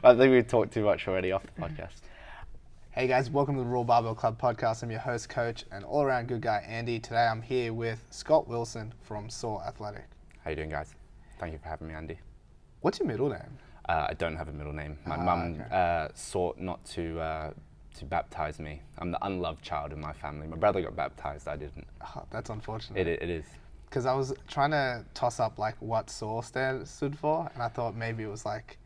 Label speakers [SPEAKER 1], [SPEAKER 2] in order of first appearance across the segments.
[SPEAKER 1] I think we've talked too much already off the podcast.
[SPEAKER 2] Hey guys, welcome to the RAW Barbell Club podcast. I'm your host, coach, and all-around good guy, Andy. Today I'm here with Scott Wilson from SAW Athletic.
[SPEAKER 1] How you doing, guys? Thank you for having me, Andy.
[SPEAKER 2] What's your middle name?
[SPEAKER 1] I don't have a middle name. My mum sought not to baptize me. I'm the unloved child in my family. My brother got baptized, I didn't.
[SPEAKER 2] Oh, that's unfortunate.
[SPEAKER 1] It is.
[SPEAKER 2] Because I was trying to toss up like what SAW stood for, and I thought maybe it was like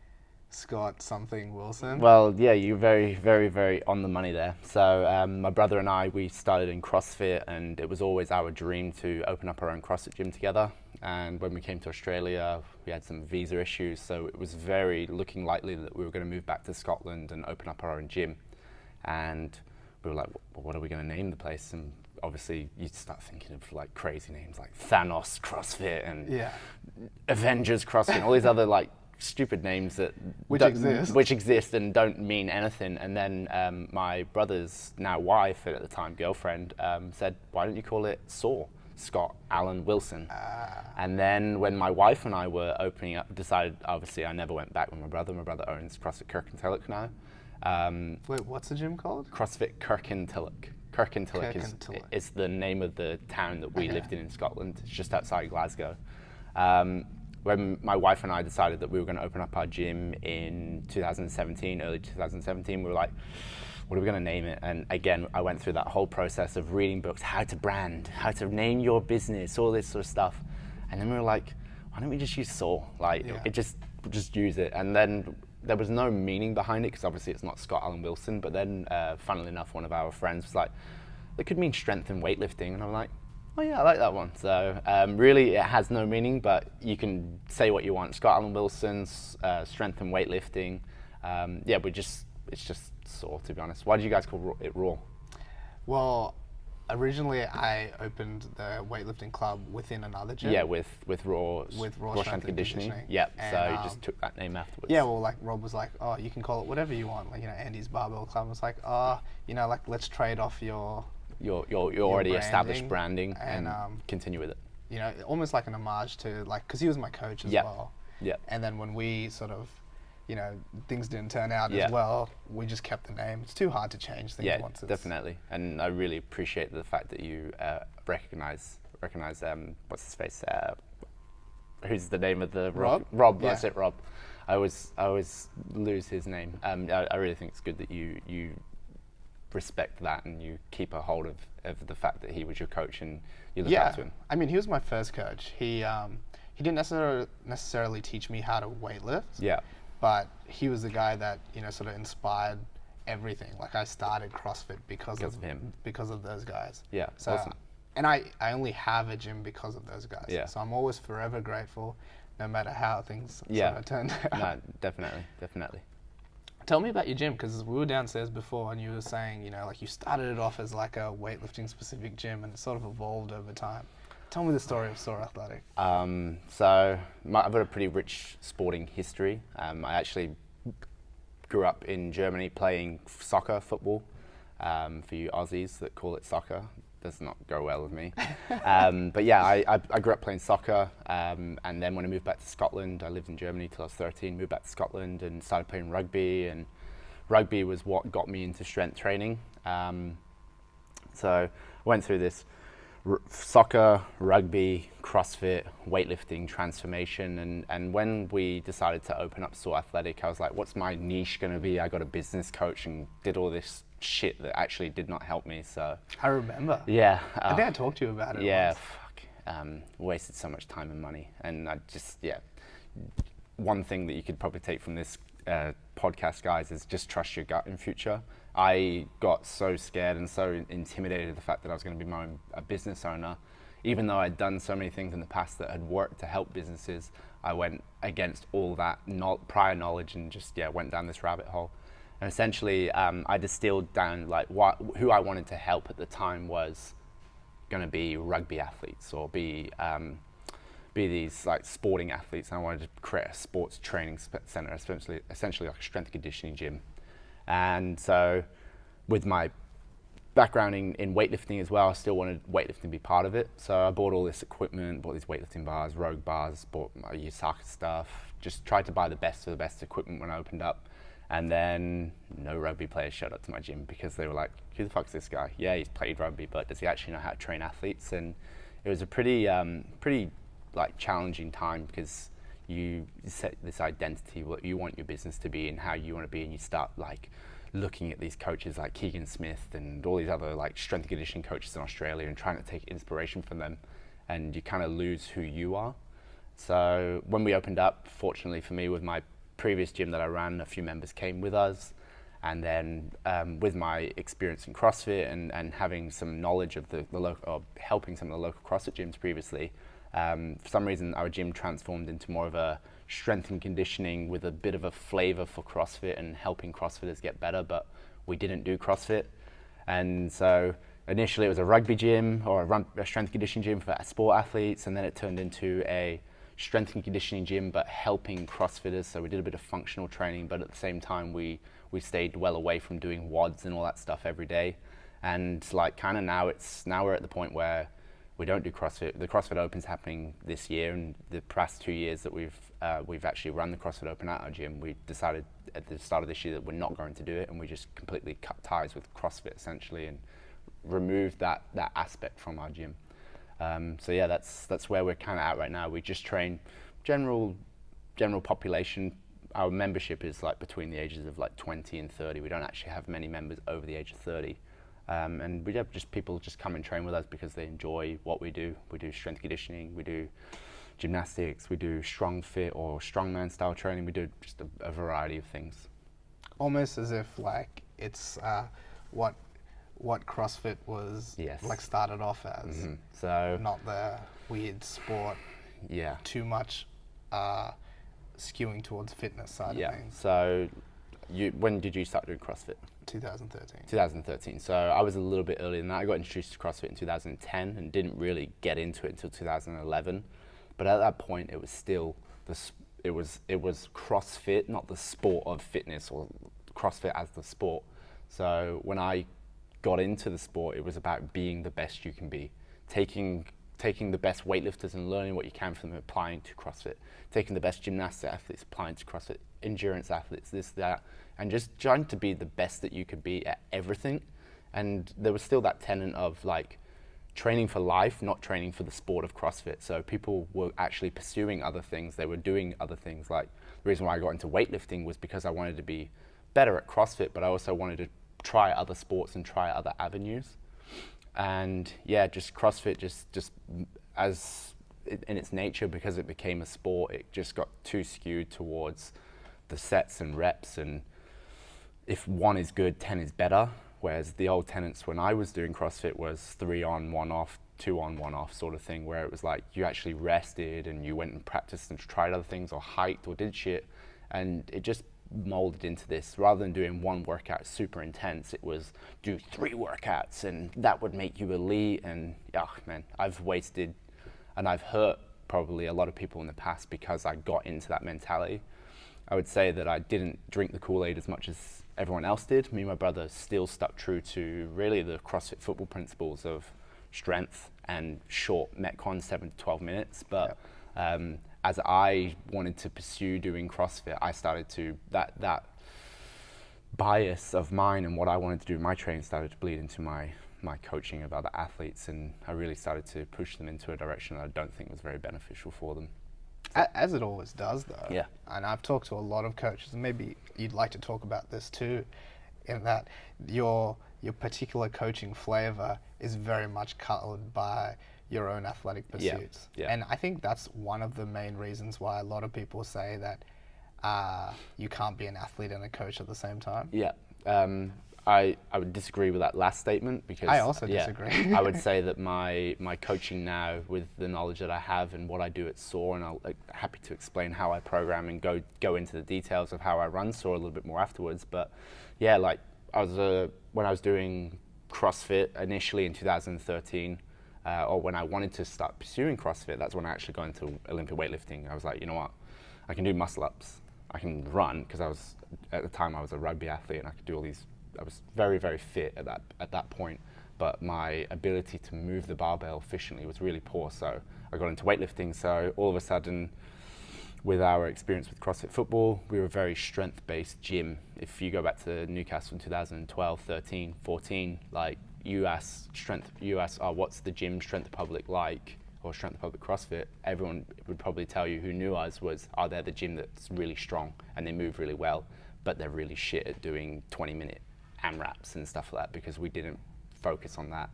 [SPEAKER 2] Scott something Wilson.
[SPEAKER 1] Well, yeah, you're very, very, very on the money there. So my brother and I, we started in CrossFit, and it was always our dream to open up our own CrossFit gym together. And when we came to Australia, we had some visa issues, so it was very looking likely that we were going to move back to Scotland and open up our own gym. And we were like, well, what are we going to name the place? And obviously you start thinking of like crazy names like Thanos CrossFit and Avengers CrossFit and all these other like stupid names that
[SPEAKER 2] which exist
[SPEAKER 1] and don't mean anything. And then my brother's now wife, and at the time girlfriend, said, why don't you call it SAW? Scott Alan Wilson. And then when my wife and I were opening up, decided, obviously I never went back with my brother. My brother owns CrossFit Kirkintilloch now.
[SPEAKER 2] Wait, what's the gym called?
[SPEAKER 1] CrossFit Kirkintilloch. Kirkintilloch is the name of the town that we lived in Scotland. It's just outside Glasgow. When my wife and I decided that we were going to open up our gym in 2017, early 2017, we were like, what are we going to name it? And again, I went through that whole process of reading books, how to brand, how to name your business, all this sort of stuff. And then we were like, why don't we just use SAW? It just use it. And then there was no meaning behind it because obviously it's not Scott Alan Wilson. But then, funnily enough, one of our friends was like, it could mean strength and weightlifting. And I'm like, oh yeah, I like that one. So really, it has no meaning, but you can say what you want. Scott Alan Wilson's strength and weightlifting. It's just SAW, to be honest. Why did you guys call it RAW?
[SPEAKER 2] Well, originally I opened the weightlifting club within another gym.
[SPEAKER 1] Yeah, with RAW strength and conditioning. Yep.
[SPEAKER 2] And,
[SPEAKER 1] so you just took that name afterwards.
[SPEAKER 2] Yeah. Well, like Rob was like, oh, you can call it whatever you want. Like, Andy's Barbell Club was like, oh, like let's trade off your
[SPEAKER 1] already established branding and continue with it.
[SPEAKER 2] Almost like an homage to because he was my coach as well.
[SPEAKER 1] Yeah.
[SPEAKER 2] And then when we sort of, things didn't turn out as well, we just kept the name. It's too hard to change things once it's...
[SPEAKER 1] Definitely. And I really appreciate the fact that you recognize what's his face? Who's the name of the
[SPEAKER 2] Rob?
[SPEAKER 1] Rob.
[SPEAKER 2] Yeah.
[SPEAKER 1] That's it, Rob. I always lose his name. I really think it's good that you respect that and you keep a hold of the fact that he was your coach and you look after him.
[SPEAKER 2] I mean, he was my first coach. He didn't necessarily teach me how to weightlift.
[SPEAKER 1] Yeah.
[SPEAKER 2] But he was the guy that sort of inspired everything. Like I started CrossFit because of him, because of those guys.
[SPEAKER 1] Yeah.
[SPEAKER 2] So,
[SPEAKER 1] awesome.
[SPEAKER 2] And I only have a gym because of those guys.
[SPEAKER 1] Yeah.
[SPEAKER 2] So I'm always forever grateful, no matter how things sort of turned out.
[SPEAKER 1] No, definitely.
[SPEAKER 2] Tell me about your gym, because we were downstairs before and you were saying, you started it off as like a weightlifting specific gym and it sort of evolved over time. Tell me the story of SAW Athletic.
[SPEAKER 1] So I've got a pretty rich sporting history. I actually grew up in Germany playing football. For you Aussies that call it soccer, does not go well with me. But yeah, I grew up playing soccer, and then when I moved back to Scotland, I lived in Germany till I was 13, moved back to Scotland and started playing rugby, and rugby was what got me into strength training. So I went through this soccer, rugby, CrossFit, weightlifting transformation, and when we decided to open up SAW Athletic, I was like, what's my niche going to be? I got a business coach and did all this shit that actually did not help me. So
[SPEAKER 2] I remember.
[SPEAKER 1] Yeah.
[SPEAKER 2] I think I talked to you about it.
[SPEAKER 1] Yeah. Wasted so much time and money, and I just one thing that you could probably take from this podcast, guys, is just trust your gut in future. I got so scared and so intimidated at the fact that I was going to be a business owner. Even though I'd done so many things in the past that had worked to help businesses, I went against all that prior knowledge and just went down this rabbit hole. And essentially, I distilled down who I wanted to help at the time was going to be rugby athletes or be these like sporting athletes. And I wanted to create a sports training center, essentially like a strength and conditioning gym. And so with my background in weightlifting as well, I still wanted weightlifting to be part of it. So I bought all this equipment, bought these weightlifting bars, Rogue bars, bought my Yusaka stuff, just tried to buy the best of the best equipment when I opened up. And then no rugby players showed up to my gym because they were like, who the fuck's this guy? Yeah, he's played rugby, but does he actually know how to train athletes? And it was a pretty like challenging time, because you set this identity, what you want your business to be and how you want to be, and you start like looking at these coaches like Keegan Smith and all these other like strength and conditioning coaches in Australia and trying to take inspiration from them, and you kind of lose who you are. So when we opened up, fortunately for me, with my previous gym that I ran, a few members came with us, and then with my experience in CrossFit and having some knowledge of the local, or helping some of the local CrossFit gyms previously, for some reason our gym transformed into more of a strength and conditioning with a bit of a flavor for CrossFit and helping CrossFitters get better, but we didn't do CrossFit. And so initially it was a rugby gym, or a strength and conditioning gym for sport athletes, and then it turned into a strength and conditioning gym but helping CrossFitters. So we did a bit of functional training, but at the same time we stayed well away from doing WODs and all that stuff every day. And like kind of now we're at the point where we don't do CrossFit. The CrossFit Open's happening this year, and the past 2 years that we've actually run the CrossFit Open at our gym, we decided at the start of this year that we're not going to do it, and we just completely cut ties with CrossFit essentially and removed that aspect from our gym. So yeah, that's where we're kind of at right now. We just train general population. Our membership is like between the ages of like 20 and 30. We don't actually have many members over the age of 30. And we have just people just come and train with us because they enjoy what we do. We do strength conditioning, we do gymnastics, we do strong fit or strongman style training. We do just a variety of things.
[SPEAKER 2] Almost as if like it's what CrossFit was,
[SPEAKER 1] yes,
[SPEAKER 2] like started off as.
[SPEAKER 1] Mm-hmm. So
[SPEAKER 2] not the weird sport,
[SPEAKER 1] yeah,
[SPEAKER 2] too much skewing towards fitness side of things.
[SPEAKER 1] So when did you start doing CrossFit?
[SPEAKER 2] 2013.
[SPEAKER 1] 2013. So I was a little bit earlier than that. I got introduced to CrossFit in 2010 and didn't really get into it until 2011. But at that point, it was still it was CrossFit, not the sport of fitness, or CrossFit as the sport. So when I got into the sport, it was about being the best you can be, taking the best weightlifters and learning what you can from them, applying to CrossFit, taking the best gymnastic athletes, applying to CrossFit, endurance athletes, this, that, and just trying to be the best that you could be at everything. And there was still that tenet of like training for life, not training for the sport of CrossFit. So people were actually pursuing other things. They were doing other things. Like the reason why I got into weightlifting was because I wanted to be better at CrossFit, but I also wanted to try other sports and try other avenues. And yeah, just CrossFit just as in its nature, because it became a sport, it just got too skewed towards the sets and reps, and if 1 is good, 10 is better. Whereas the old tenets when I was doing CrossFit was 3 on, 1 off, 2 on, 1 off sort of thing, where it was like you actually rested and you went and practiced and tried other things or hiked or did shit, and it just molded into this. Rather than doing 1 workout super intense, it was do 3 workouts and that would make you elite. And yeah, man, I've wasted and I've hurt probably a lot of people in the past because I got into that mentality. I would say that I didn't drink the Kool-Aid as much as everyone else did. Me and my brother still stuck true to really the CrossFit football principles of strength and short Metcon, 7 to 12 minutes. But as I wanted to pursue doing CrossFit, I started to, that bias of mine and what I wanted to do in my training started to bleed into my coaching of other athletes, and I really started to push them into a direction that I don't think was very beneficial for them.
[SPEAKER 2] As it always does, though.
[SPEAKER 1] Yeah.
[SPEAKER 2] And I've talked to a lot of coaches, and maybe you'd like to talk about this too, in that your particular coaching flavor is very much colored by your own athletic pursuits.
[SPEAKER 1] Yeah.
[SPEAKER 2] And I think that's one of the main reasons why a lot of people say that you can't be an athlete and a coach at the same time.
[SPEAKER 1] Yeah. I would disagree with that last statement, because
[SPEAKER 2] I also disagree.
[SPEAKER 1] I would say that my coaching now, with the knowledge that I have and what I do at SOAR, and I'm happy to explain how I program and go into the details of how I run SOAR a little bit more afterwards. But yeah, like when I was doing CrossFit initially in 2013, or when I wanted to start pursuing CrossFit, that's when I actually got into Olympic weightlifting. I was like, you know what, I can do muscle ups, I can run, because at the time I was a rugby athlete and I could do all these. I was very, very fit at that point, but my ability to move the barbell efficiently was really poor. So I got into weightlifting. So all of a sudden, with our experience with CrossFit football, we were a very strength-based gym. If you go back to Newcastle in 2012, 13, 14, like you ask, oh, what's the gym Strength Republic like, or Strength Republic CrossFit, everyone would probably tell you who knew us was, oh, they're the gym that's really strong and they move really well, but they're really shit at doing 20-minute AMRAPs and stuff like that because we didn't focus on that.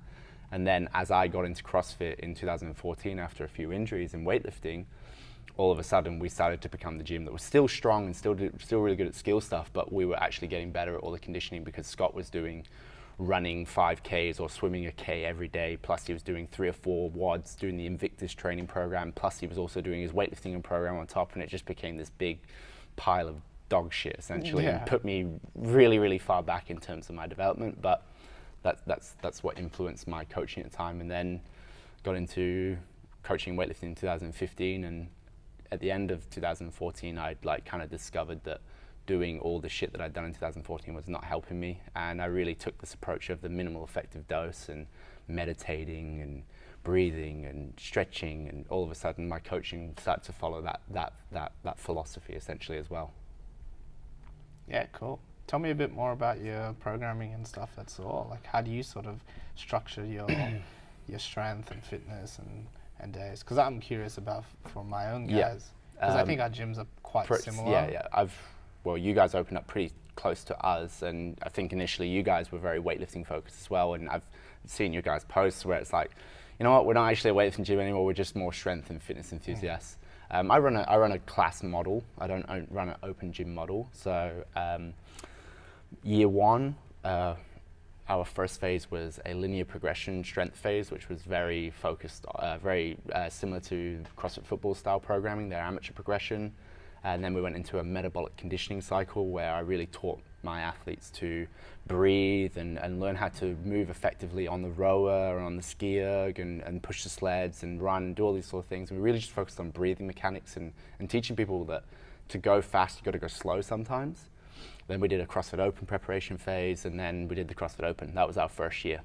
[SPEAKER 1] And then as I got into CrossFit in 2014 after a few injuries in weightlifting, all of a sudden we started to become the gym that was still strong and still really good at skill stuff, but we were actually getting better at all the conditioning because Scott was doing running 5Ks or swimming a K every day, plus he was doing 3 or 4 WODs, doing the Invictus training program, plus he was also doing his weightlifting program on top, and it just became this big pile of dog shit essentially, and put me really, really far back in terms of my development. But that's what influenced my coaching at the time, and then got into coaching weightlifting in 2015, and at the end of 2014 I'd like kind of discovered that doing all the shit that I'd done in 2014 was not helping me, and I really took this approach of the minimal effective dose and meditating and breathing and stretching, and all of a sudden my coaching started to follow that philosophy essentially as well.
[SPEAKER 2] Yeah, cool. Tell me a bit more about your programming and stuff at RAW. Like, how do you sort of structure your your strength and fitness and days? Because I'm curious about for my own guys. Because I think our gyms are quite similar.
[SPEAKER 1] Yeah. Well, you guys opened up pretty close to us, and I think initially you guys were very weightlifting focused as well. And I've seen your guys' posts where it's like, you know what, we're not actually a weightlifting gym anymore. We're just more strength and fitness enthusiasts. I run a class model. I don't run an open gym model. So year one, our first phase was a linear progression strength phase, which was very focused, very similar to CrossFit football style programming, their amateur progression. And then we went into a metabolic conditioning cycle where I really taught my athletes to breathe and learn how to move effectively on the rower or on the ski erg and push the sleds and run and do all these sort of things. And we really just focused on breathing mechanics and teaching people that to go fast, you've got to go slow sometimes. Then we did a CrossFit Open preparation phase, and then we did the CrossFit Open. That was our first year.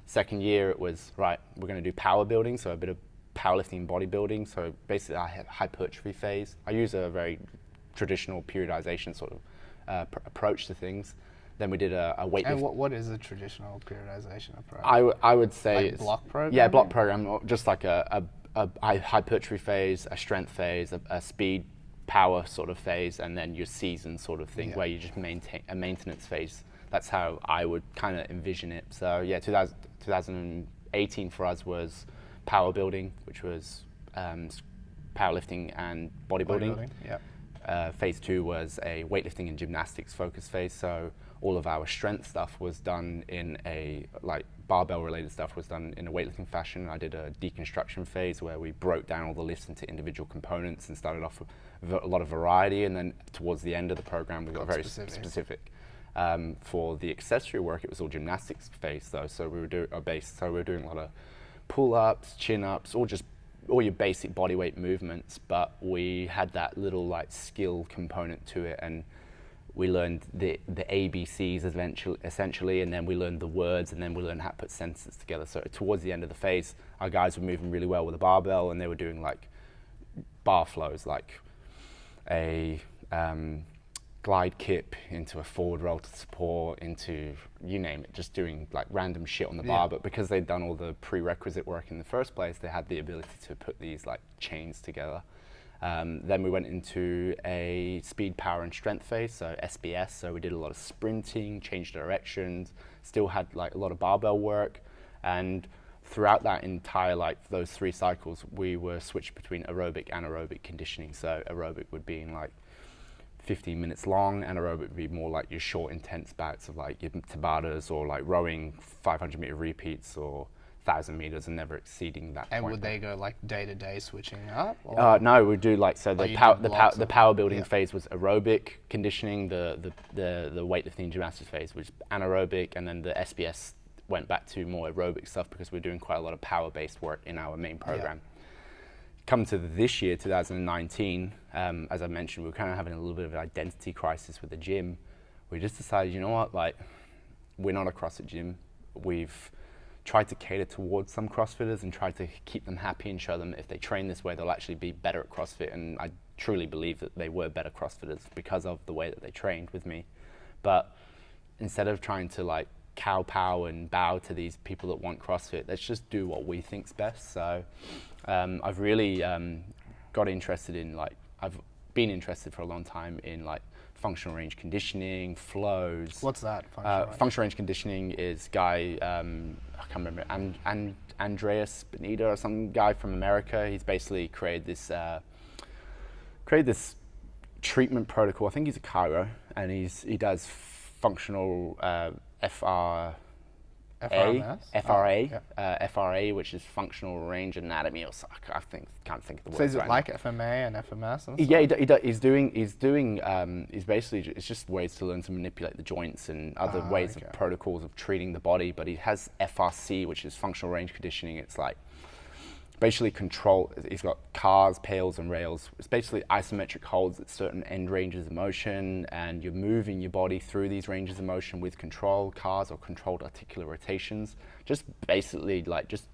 [SPEAKER 1] Second year, it was, right, we're going to do power building, so a bit of powerlifting, bodybuilding. So basically I had hypertrophy phase. I use a very traditional periodization sort of approach to things. Then we did a weightlifting.
[SPEAKER 2] And what is a traditional periodization approach?
[SPEAKER 1] I would say
[SPEAKER 2] like
[SPEAKER 1] it's
[SPEAKER 2] block program.
[SPEAKER 1] Yeah, block program, just like a hypertrophy phase, a strength phase, a speed power sort of phase, and then your season sort of thing where you just maintain a maintenance phase. That's how I would kind of envision it. So yeah, 2018 for us was power building, which was powerlifting and bodybuilding. Phase 2 was a weightlifting and gymnastics focus phase. So all of our strength stuff was done in a, like barbell related stuff was done in a weightlifting fashion. I did a deconstruction phase where we broke down all the lifts into individual components and started off with a lot of variety. And then towards the end of the program, we got very specific. For the accessory work, it was all gymnastics phase though. So we were doing a lot of pull-ups, chin-ups, all your basic bodyweight movements, but we had that little like skill component to it, and we learned the ABCs essentially, and then we learned the words, and then we learned how to put sentences together. So towards the end of the phase, our guys were moving really well with a barbell, and they were doing like bar flows, like a glide kip into a forward roll to support, into you name it, just doing like random shit on the bar. But because they'd done all the prerequisite work in the first place, they had the ability to put these like chains together. Then we went into a speed, power and strength phase, so SBS. So we did a lot of sprinting, changed directions, still had like a lot of barbell work. And throughout that entire, like those 3 cycles, we were switched between aerobic and anaerobic conditioning. So aerobic would be in like 15 minutes long, anaerobic would be more like your short intense bouts of like your Tabatas or like rowing 500 meter repeats or 1,000 meters and never exceeding that
[SPEAKER 2] and
[SPEAKER 1] point.
[SPEAKER 2] would they go like day to day switching up?
[SPEAKER 1] No, we do like, so the power building phase was aerobic conditioning, the weightlifting gymnastics phase was anaerobic, and then the SBS went back to more aerobic stuff because we're doing quite a lot of power based work in our main program. Come to this year, 2019, as I mentioned, we were kind of having a little bit of an identity crisis with the gym. We just decided, you know what, like, we're not a CrossFit gym. We've tried to cater towards some CrossFitters and tried to keep them happy and show them that if they train this way, they'll actually be better at CrossFit. And I truly believe that they were better CrossFitters because of the way that they trained with me. But instead of trying to like kowtow and bow to these people that want CrossFit, let's just do what we think's best. So I've really got interested in I've been interested for a long time in like functional range conditioning, flows.
[SPEAKER 2] What's that?
[SPEAKER 1] Functional range conditioning is guy, I can't remember, Andreas Benita or some guy from America. He's basically created this treatment protocol. I think he's a chiro, and he does functional FRA, which is functional range anatomy, or I can't think of the word.
[SPEAKER 2] So is it
[SPEAKER 1] right
[SPEAKER 2] like
[SPEAKER 1] now.
[SPEAKER 2] FMA and FMS? And
[SPEAKER 1] Yeah, he's basically, it's just ways to learn to manipulate the joints and other ways of protocols of treating the body. But he has FRC, which is functional range conditioning. It's like basically control. He's got cars, pails, and rails. It's basically isometric holds at certain end ranges of motion, and you're moving your body through these ranges of motion with control cars or controlled articular rotations. Just basically like just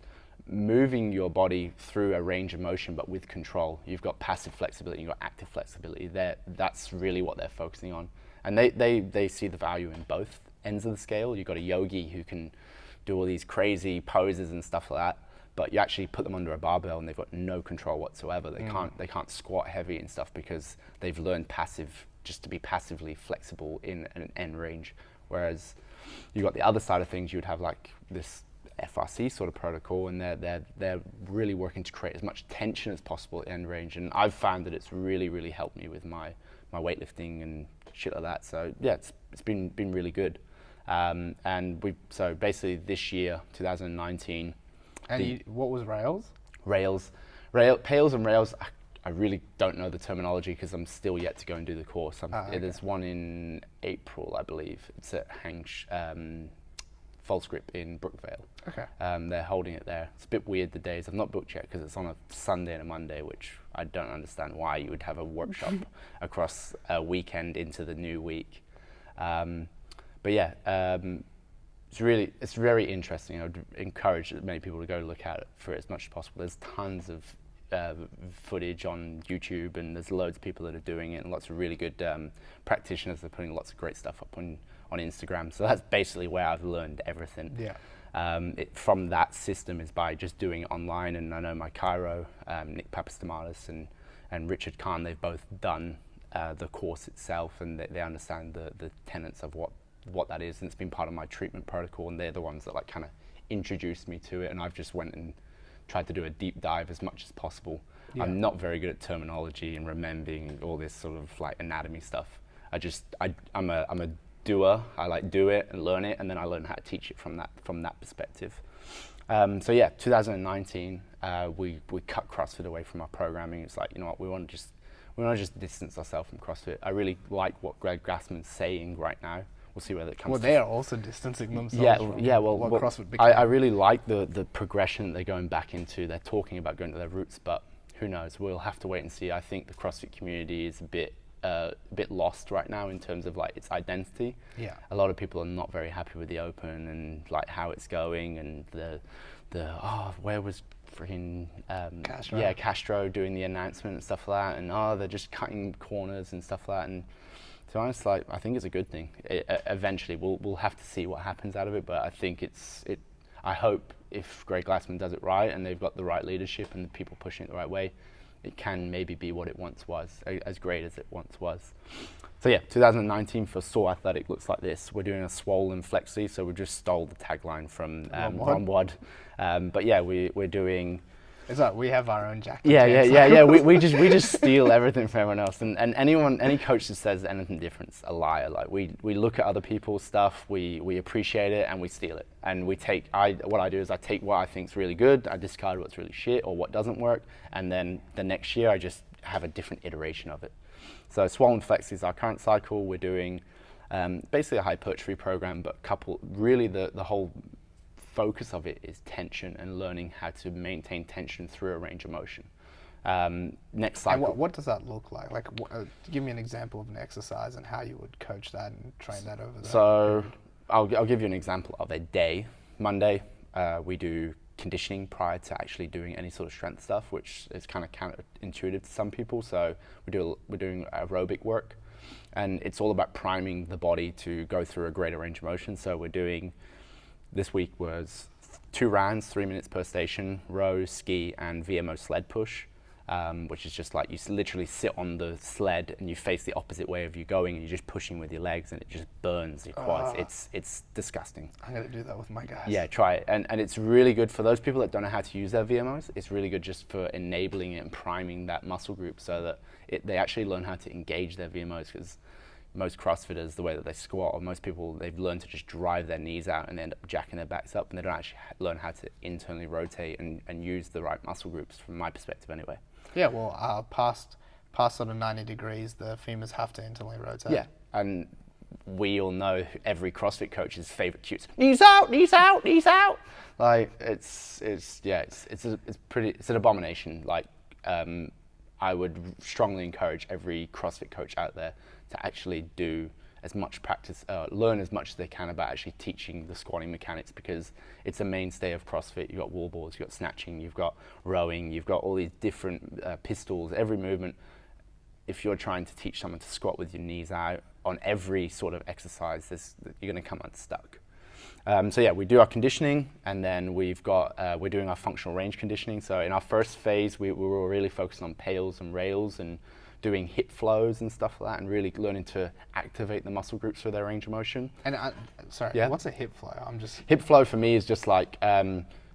[SPEAKER 1] moving your body through a range of motion, but with control. You've got passive flexibility, you've got active flexibility. That's really what they're focusing on, and they see the value in both ends of the scale. You've got a yogi who can do all these crazy poses and stuff like that, but you actually put them under a barbell and they've got no control whatsoever. They can't squat heavy and stuff because they've learned just to be passively flexible in an end range. Whereas you got the other side of things, you would have like this FRC sort of protocol, and they're really working to create as much tension as possible at end range. And I've found that it's really helped me with my weightlifting and shit like that. So yeah, it's been really good. So basically this year, 2019.
[SPEAKER 2] And what was rails?
[SPEAKER 1] Pails and rails, I really don't know the terminology because I'm still yet to go and do the course. There's one in April, I believe. It's at False Grip in Brookvale.
[SPEAKER 2] Okay.
[SPEAKER 1] They're holding it there. It's a bit weird, the days. I've not booked yet because it's on a Sunday and a Monday, which I don't understand why you would have a workshop across a weekend into the new week. But yeah, it's very interesting. I would encourage many people to go look at it for as much as possible. There's tons of footage on YouTube, and there's loads of people that are doing it, and lots of really good practitioners. They're putting lots of great stuff up on Instagram. So that's basically where I've learned everything.
[SPEAKER 2] Yeah.
[SPEAKER 1] From that system is by just doing it online. And I know my chiro, Nick Papastamatis and Richard Khan, they've both done the course itself, and they understand the tenets of what that is, and it's been part of my treatment protocol, and they're the ones that like kind of introduced me to it, and I've just went and tried to do a deep dive as much as possible. Yeah. I'm not very good at terminology and remembering all this sort of like anatomy stuff. I'm a doer. I like do it and learn it, and then I learn how to teach it from that perspective. So yeah, 2019, we cut CrossFit away from our programming. It's like, you know what, we want to just distance ourselves from CrossFit. I really like what Greg Glassman's saying right now. We'll see where that comes.
[SPEAKER 2] Well, they are also distancing themselves from what CrossFit became.
[SPEAKER 1] I really like the progression that they're going back into. They're talking about going to their roots, but who knows? We'll have to wait and see. I think the CrossFit community is a bit lost right now in terms of like its identity.
[SPEAKER 2] Yeah.
[SPEAKER 1] A lot of people are not very happy with the Open and like how it's going, and where was freaking Castro doing the announcement and stuff like that, and they're just cutting corners and stuff like that. And to be honest, like, I think it's a good thing. Eventually, we'll have to see what happens out of it, but I think I hope if Greg Glassman does it right and they've got the right leadership and the people pushing it the right way, it can maybe be what it once was, as great as it once was. So yeah, 2019 for Soar Athletic looks like this. We're doing a swollen flexi, so we just stole the tagline from Ron Wad. But yeah, we're doing.
[SPEAKER 2] It's like we have our own jacket.
[SPEAKER 1] Yeah. We just steal everything from everyone else, and any coach that says anything different's a liar. Like we look at other people's stuff, we appreciate it, and we steal it. And what I do is I take what I think's really good, I discard what's really shit or what doesn't work, and then the next year I just have a different iteration of it. So swollen flex is our current cycle. We're doing basically a hypertrophy program, but really the whole focus of it is tension and learning how to maintain tension through a range of motion. Next cycle.
[SPEAKER 2] And what does that look like? Like, give me an example of an exercise and how you would coach that and train that over there.
[SPEAKER 1] So I'll give you an example of a day. Monday, we do conditioning prior to actually doing any sort of strength stuff, which is kind of counterintuitive to some people. So we're doing aerobic work, and it's all about priming the body to go through a greater range of motion. So we're doing, this week was 2 rounds, 3 minutes per station, row, ski, and VMO sled push. Which is just like you literally sit on the sled and you face the opposite way of you going, and you're just pushing with your legs, and it just burns your quads. It's disgusting.
[SPEAKER 2] I'm going to do that with my guys.
[SPEAKER 1] Yeah, try it. And it's really good for those people that don't know how to use their VMOs. It's really good just for enabling it and priming that muscle group so that they actually learn how to engage their VMOs, because most CrossFitters, the way that they squat, or most people, they've learned to just drive their knees out and they end up jacking their backs up, and they don't actually learn how to internally rotate and use the right muscle groups, from my perspective anyway.
[SPEAKER 2] Yeah, well, past sort of 90 degrees, the femurs have to internally rotate.
[SPEAKER 1] Yeah, and we all know every CrossFit coach's favorite cues: knees out, knees out, knees out. Like it's an abomination. Like I would strongly encourage every CrossFit coach out there to actually do as much practice, learn as much as they can about actually teaching the squatting mechanics, because it's a mainstay of CrossFit. You've got wall balls, you've got snatching, you've got rowing, you've got all these different pistols, every movement. If you're trying to teach someone to squat with your knees out on every sort of exercise, you're going to come unstuck. So yeah, we do our conditioning, and then we're doing our functional range conditioning. So in our first phase, we were really focusing on pails and rails and doing hip flows and stuff like that, and really learning to activate the muscle groups for their range of motion.
[SPEAKER 2] And what's a hip flow?
[SPEAKER 1] Hip flow for me is just like,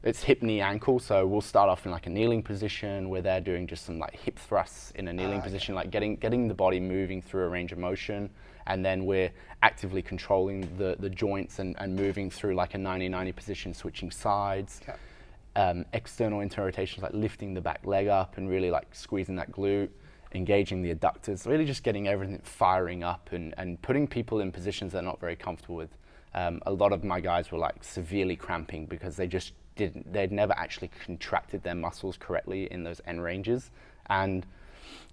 [SPEAKER 1] it's hip, knee, ankle. So we'll start off in like a kneeling position. We're there doing just some like hip thrusts in a kneeling position, like getting the body moving through a range of motion. And then we're actively controlling the joints and moving through like a 90-90 position, switching sides. Okay. External internal rotations, like lifting the back leg up and really like squeezing that glute, engaging the adductors, really just getting everything firing up and putting people in positions they're not very comfortable with. A lot of my guys were like severely cramping because they'd never actually contracted their muscles correctly in those end ranges. And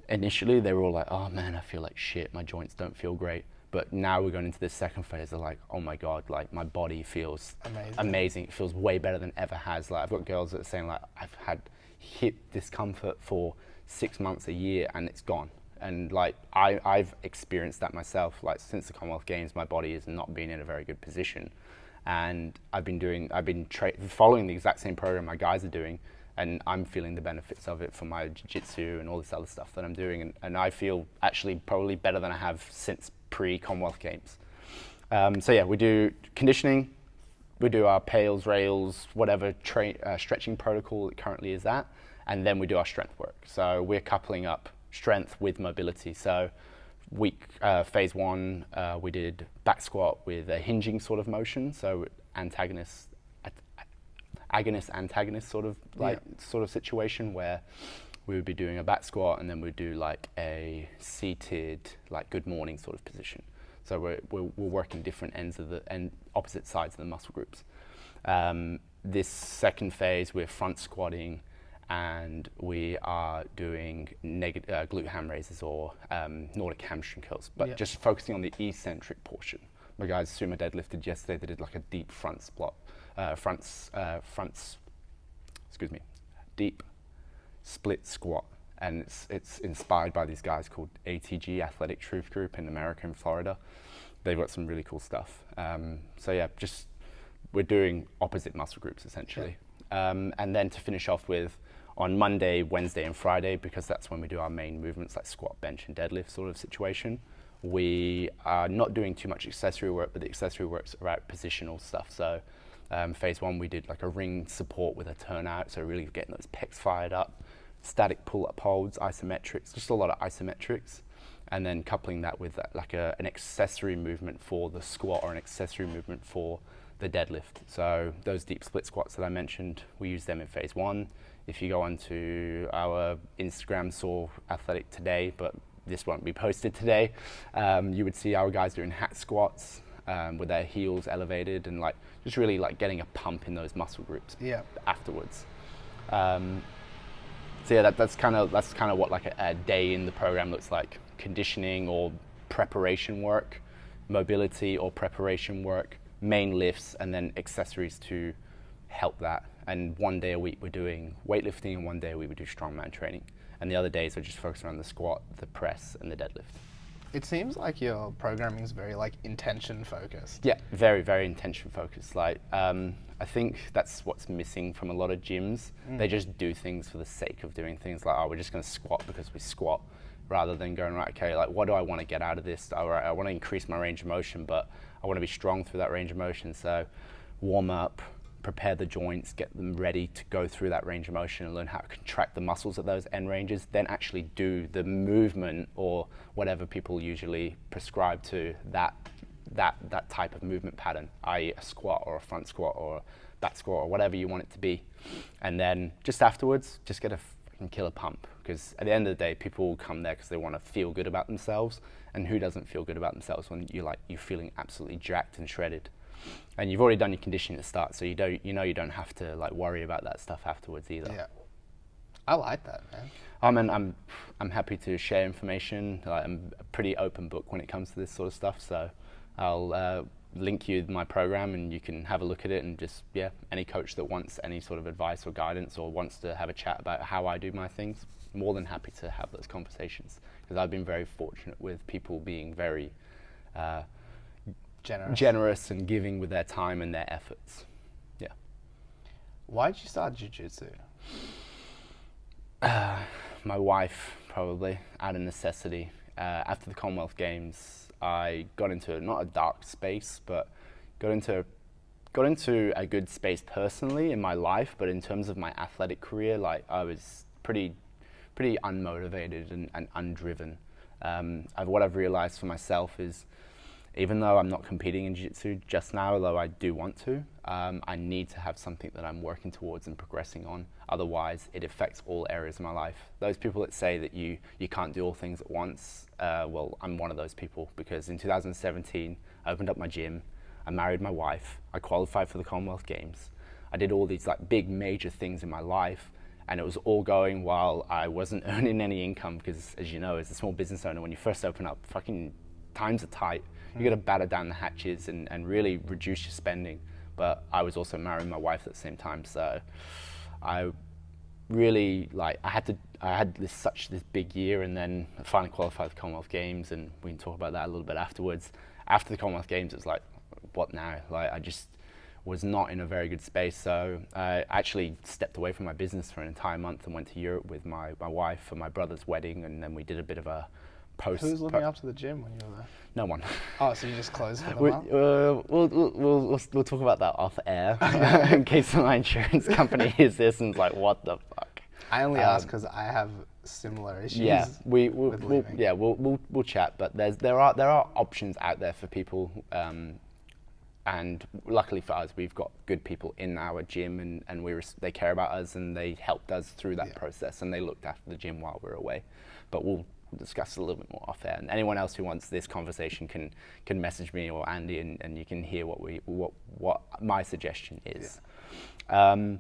[SPEAKER 1] initially they were all like, oh man, I feel like shit, my joints don't feel great. But now we're going into this second phase, they're like, oh my God, like my body feels amazing. It feels way better than ever has. Like I've got girls that are saying like, I've had hip discomfort for 6 months, a year, and it's gone. And like I've experienced that myself. Like since the Commonwealth Games, my body has not been in a very good position, and I've been following the exact same program my guys are doing, and I'm feeling the benefits of it for my jiu-jitsu and all this other stuff that I'm doing, and I feel actually probably better than I have since pre-Commonwealth Games. So yeah, we do conditioning, we do our pails, rails, whatever stretching protocol it currently is at, and then we do our strength work. So we're coupling up strength with mobility. So phase 1, we did back squat with a hinging sort of motion. So agonist antagonist sort of situation, where we would be doing a back squat and then we'd do like a seated like good morning sort of position. So we're working different opposite sides of the muscle groups. This second phase, we're front squatting, and we are doing glute ham raises or Nordic hamstring curls, but just focusing on the eccentric portion. My guys sumo deadlifted yesterday. They did like a deep deep split squat, and it's inspired by these guys called ATG, Athletic Truth Group, in America, in Florida. They've got some really cool stuff. So yeah, just we're doing opposite muscle groups essentially. And then to finish off with, on Monday, Wednesday, and Friday, because that's when we do our main movements like squat, bench, and deadlift sort of situation, we are not doing too much accessory work, but the accessory work's about positional stuff. So phase 1, we did like a ring support with a turnout, so really getting those pecs fired up, static pull-up holds, isometrics, just a lot of isometrics, and then coupling that with like an accessory movement for the squat or an accessory movement for the deadlift. So those deep split squats that I mentioned, we use them in phase 1. If you go onto our Instagram, saw Athletic today, but this won't be posted today, you would see our guys doing hat squats with their heels elevated and like just really like getting a pump in those muscle groups afterwards. So yeah, that's kind of what like a day in the program looks like: conditioning or preparation work, mobility or preparation work, main lifts, and then accessories to help that. And 1 day a week we're doing weightlifting, and 1 day a week we do strongman training. And the other days are just focused around the squat, the press, and the deadlift.
[SPEAKER 2] It seems like your programming is very like intention focused.
[SPEAKER 1] Yeah, very, very intention focused. Like, I think that's what's missing from a lot of gyms. They just do things for the sake of doing things. Like, oh, we're just going to squat because we squat, rather than going, right, okay, like, what do I want to get out of this? All right, I want to increase my range of motion, but I want to be strong through that range of motion. So warm up, prepare the joints, get them ready to go through that range of motion and learn how to contract the muscles at those end ranges, then actually do the movement or whatever people usually prescribe to that type of movement pattern, i.e. a squat or a front squat or a back squat or whatever you want it to be. And then just afterwards, just get a fucking killer pump, because at the end of the day, people will come there because they want to feel good about themselves, and who doesn't feel good about themselves when you're feeling absolutely jacked and shredded? And you've already done your conditioning at the start, so you don't have to like worry about that stuff afterwards either.
[SPEAKER 2] Yeah, I like that, man.
[SPEAKER 1] And I'm happy to share information. I'm a pretty open book when it comes to this sort of stuff. So I'll link you my program, and you can have a look at it. And just any coach that wants any sort of advice or guidance or wants to have a chat about how I do my things, more than happy to have those conversations, because I've been very fortunate with people being very generous and giving with their time and their efforts. Yeah.
[SPEAKER 2] Why did you start jiu-jitsu?
[SPEAKER 1] My wife, probably, out of necessity. After the Commonwealth Games, I got into not a dark space, but got into a good space personally in my life. But in terms of my athletic career, like, I was pretty unmotivated and undriven. What I've realized for myself is, even though I'm not competing in jiu-jitsu just now, although I do want to, I need to have something that I'm working towards and progressing on. Otherwise, it affects all areas of my life. Those people that say that you can't do all things at once, well, I'm one of those people, because in 2017, I opened up my gym, I married my wife, I qualified for the Commonwealth Games. I did all these like big major things in my life, and it was all going while I wasn't earning any income, because, as you know, as a small business owner, when you first open up, fucking times are tight. You got to batter down the hatches and really reduce your spending. But I was also marrying my wife at the same time, so I really I had this big year, and then I finally qualified for the Commonwealth Games, and we can talk about that a little bit afterwards. After the Commonwealth Games, it was like, what now? Like, I just was not in a very good space, so I actually stepped away from my business for an entire month and went to Europe with my wife for my brother's wedding, and then we did a bit of a
[SPEAKER 2] Who's looking after the gym when you were there?
[SPEAKER 1] No one.
[SPEAKER 2] Oh, so you just closed for them up?
[SPEAKER 1] We'll talk about that off air in case my insurance company hears this and is like, what the fuck?
[SPEAKER 2] I only ask because I have similar issues.
[SPEAKER 1] Yeah, we'll chat, but there are options out there for people, and luckily for us, we've got good people in our gym, and they care about us, and they helped us through that process, and they looked after the gym while we were away. But we'll discuss a little bit more off air, and anyone else who wants this conversation can message me or Andy, and you can hear what my suggestion is. But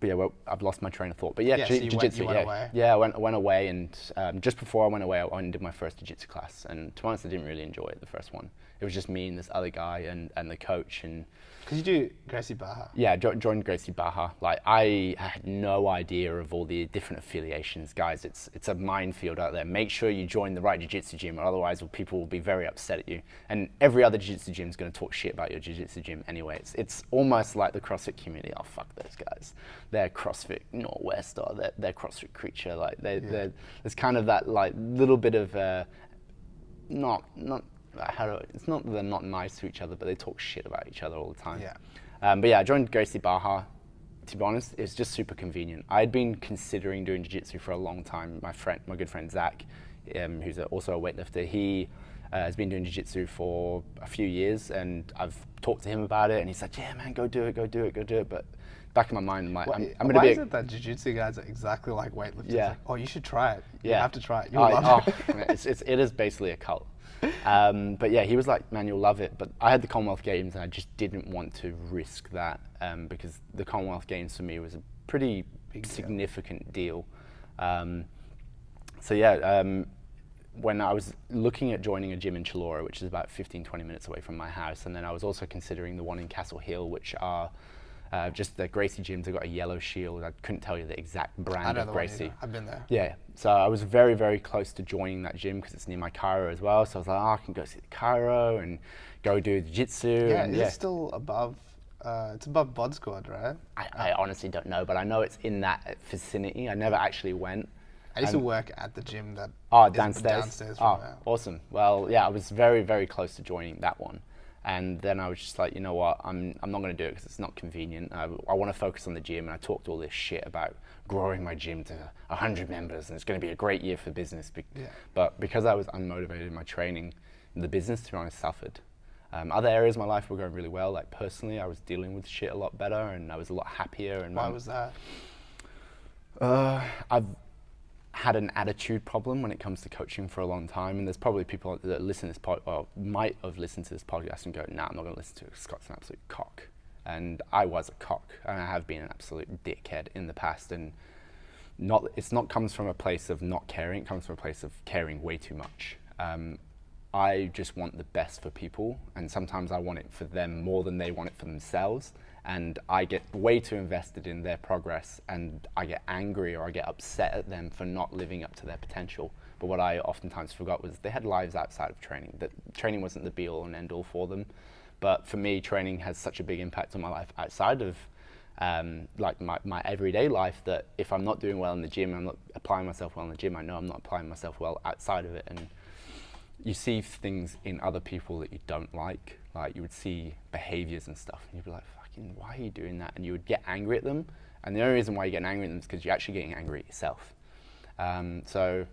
[SPEAKER 1] yeah, well, I've lost my train of thought. But yeah,
[SPEAKER 2] so
[SPEAKER 1] jiu-jitsu.
[SPEAKER 2] You went away.
[SPEAKER 1] Yeah, I went away, and just before I went away, I went and did my first jiu-jitsu class. And to be honest, I didn't really enjoy it, the first one. It was just me and this other guy and the coach. And
[SPEAKER 2] because you do Gracie Barra.
[SPEAKER 1] Yeah, joined Gracie Barra. Like, I had no idea of all the different affiliations, guys. It's a minefield out there. Make sure you join the right jiu-jitsu gym, or otherwise people will be very upset at you. And every other jiu-jitsu gym is going to talk shit about your jiu-jitsu gym anyway. It's almost like the CrossFit community. Oh, fuck those guys. They're CrossFit Northwest, or they're CrossFit Creature. Like, there's kind of that like little bit of it's not that they're not nice to each other, but they talk shit about each other all the time.
[SPEAKER 2] Yeah.
[SPEAKER 1] But yeah, I joined Gracie Barra. To be honest, it's just super convenient. I had been considering doing jiu-jitsu for a long time. My good friend Zach, who's also a weightlifter, he has been doing jiu-jitsu for a few years, and I've talked to him about it, and he's like, yeah, man, go do it. But back in my mind, I'm like, I'm going to be...
[SPEAKER 2] Why is it that jiu-jitsu guys are exactly like weightlifters?
[SPEAKER 1] Yeah.
[SPEAKER 2] Like, oh, you should try it. You
[SPEAKER 1] Yeah.
[SPEAKER 2] have to try it. You'll love it.
[SPEAKER 1] It is basically a cult. But yeah, he was like, man, you'll love it. But I had the Commonwealth Games, and I just didn't want to risk that, because the Commonwealth Games for me was a pretty significant deal. So yeah, when I was looking at joining a gym in Chullora, which is about 15-20 minutes away from my house, and then I was also considering the one in Castle Hill, which are Just the Gracie gyms have got a yellow shield. I couldn't tell you the exact
[SPEAKER 2] I
[SPEAKER 1] brand
[SPEAKER 2] know
[SPEAKER 1] of
[SPEAKER 2] the one
[SPEAKER 1] Gracie.
[SPEAKER 2] I've been there.
[SPEAKER 1] Yeah, so I was very, very close to joining that gym because it's near my chiro as well. So I was like, I can go see the chiro and go do jiu-jitsu.
[SPEAKER 2] Yeah,
[SPEAKER 1] and
[SPEAKER 2] is it still above? It's above Bod Squad, right?
[SPEAKER 1] I honestly don't know, but I know it's in that vicinity. I never actually went.
[SPEAKER 2] I used to work at the gym that is
[SPEAKER 1] Downstairs
[SPEAKER 2] from there.
[SPEAKER 1] Awesome. Well, yeah, I was very, very close to joining that one. And then I was just like, you know what, I'm not going to do it because it's not convenient. I want to focus on the gym. And I talked all this shit about growing my gym to 100 members and it's going to be a great year for business. But because I was unmotivated in my training, the business, to be honest, suffered. Other areas of my life were going really well. Like personally, I was dealing with shit a lot better and I was a lot happier. And
[SPEAKER 2] why was that?
[SPEAKER 1] I've had an attitude problem when it comes to coaching for a long time, and there's probably people that listen to this might have listened to this podcast and go, nah, I'm not going to listen to it. Scott's an absolute cock. And I was a cock, and I have been an absolute dickhead in the past, and it's not comes from a place of not caring, it comes from a place of caring way too much. I just want the best for people, and sometimes I want it for them more than they want it for themselves. And I get way too invested in their progress and I get angry or I get upset at them for not living up to their potential. But what I oftentimes forgot was they had lives outside of training, that training wasn't the be all and end all for them. But for me, training has such a big impact on my life outside of like my everyday life, that if I'm not doing well in the gym, I'm not applying myself well in the gym, I know I'm not applying myself well outside of it. And you see things in other people that you don't like you would see behaviors and stuff and you'd be like, why are you doing that? And you would get angry at them. And the only reason why you're getting angry at them is because you're actually getting angry at yourself. So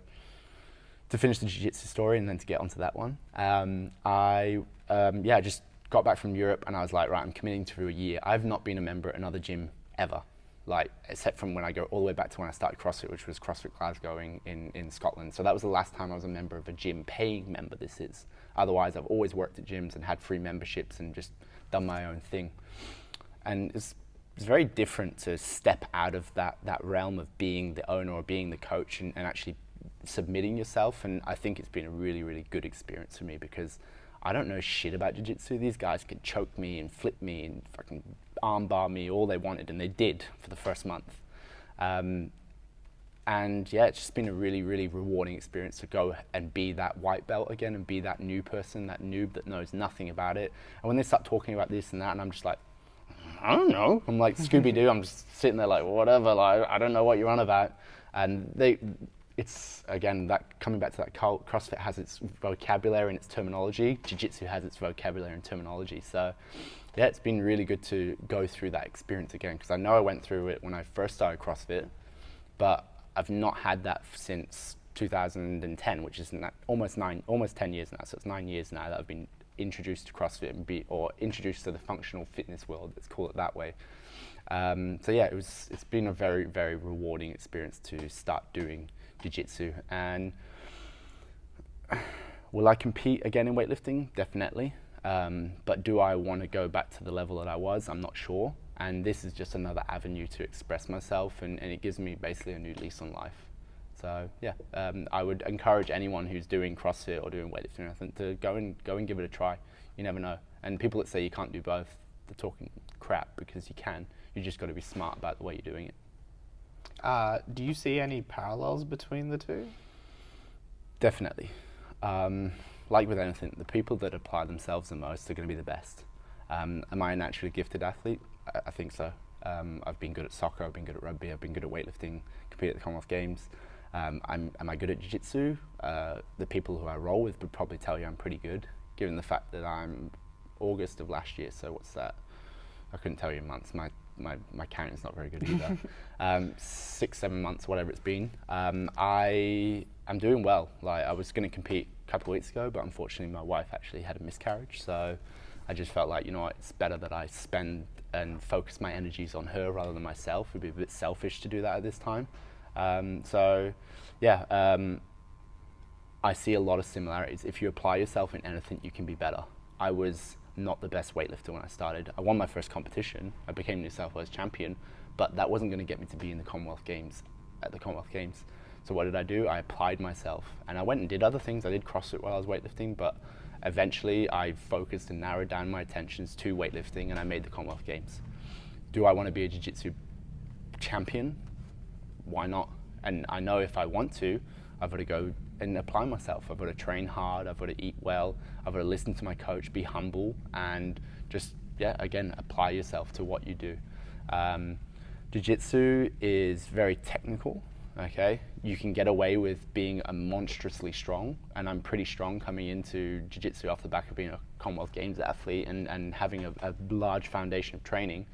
[SPEAKER 1] to finish the jiu-jitsu story and then to get onto that one, I just got back from Europe and I was like, right, I'm committing to a year. I've not been a member at another gym ever, except from when I go all the way back to when I started CrossFit, which was CrossFit Glasgow in Scotland. So that was the last time I was a member of a gym, paying member this is. Otherwise, I've always worked at gyms and had free memberships and just done my own thing. And it's very different to step out of that realm of being the owner or being the coach and actually submitting yourself. And I think it's been a really, really good experience for me because I don't know shit about jiu-jitsu. These guys could choke me and flip me and fucking armbar me all they wanted, and they did for the first month. And yeah, it's just been a really, really rewarding experience to go and be that white belt again and be that new person, that noob that knows nothing about it. And when they start talking about this and that, and I'm just like, I don't know. I'm like Scooby-Doo. I'm just sitting there like, whatever, I don't know what you're on about. And it's again, that coming back to that CrossFit has its vocabulary and its terminology. Jiu-jitsu has its vocabulary and terminology. So yeah, it's been really good to go through that experience again, because I know I went through it when I first started CrossFit, but I've not had that since 2010, which is almost 10 years now. So it's 9 years now that I've been introduced to CrossFit or introduced to the functional fitness world, let's call it that way. So yeah, it's been a very, very rewarding experience to start doing jiu-jitsu. And will I compete again in weightlifting? Definitely. But do I want to go back to the level that I was? I'm not sure. And this is just another avenue to express myself, and it gives me basically a new lease on life. So yeah, I would encourage anyone who's doing CrossFit or doing weightlifting or anything to go and give it a try. You never know. And people that say you can't do both, they're talking crap, because you can. You just got to be smart about the way you're doing it.
[SPEAKER 2] Do you see any parallels between the two?
[SPEAKER 1] Definitely. Like with anything, the people that apply themselves the most are going to be the best. Am I a naturally gifted athlete? I think so. I've been good at soccer, I've been good at rugby, I've been good at weightlifting, competed at the Commonwealth Games. Am I good at jiu-jitsu? The people who I roll with would probably tell you I'm pretty good, given the fact that I'm August of last year, so what's that? I couldn't tell you months, my counting's not very good either. 6, 7 months, whatever it's been. I'm doing well. I was going to compete a couple of weeks ago, but unfortunately my wife actually had a miscarriage, so I just felt like, you know what, it's better that I spend and focus my energies on her rather than myself. It would be a bit selfish to do that at this time. So yeah, I see a lot of similarities. If you apply yourself in anything, you can be better. I was not the best weightlifter when I started. I won my first competition. I became New South Wales champion, but that wasn't going to get me to be in the Commonwealth Games, at the Commonwealth Games. So what did I do? I applied myself, and I went and did other things. I did CrossFit while I was weightlifting, but eventually I focused and narrowed down my attentions to weightlifting, and I made the Commonwealth Games. do I want to be a jiu-jitsu champion? Why not? And I know if I want to, I've got to go and apply myself. I've got to train hard. I've got to eat well. I've got to listen to my coach, be humble, and just, again, apply yourself to what you do. Jiu-jitsu is very technical, okay? You can get away with being a monstrously strong, and I'm pretty strong coming into jiu-jitsu off the back of being a Commonwealth Games athlete and having a large foundation of training.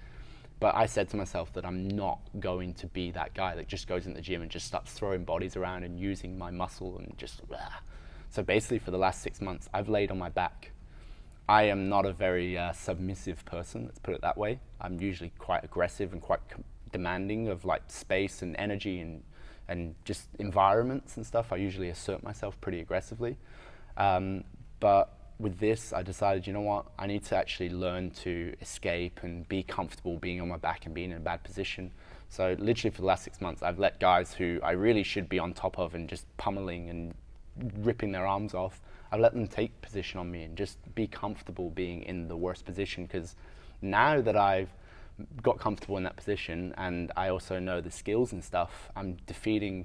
[SPEAKER 1] But I said to myself that I'm not going to be that guy that just goes in the gym and just starts throwing bodies around and using my muscle and just. So basically for the last 6 months, I've laid on my back. I am not a very submissive person, let's put it that way. I'm usually quite aggressive and quite demanding of like space and energy and just environments and stuff. I usually assert myself pretty aggressively. But with this, I decided, you know what, I need to actually learn to escape and be comfortable being on my back and being in a bad position. So literally for the last 6 months, I've let guys who I really should be on top of and just pummeling and ripping their arms off, I've let them take position on me and just be comfortable being in the worst position, because now that I've got comfortable in that position and I also know the skills and stuff, I'm defeating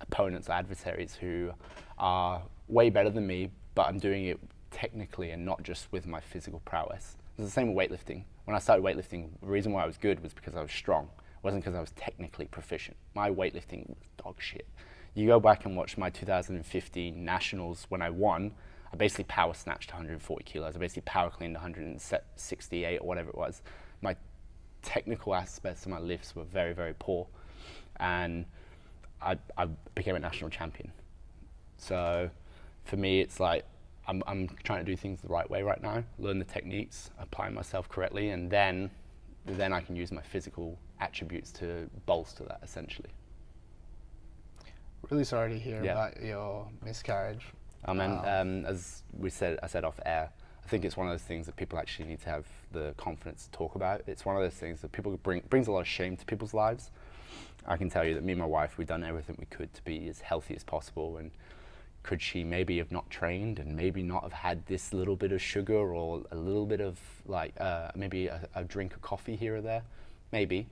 [SPEAKER 1] opponents, adversaries who are way better than me, but I'm doing it technically and not just with my physical prowess. It's the same with weightlifting. When I started weightlifting, the reason why I was good was because I was strong. It wasn't because I was technically proficient. My weightlifting was dog shit. You go back and watch my 2015 nationals when I won, I basically power snatched 140 kilos. I basically power cleaned 168 or whatever it was. My technical aspects of my lifts were very, very poor. And I became a national champion. So for me, it's like, I'm trying to do things the right way right now, learn the techniques, apply myself correctly, and then I can use my physical attributes to bolster that, essentially.
[SPEAKER 2] Really sorry to hear about your miscarriage.
[SPEAKER 1] As I said off air, I think it's one of those things that people actually need to have the confidence to talk about. It's one of those things that brings a lot of shame to people's lives. I can tell you that me and my wife, we've done everything we could to be as healthy as possible, and could she maybe have not trained and maybe not have had this little bit of sugar or a little bit of like maybe a drink of coffee here or there? Maybe.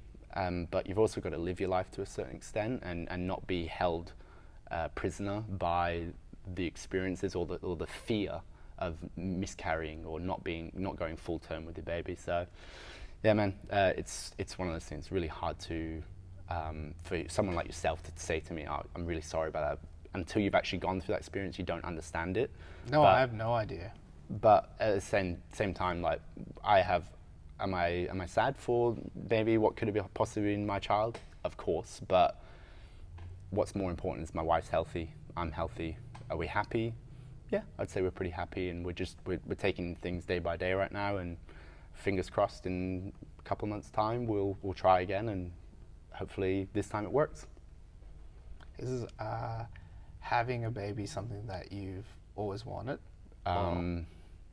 [SPEAKER 1] But you've also got to live your life to a certain extent and not be held prisoner by the experiences or the fear of miscarrying or not going full term with your baby. So yeah, man, it's one of those things really hard to for someone like yourself to say to me, oh, I'm really sorry about that. Until you've actually gone through that experience, you don't understand it.
[SPEAKER 2] No, I have no idea.
[SPEAKER 1] But at the same time, like am I sad for maybe what could have been possibly been my child? Of course, but what's more important is my wife's healthy, I'm healthy. Are we happy? Yeah, I'd say we're pretty happy, and we're taking things day by day right now, and fingers crossed in a couple of months' time we'll try again, and hopefully this time it works.
[SPEAKER 2] Is having a baby something that you've always wanted?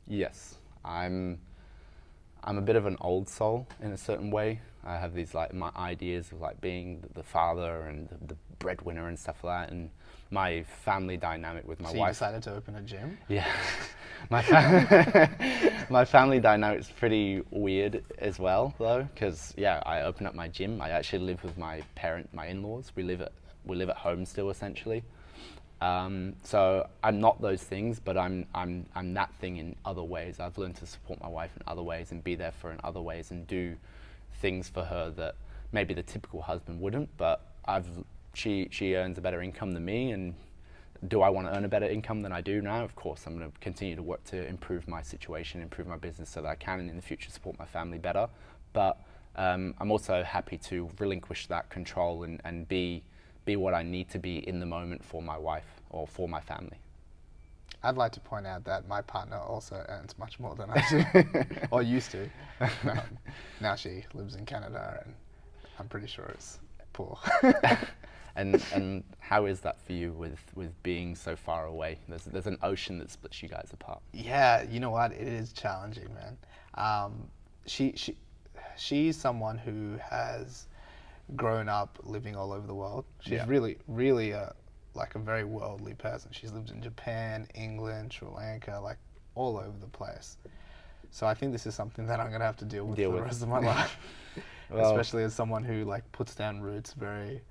[SPEAKER 1] Yes, I'm a bit of an old soul in a certain way. I have these like my ideas of like being the father and the breadwinner and stuff like that, and my family dynamic with my wife.
[SPEAKER 2] So you decided to open a gym?
[SPEAKER 1] Yeah, my family dynamic is pretty weird as well, though, because I opened up my gym. I actually live with my in-laws. We live at home still, essentially. So I'm not those things, but I'm that thing in other ways. I've learned to support my wife in other ways and be there for her in other ways and do things for her that maybe the typical husband wouldn't. But she earns a better income than me, and do I want to earn a better income than I do now? Of course, I'm going to continue to work to improve my situation, improve my business so that I can in the future support my family better. But I'm also happy to relinquish that control and be what I need to be in the moment for my wife or for my family.
[SPEAKER 2] I'd like to point out that my partner also earns much more than I do, or used to. Now she lives in Canada, and I'm pretty sure it's poor.
[SPEAKER 1] And how is that for you with being so far away? There's an ocean that splits you guys apart.
[SPEAKER 2] Yeah, you know what? It is challenging, man. She's someone who has grown up living all over the world. She's really a very worldly person. She's lived in Japan, England, Sri Lanka, like all over the place. So I think this is something that I'm going to have to deal with for the rest of my life.
[SPEAKER 1] Well,
[SPEAKER 2] especially as someone who like puts down roots very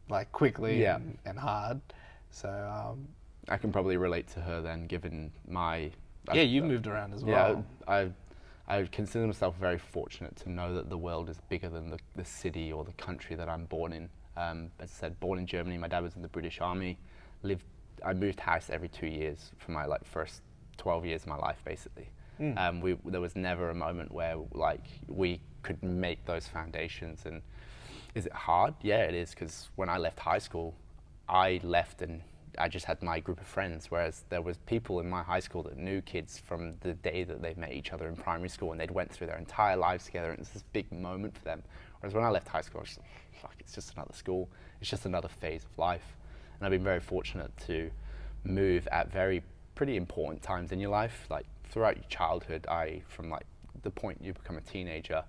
[SPEAKER 2] like quickly
[SPEAKER 1] Yeah.
[SPEAKER 2] and hard. So
[SPEAKER 1] I can probably relate to her then, given my
[SPEAKER 2] yeah, you've moved around as
[SPEAKER 1] yeah,
[SPEAKER 2] well.
[SPEAKER 1] I would consider myself very fortunate to know that the world is bigger than the city or the country that I'm born in. As I said, born in Germany. My dad was in the British Army. I moved house every 2 years for my like first 12 years of my life, basically. There was never a moment where like we could make those foundations. And is it hard? Yeah, it is, because when I left high school, I left and I just had my group of friends, whereas there was people in my high school that knew kids from the day that they met each other in primary school, and they'd went through their entire lives together, and it's this big moment for them. Whereas when I left high school, I was just like, fuck, it's just another school. It's just another phase of life. And I've been very fortunate to move at pretty important times in your life. Like throughout your childhood, from like the point you become a teenager,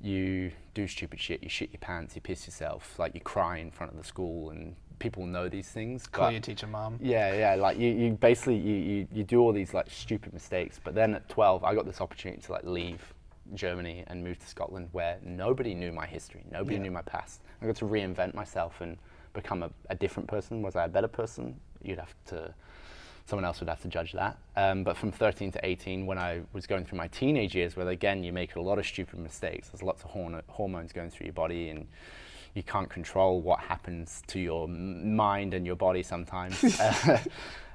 [SPEAKER 1] you do stupid shit, you shit your pants, you piss yourself, like you cry in front of the school, and people know these things.
[SPEAKER 2] Call your teacher mom.
[SPEAKER 1] Yeah, like you basically, you do all these like stupid mistakes, but then at 12, I got this opportunity to like leave Germany and move to Scotland, where nobody knew my history, nobody knew my past. I got to reinvent myself and become a different person. Was I a better person? Someone else would have to judge that. But from 13 to 18, when I was going through my teenage years, where again, you make a lot of stupid mistakes. There's lots of hormones going through your body, and you can't control what happens to your mind and your body sometimes.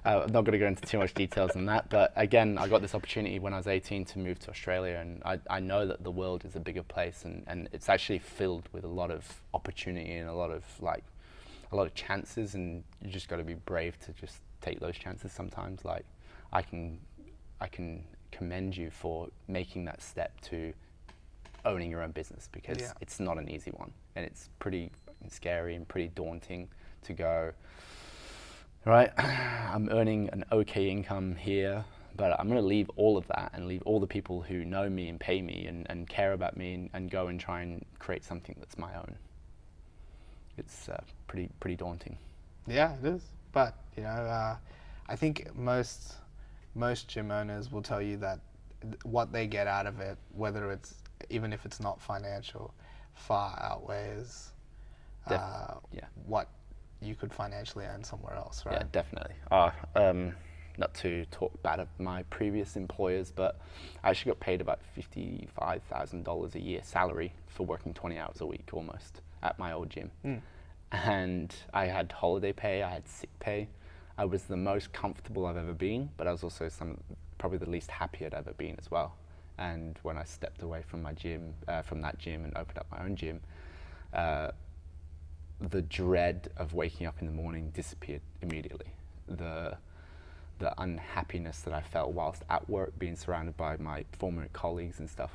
[SPEAKER 1] I'm not going to go into too much details on that, but again, I got this opportunity when I was 18 to move to Australia, and I know that the world is a bigger place, and it's actually filled with a lot of opportunity and a lot of chances, and you just got to be brave to just take those chances sometimes. Like I can commend you for making that step to owning your own business, because it's not an easy one, and it's pretty scary and pretty daunting to go, right, I'm earning an okay income here, but I'm going to leave all of that and leave all the people who know me and pay me and care about me and go and try and create something that's my own. It's pretty daunting.
[SPEAKER 2] Yeah, it is. But you know, I think most gym owners will tell you that what they get out of it, whether it's even if it's not financial, far outweighs what you could financially earn somewhere else, right?
[SPEAKER 1] Yeah, definitely. Not to talk bad of my previous employers, but I actually got paid about $55,000 a year salary for working 20 hours a week almost at my old gym. And I had holiday pay, I had sick pay. I was the most comfortable I've ever been, but I was also probably the least happy I'd ever been as well. And when I stepped away from my gym, from that gym, and opened up my own gym, the dread of waking up in the morning disappeared immediately. The unhappiness that I felt whilst at work, being surrounded by my former colleagues and stuff,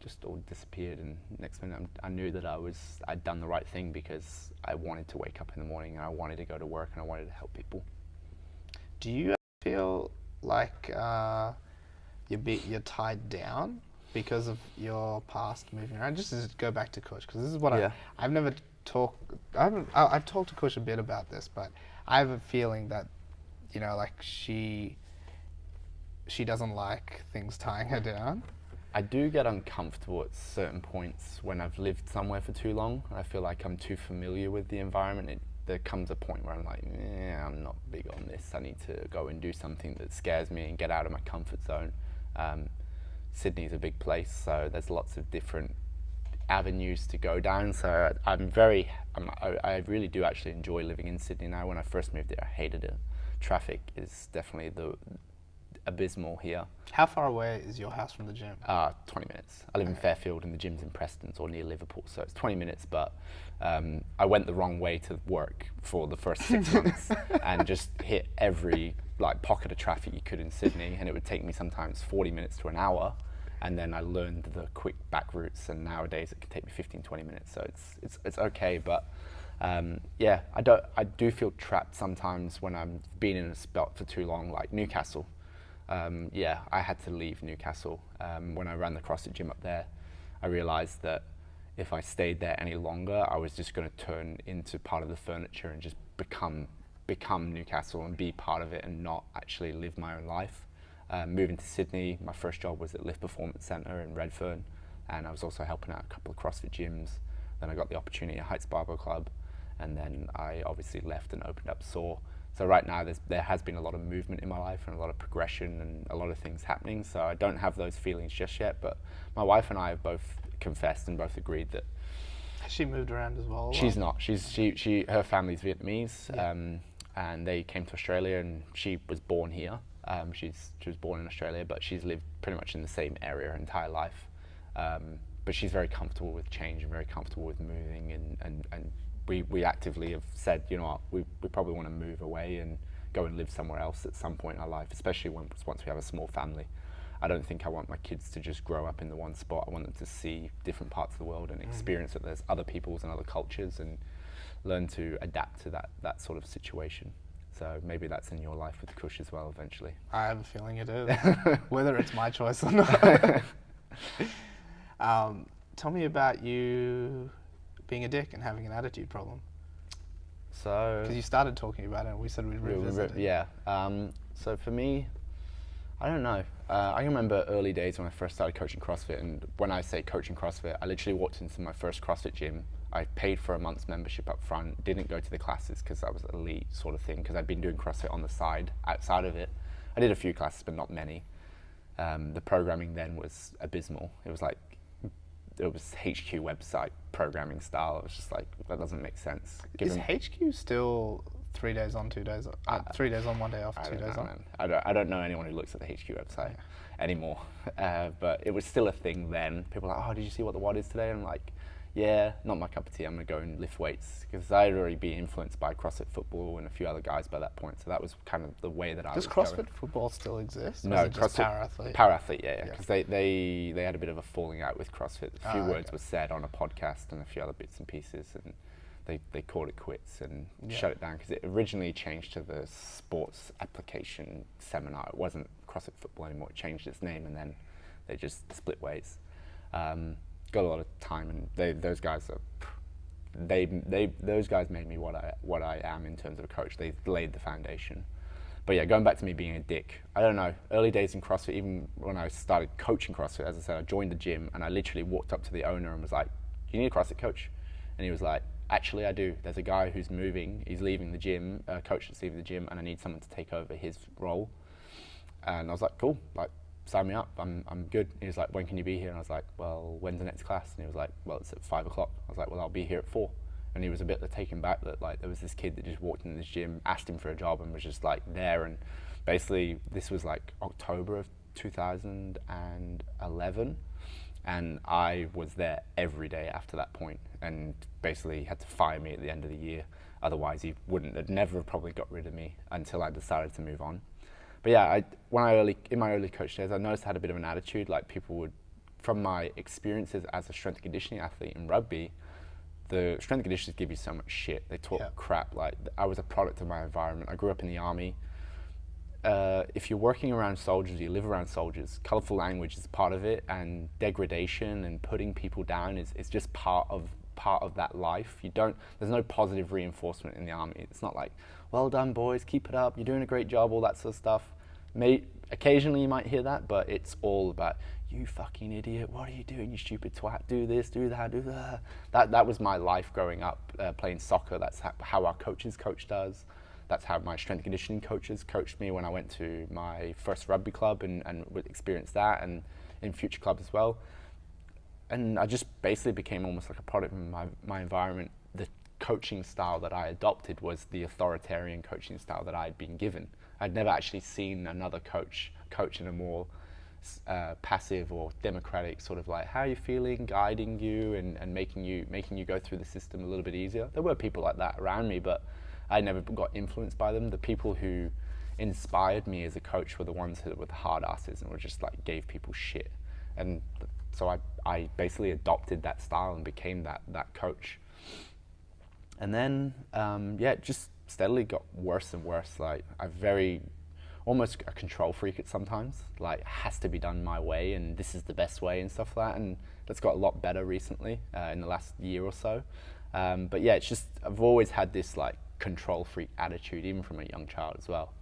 [SPEAKER 1] just all disappeared. And next minute I knew that I'd done the right thing, because I wanted to wake up in the morning and I wanted to go to work and I wanted to help people.
[SPEAKER 2] Do you feel like you're tied down because of your past moving around? Just to go back to Kush, because this is what I've never talked. I've talked to Kush a bit about this, but I have a feeling that, you know, like she doesn't like things tying her down.
[SPEAKER 1] I do get uncomfortable at certain points when I've lived somewhere for too long. I feel like I'm too familiar with the environment. There comes a point where I'm like, I'm not big on this. I need to go and do something that scares me and get out of my comfort zone. Sydney's a big place, so there's lots of different avenues to go down. So I really do actually enjoy living in Sydney now. When I first moved there, I hated it. Traffic is definitely abysmal here.
[SPEAKER 2] How far away is your house from the gym?
[SPEAKER 1] 20 minutes. I live in Fairfield, and the gym's in Prestons or near Liverpool, so it's 20 minutes, but I went the wrong way to work for the first 6 months and just hit every pocket of traffic you could in Sydney, and it would take me sometimes 40 minutes to an hour, and then I learned the quick back routes, and nowadays it can take me 15-20 minutes, so it's okay. But I do feel trapped sometimes when I'm been in a spot for too long, like Newcastle. I had to leave Newcastle. When I ran the CrossFit gym up there, I realized that if I stayed there any longer, I was just going to turn into part of the furniture and just become Newcastle and be part of it and not actually live my own life. Moving to Sydney, my first job was at Lift Performance Centre in Redfern. and I was also helping out a couple of CrossFit gyms. Then I got the opportunity at RAW Barbell Club, and then I obviously left and opened up SAW. So right now there has been a lot of movement in my life and a lot of progression and a lot of things happening. So I don't have those feelings just yet, but my wife and I have both confessed and both agreed that
[SPEAKER 2] Has she moved around as well?
[SPEAKER 1] she's not. Her family's Vietnamese,
[SPEAKER 2] Yeah.
[SPEAKER 1] and they came to Australia, and she was born here. She was born in Australia, but she's lived pretty much in the same area her entire life. But she's very comfortable with change and very comfortable with moving, and we actively have said, you know what, we probably want to move away and go and live somewhere else at some point in our life, especially once we have a small family. I don't think I want my kids to just grow up in the one spot. I want them to see different parts of the world and experience that there's other peoples and other cultures, and learn to adapt to that sort of situation. So maybe that's in your life with Kush as well eventually.
[SPEAKER 2] I have a feeling it is, whether it's my choice or not. Tell me about you being a dick and having an attitude problem.
[SPEAKER 1] So
[SPEAKER 2] Because you started talking about it and we said we'd revisit it.
[SPEAKER 1] yeah. So for me, I don't know. I remember early days when I first started coaching CrossFit, and when I say coaching CrossFit, I literally walked into my first CrossFit gym. I paid for a month's membership up front, didn't go to the classes because that was elite sort of thing, because I'd been doing CrossFit on the side, outside of it. I did a few classes, but not many. The programming then was abysmal. It was HQ website programming style. It was just like, that doesn't make sense.
[SPEAKER 2] Is HQ still 3 days on, 2 days off? 3 days on, 1 day off, 2 days on?
[SPEAKER 1] Man. I don't know anyone who looks at the HQ website anymore. But it was still a thing then. People were like, oh, did you see what the WOD is today? And I'm like, yeah, not my cup of tea. I'm going to go and lift weights, because I'd already been influenced by CrossFit football and a few other guys by that point. So that was kind of the way that I was going.
[SPEAKER 2] Does CrossFit football still exist?
[SPEAKER 1] No,
[SPEAKER 2] or is it just
[SPEAKER 1] CrossFit,
[SPEAKER 2] para-athlete?
[SPEAKER 1] yeah. Because they had a bit of a falling out with CrossFit. A few words were said on a podcast and a few other bits and pieces, and they called it quits and shut it down, because it originally changed to the Sports Application Seminar. It wasn't CrossFit Football anymore. It changed its name, and then they just split ways. Got a lot of time, and those guys made me what I am in terms of a coach. They laid the foundation. But yeah, going back to me being a dick, I don't know, early days in CrossFit, even when I started coaching CrossFit, as I said, I joined the gym and I literally walked up to the owner and was like, do you need a CrossFit coach? And he was like, actually I do. There's a guy who's moving, he's leaving the gym, a coach that's leaving the gym, and I need someone to take over his role. And I was like, cool, like, sign me up, I'm good. He was like, when can you be here? And I was like, well, when's the next class? And he was like, well, it's at 5 o'clock. I was like, well, I'll be here at 4. And he was a bit taken back that like there was this kid that just walked in this gym, asked him for a job, and was just like there. And basically this was like October of 2011, and I was there every day after that point, and basically had to fire me at the end of the year. Otherwise he had never probably got rid of me until I decided to move on. But yeah, in my early coach days, I noticed I had a bit of an attitude. Like, people would, from my experiences as a strength and conditioning athlete in rugby, the strength and conditioners give you so much shit. They talk crap. Like, I was a product of my environment. I grew up in the army. If you're working around soldiers, you live around soldiers, colourful language is part of it, and degradation and putting people down is just part of that life. There's no positive reinforcement in the army. It's not like, well done boys, keep it up, you're doing a great job, all that sort of stuff. Occasionally you might hear that, but it's all about, you fucking idiot, what are you doing, you stupid twat, do this, do that, do that. That was my life growing up, playing soccer. That's how our coach does. That's how my strength and conditioning coaches coached me when I went to my first rugby club and experienced that, and in future clubs as well. And I just basically became almost like a product of my environment. The coaching style that I adopted was the authoritarian coaching style that I had been given. I'd never actually seen another coach in a more passive or democratic sort of like, how are you feeling, guiding you and making you go through the system a little bit easier. There were people like that around me, but I never got influenced by them. The people who inspired me as a coach were the ones who were the hard asses and were just like gave people shit. And so I basically adopted that style and became that coach. And then, it just steadily got worse and worse. Like, I'm almost a control freak at sometimes. Like, it has to be done my way, and this is the best way and stuff like that. And that's got a lot better recently, in the last year or so. But yeah, it's just, I've always had this like control freak attitude, even from a young child as well.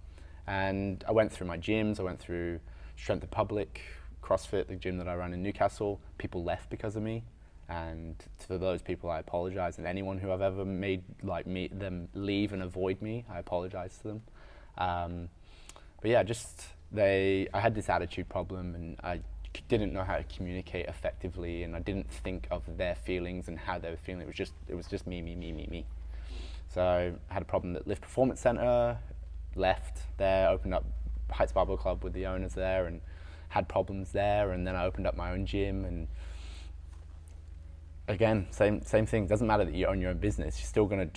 [SPEAKER 1] And I went through my gyms, I went through Strength Republic, CrossFit, the gym that I run in Newcastle, people left because of me. And to those people, I apologize. And anyone who I've ever made them leave and avoid me, I apologize to them. But yeah, I had this attitude problem, and I didn't know how to communicate effectively, and I didn't think of their feelings and how they were feeling. It was just me. So I had a problem at Lift Performance Center, left there, opened up RAW Barbell Club with the owners there, and had problems there. And then I opened up my own gym, and again, same thing. Doesn't matter that you own your own business. You're still gonna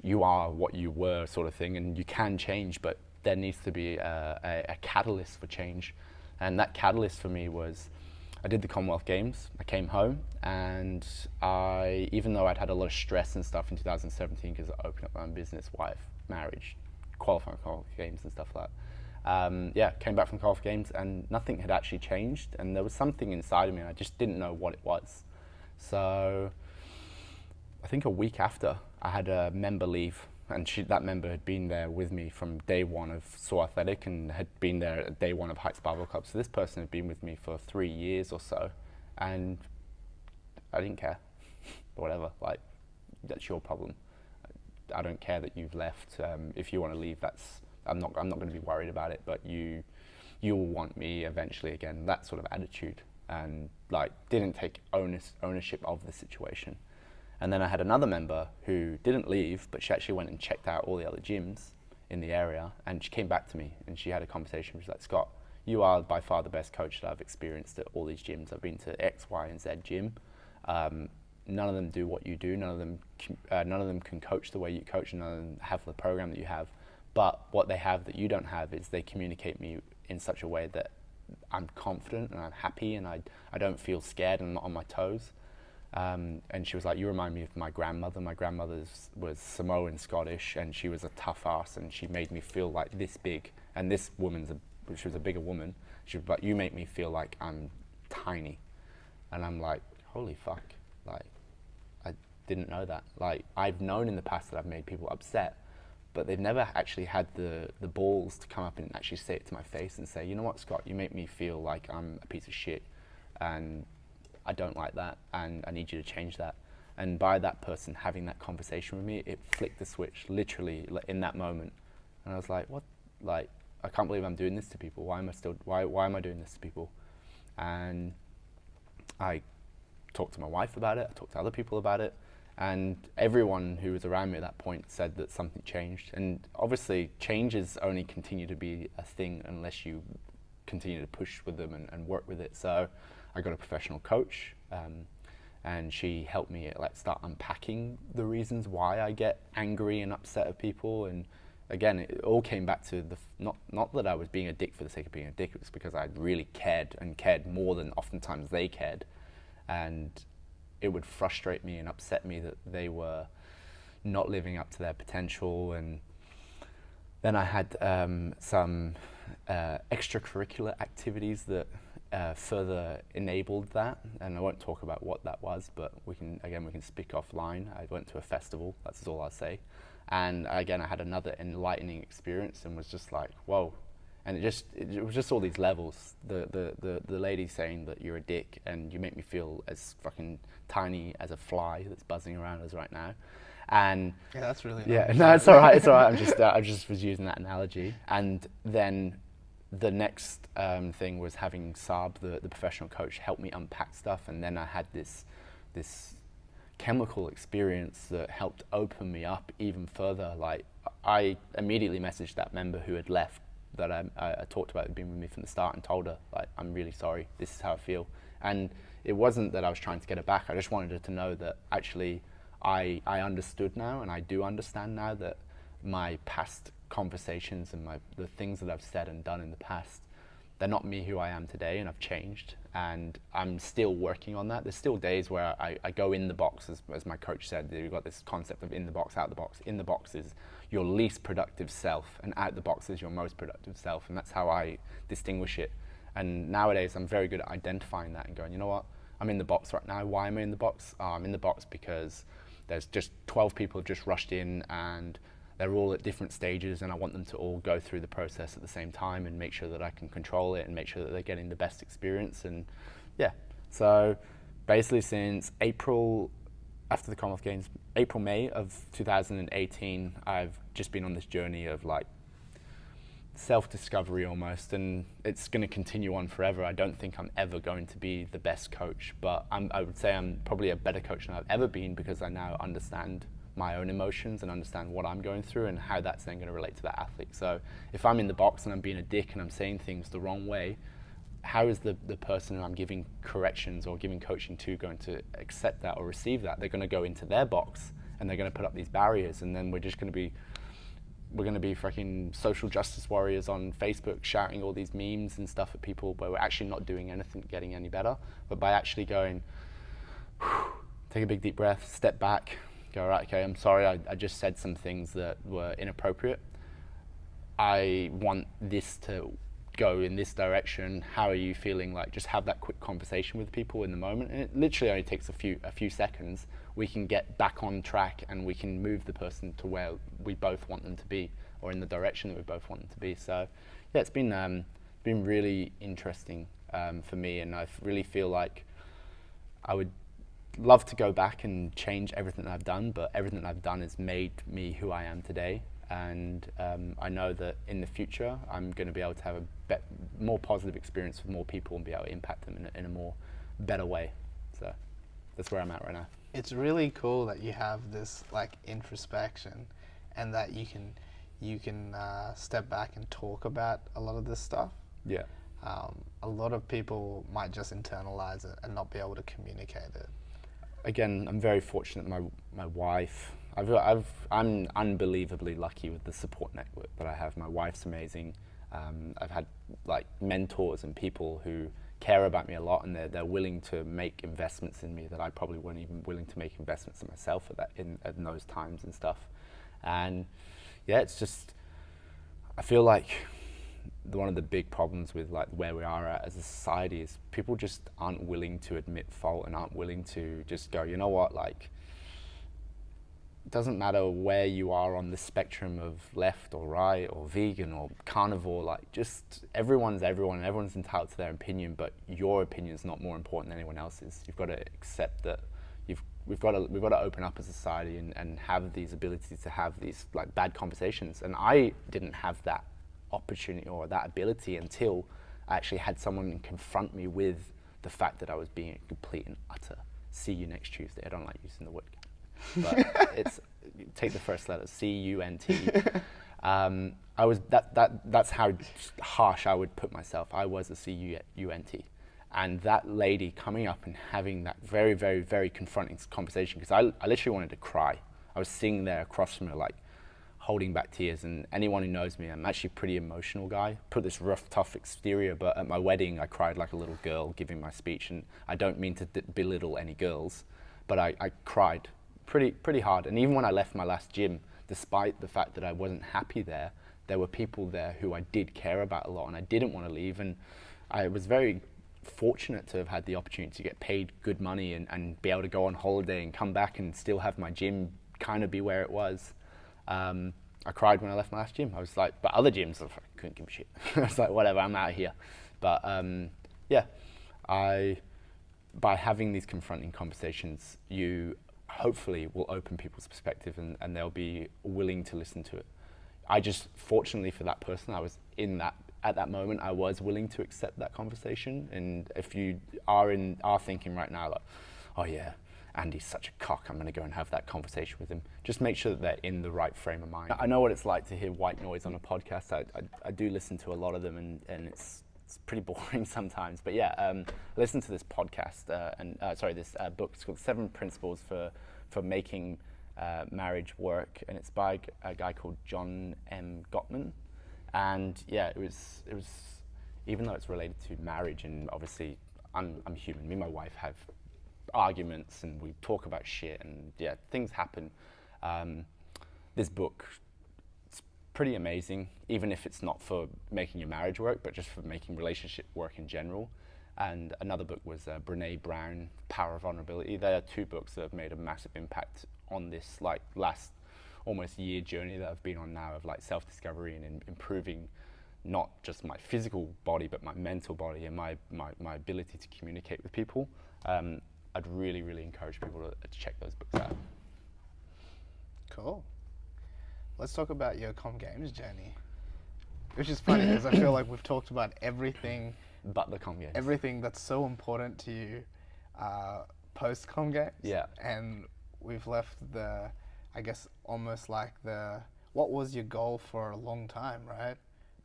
[SPEAKER 1] you are what you were, sort of thing, and you can change, but there needs to be a catalyst for change. And that catalyst for me was, I did the Commonwealth Games. I came home, and even though I'd had a lot of stress and stuff in 2017 because I opened up my own business, wife, marriage, qualifying Commonwealth Games and stuff like that. Came back from Commonwealth Games, and nothing had actually changed, and there was something inside of me, and I just didn't know what it was. So I think a week after, I had a member leave, and that member had been there with me from day one of So Athletic and had been there at day one of RAW Barbell Club. So this person had been with me for 3 years or so, and I didn't care. Whatever, that's your problem. I don't care that you've left. If you want to leave, I'm not going to be worried about it, but you'll want me eventually again. That sort of attitude. And didn't take ownership of the situation. And then I had another member who didn't leave, but she actually went and checked out all the other gyms in the area, and she came back to me and she had a conversation. She's like, Scott, you are by far the best coach that I've experienced at all these gyms. I've been to X, Y, and Z gym. None of them do what you do. None of them can coach the way you coach. None of them have the program that you have. But what they have that you don't have is they communicate me in such a way that I'm confident and I'm happy, and I don't feel scared and I'm not on my toes. And she was like, you remind me of my grandmother. My grandmother was Samoan Scottish, and she was a tough ass, and she made me feel like this big. And this she was a bigger woman. She was like, you make me feel like I'm tiny. And I'm like, holy fuck. I didn't know that. I've known in the past that I've made people upset, but they've never actually had the balls to come up and actually say it to my face and say, you know what, Scott, you make me feel like I'm a piece of shit, and I don't like that, and I need you to change that. And by that person having that conversation with me, it flicked the switch, literally, in that moment. And I was like, what? I can't believe I'm doing this to people. Why am I doing this to people? And I talked to my wife about it. I talked to other people about it. And everyone who was around me at that point said that something changed. And obviously, changes only continue to be a thing unless you continue to push with them and work with it. So I got a professional coach, and she helped me start unpacking the reasons why I get angry and upset at people. And again, it all came back to not that I was being a dick for the sake of being a dick. It was because I really cared more than oftentimes they cared. And it would frustrate me and upset me that they were not living up to their potential. And then I had some extracurricular activities that further enabled that, and I won't talk about what that was, but we can speak offline. I went to a festival, that's all I'll say, and again I had another enlightening experience and was just like, whoa. And it was just all these levels. The lady saying that you're a dick and you make me feel as fucking tiny as a fly that's buzzing around us right now. And
[SPEAKER 2] yeah, that's really
[SPEAKER 1] no, it's all right. It's all right. I just was using that analogy. And then the next thing was having Saab, the professional coach, help me unpack stuff. And then I had this chemical experience that helped open me up even further. I immediately messaged that member who had left, that I talked about, being with me from the start, and told her, I'm really sorry, this is how I feel. And it wasn't that I was trying to get her back. I just wanted her to know that actually I understood now, and I do understand now, that my past conversations and the things that I've said and done in the past, they're not me who I am today, and I've changed, and I'm still working on that. There's still days where I go in the box, as my coach said. You've got this concept of in the box, out the box. In the box is your least productive self, and out the box is your most productive self, and that's how I distinguish it. And nowadays I'm very good at identifying that and going, you know what, I'm in the box right now. Why am I in the box? I'm in the box because there's just 12 people have just rushed in, and they're all at different stages, and I want them to all go through the process at the same time and make sure that I can control it and make sure that they're getting the best experience. And yeah, so basically since April, after the Commonwealth Games, May of 2018, I've just been on this journey of like self-discovery almost, and it's going to continue on forever. I don't think I'm ever going to be the best coach, but I would say I'm probably a better coach than I've ever been, because I now understand my own emotions and understand what I'm going through and how that's then going to relate to that athlete. So if I'm in the box and I'm being a dick and I'm saying things the wrong way, how is the person who I'm giving corrections or giving coaching to going to accept that or receive that? They're going to go into their box and they're going to put up these barriers, and then we're going to be freaking social justice warriors on Facebook shouting all these memes and stuff at people, where we're actually not doing anything getting any better. But by actually going, take a big deep breath, step back, go, right, okay, I'm sorry, I just said some things that were inappropriate. I want this to go in this direction. How are you feeling? Like, just have that quick conversation with people in the moment. And it literally only takes a few seconds. We can get back on track and we can move the person to where we both want them to be, or in the direction that we both want them to be. So yeah, it's been really interesting for me, and I really feel like I would love to go back and change everything that I've done, but everything that I've done has made me who I am today. And I know that in the future I'm going to be able to have a more positive experience with more people and be able to impact them in a more better way. So that's where I'm at right now.
[SPEAKER 2] It's really cool that you have this like introspection, and that you can step back and talk about a lot of this stuff.
[SPEAKER 1] Yeah.
[SPEAKER 2] A lot of people might just internalize it and not be able to communicate it.
[SPEAKER 1] Again, I'm very fortunate. My wife, I'm unbelievably lucky with the support network that I have. My wife's amazing. I've had like mentors and people who care about me a lot, and they're willing to make investments in me that I probably weren't even willing to make investments in myself at those times and stuff. And yeah, it's just, I feel like one of the big problems with like where we are at as a society is people just aren't willing to admit fault and aren't willing to just go, you know what, like, it doesn't matter where you are on the spectrum of left or right or vegan or carnivore, like, just everyone's everyone and everyone's entitled to their opinion, but your opinion is not more important than anyone else's. You've got to accept that we've got to open up as a society and have these abilities to have these like bad conversations. And I didn't have that opportunity or that ability until I actually had someone confront me with the fact that I was being a complete and utter see you next Tuesday. I don't like using the word, but it's, take the first letter, C-U-N-T. I was that's how harsh I would put myself. I was a C-U-N-T. And that lady coming up and having that very, very, very confronting conversation, because I literally wanted to cry. I was sitting there across from her, like, holding back tears. And anyone who knows me, I'm actually a pretty emotional guy. Put this rough, tough exterior, but at my wedding, I cried like a little girl giving my speech. And I don't mean to belittle any girls, but I cried pretty hard. And even when I left my last gym, despite the fact that I wasn't happy there were people there who I did care about a lot, and I didn't want to leave. And I was very fortunate to have had the opportunity to get paid good money and be able to go on holiday and come back and still have my gym kind of be where it was. I cried when I left my last gym. I was like, but other gyms, I couldn't give a shit. I was like, whatever, I'm out of here. But yeah, by having these confronting conversations, you hopefully will open people's perspective and they'll be willing to listen to it. I just, fortunately for that person, I was in that, at that moment, I was willing to accept that conversation. And if you are thinking right now, like, oh yeah, Andy's such a cock, I'm going to go and have that conversation with him, just make sure that they're in the right frame of mind. I know what it's like to hear white noise on a podcast. I do listen to a lot of them, and it's pretty boring sometimes. But yeah, listen to this podcast, this book. It's called 7 Principles for Making Marriage Work, and it's by a guy called John M. Gottman. And yeah, it was even though it's related to marriage, and obviously I'm human. Me and my wife have arguments and we talk about shit, and yeah, things happen. This book, it's pretty amazing, even if it's not for making your marriage work, but just for making relationship work in general. And another book was Brené Brown, Power of Vulnerability. There are 2 books that have made a massive impact on this, like, last almost year journey that I've been on now of like self-discovery and improving not just my physical body, but my mental body and my ability to communicate with people. I'd really, really encourage people to check those books out.
[SPEAKER 2] Cool. Let's talk about your Com Games journey. Which is funny because I feel like we've talked about everything
[SPEAKER 1] but the Com Games.
[SPEAKER 2] Everything that's so important to you post Com Games.
[SPEAKER 1] Yeah.
[SPEAKER 2] And we've left I guess almost like what was your goal for a long time, right?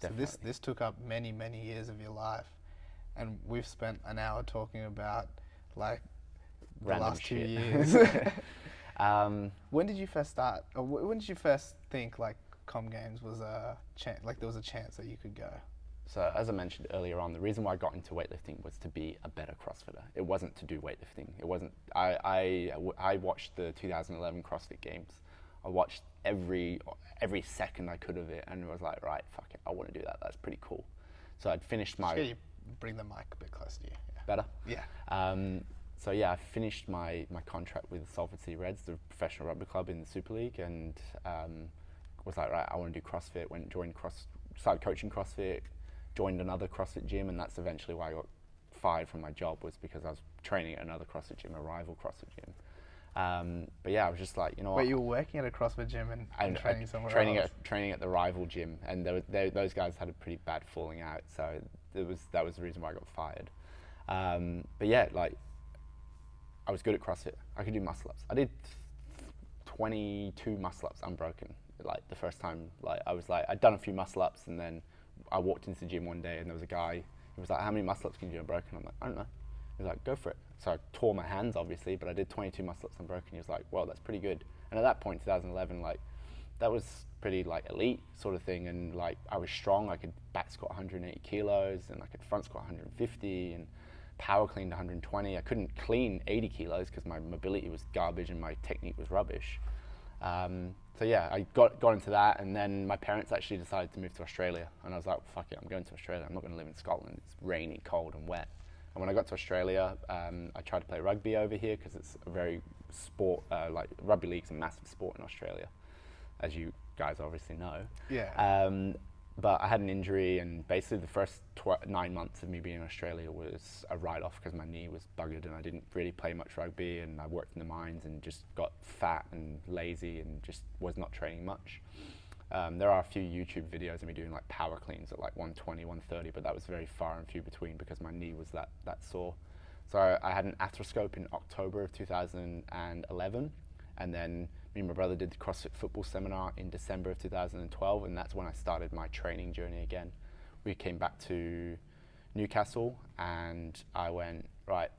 [SPEAKER 1] Definitely.
[SPEAKER 2] So this took up many, many years of your life. And we've spent an hour talking about like the
[SPEAKER 1] random
[SPEAKER 2] last 2
[SPEAKER 1] shit.
[SPEAKER 2] years. When did you first start? Or when did you first think like Com Games was like there was a chance that you could go?
[SPEAKER 1] So as I mentioned earlier on, the reason why I got into weightlifting was to be a better CrossFitter. It wasn't to do weightlifting. It wasn't. I watched the 2011 CrossFit Games. I watched every second I could of it, and was like, right, fuck it, I want to do that. That's pretty cool. So I'd finished my.
[SPEAKER 2] Should you bring the mic a bit closer to you? Yeah.
[SPEAKER 1] Better.
[SPEAKER 2] Yeah.
[SPEAKER 1] So yeah, I finished my contract with Salford City Reds, the professional rugby club in the Super League, and was like, right, I want to do CrossFit. Started coaching CrossFit, joined another CrossFit gym, and that's eventually why I got fired from my job, was because I was training at another CrossFit gym, a rival CrossFit gym. But yeah, I was just like, you know what?
[SPEAKER 2] But you were working at a CrossFit gym and training somewhere else?
[SPEAKER 1] Training at the rival gym, and those guys had a pretty bad falling out, so that was the reason why I got fired. But yeah, like, I was good at CrossFit. I could do muscle ups. I did 22 muscle ups unbroken. Like the first time, like I'd done a few muscle ups, and then I walked into the gym one day and there was a guy who was like, how many muscle ups can you do unbroken? I'm like, I don't know. He was like, go for it. So I tore my hands, obviously, but I did 22 muscle ups unbroken. He was like, well, that's pretty good. And at that point, 2011, like, that was pretty like elite sort of thing. And like, I was strong. I could back squat 180 kilos and I could front squat 150 and power cleaned 120. I couldn't clean 80 kilos because my mobility was garbage and my technique was rubbish. So yeah, I got into that, and then my parents actually decided to move to Australia, and I was like, fuck it, I'm going to Australia. I'm not going to live in Scotland. It's rainy, cold, and wet. And when I got to Australia, I tried to play rugby over here because it's a very like rugby league's a massive sport in Australia, as you guys obviously know.
[SPEAKER 2] Yeah.
[SPEAKER 1] But I had an injury, and basically the first 9 months of me being in Australia was a write-off because my knee was buggered and I didn't really play much rugby, and I worked in the mines and just got fat and lazy and just was not training much. There are a few YouTube videos of me doing like power cleans at like 120, 130, but that was very far and few between because my knee was that sore. So I had an arthroscope in October of 2011, and then me and my brother did the CrossFit football seminar in December of 2012, and that's when I started my training journey again. We came back to Newcastle, and I went, right,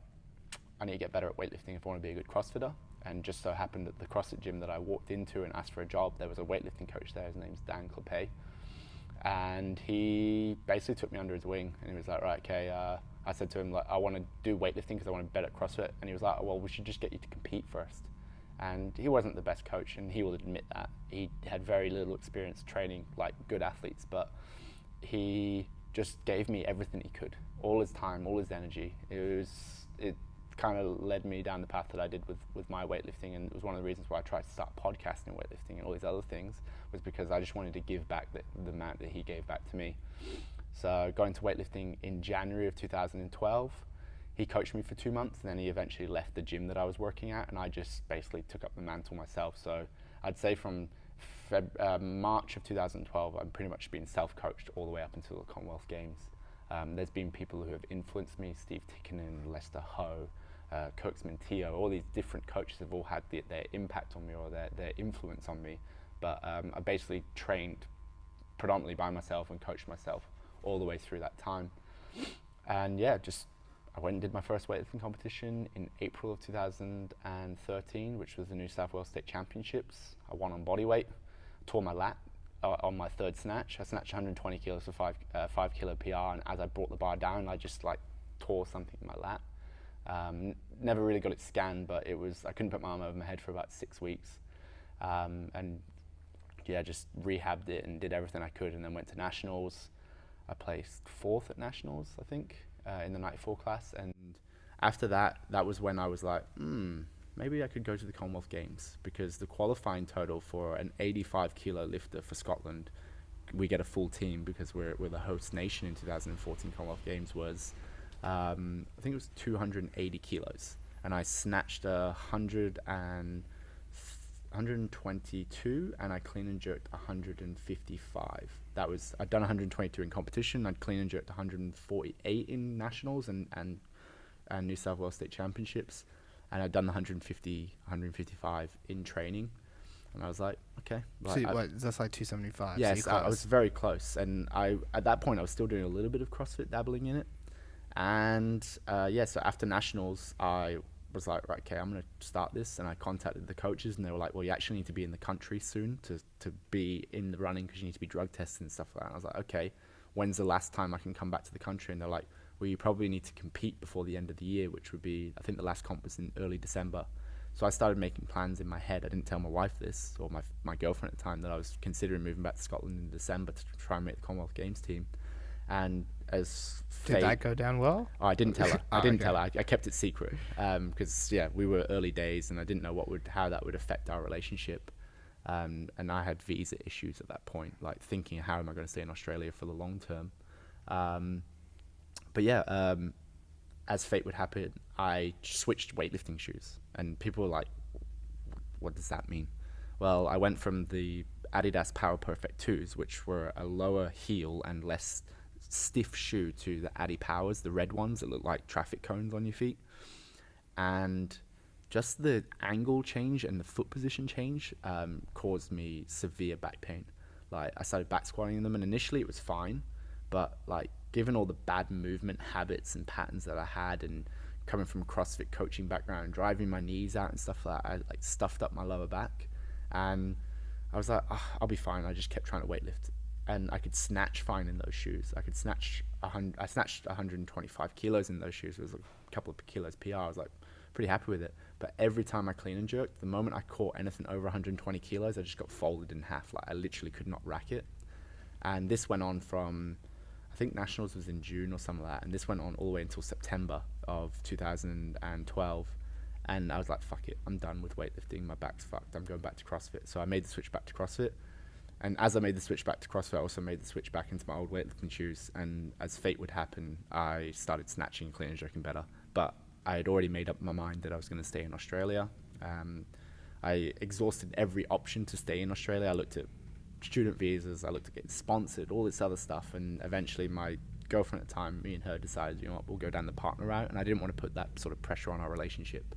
[SPEAKER 1] I need to get better at weightlifting if I want to be a good CrossFitter. And just so happened that the CrossFit gym that I walked into and asked for a job, there was a weightlifting coach there. His name's Dan Clapet. And he basically took me under his wing, and he was like, right, okay, I said to him, like, I want to do weightlifting because I want to be better at CrossFit. And he was like, well, we should just get you to compete first. And he wasn't the best coach, and he will admit that. He had very little experience training like good athletes, but he just gave me everything he could, all his time, all his energy. It kind of led me down the path that I did with my weightlifting, and it was one of the reasons why I tried to start podcasting weightlifting and all these other things, was because I just wanted to give back the amount that he gave back to me. So I got into weightlifting in January of 2012. He coached me for 2 months, and then he eventually left the gym that I was working at, and I just basically took up the mantle myself. So I'd say from March of 2012, I've pretty much been self-coached all the way up until the Commonwealth Games. There's been people who have influenced me: Steve Tickinen, Lester Ho, Kirksman Teo. All these different coaches have all had their impact on me, or their influence on me. But I basically trained predominantly by myself and coached myself all the way through that time. And yeah, I went and did my first weightlifting competition in April of 2013, which was the New South Wales State Championships. I won on bodyweight, tore my lat on my third snatch. I snatched 120 kilos for 5 kilo PR, and as I brought the bar down, I just like tore something in my lat. Never really got it scanned, but I couldn't put my arm over my head for about 6 weeks. And yeah, just rehabbed it and did everything I could, and then went to nationals. I placed 4th at nationals, I think, in the 94 class. And after that was when I was like, maybe I could go to the Commonwealth Games, because the qualifying total for an 85 kilo lifter for Scotland, we get a full team because we're the host nation in 2014 Commonwealth Games, was I think it was 280 kilos, and I snatched 122 and I clean and jerked 155. I'd done 122 in competition. I'd clean and jerked 148 in nationals and New South Wales State Championships, and I'd done the 155 in training. And I was like, okay.
[SPEAKER 2] So that's like 275.
[SPEAKER 1] Yes,
[SPEAKER 2] so
[SPEAKER 1] I was very close. And at that point, I was still doing a little bit of CrossFit, dabbling in it. And so after nationals, I was like, right, okay, I'm going to start this. And I contacted the coaches, and they were like, well, you actually need to be in the country soon to be in the running, because you need to be drug tested and stuff like that. And I was like, okay, when's the last time I can come back to the country? And they're like, well, you probably need to compete before the end of the year, which would be, I think the last comp was in early December. So I started making plans in my head. I didn't tell my wife this, or my girlfriend at the time, that I was considering moving back to Scotland in December to try and make the Commonwealth Games team. And as
[SPEAKER 2] did that go down well?
[SPEAKER 1] Oh, I didn't tell her. I didn't tell her. I kept it secret because we were early days, and I didn't know how that would affect our relationship. And I had visa issues at that point, like thinking, how am I going to stay in Australia for the long term? As fate would happen, I switched weightlifting shoes, and people were like, what does that mean? Well, I went from the Adidas Power Perfect 2s, which were a lower heel and less stiff shoe, to the Adi Powers, the red ones that look like traffic cones on your feet. And just the angle change and the foot position change caused me severe back pain. Like, I started back squatting in them, and initially it was fine, but like, given all the bad movement habits and patterns that I had, and coming from a CrossFit coaching background and driving my knees out and stuff like that, I like stuffed up my lower back, and I was like, I'll be fine. I just kept trying to weightlift, and I could snatch fine in those shoes. I snatched 125 kilos in those shoes. It was a couple of kilos PR. I was like pretty happy with it. But every time I clean and jerked, the moment I caught anything over 120 kilos, I just got folded in half. Like, I literally could not rack it. And this went on from, I think nationals was in June or something like that, and this went on all the way until September of 2012. And I was like, fuck it, I'm done with weightlifting, my back's fucked, I'm going back to CrossFit. So I made the switch back to CrossFit, and as I made the switch back to CrossFit, I also made the switch back into my old weightlifting shoes. And as fate would happen, I started snatching, clean and jerking better. But I had already made up my mind that I was going to stay in Australia. I exhausted every option to stay in Australia. I looked at student visas, I looked at getting sponsored, all this other stuff, and eventually my girlfriend at the time, me and her decided, you know what, we'll go down the partner route, and I didn't want to put that sort of pressure on our relationship.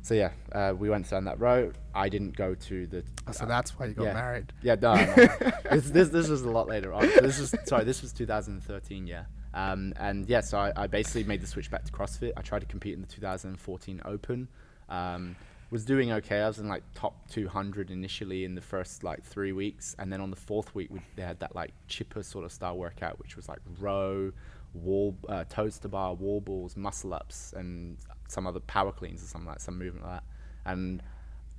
[SPEAKER 1] So we went down that road. I didn't go to the...
[SPEAKER 2] so that's why you got married.
[SPEAKER 1] Yeah, no. This was a lot later on. This was 2013, yeah. So I basically made the switch back to CrossFit. I tried to compete in the 2014 Open. Was doing okay. I was in like top 200 initially in the first like 3 weeks, and then on the fourth week they had that like chipper sort of style workout, which was like row, wall, toes to bar, wall balls, muscle ups, and some other power cleans or something like some movement like that. And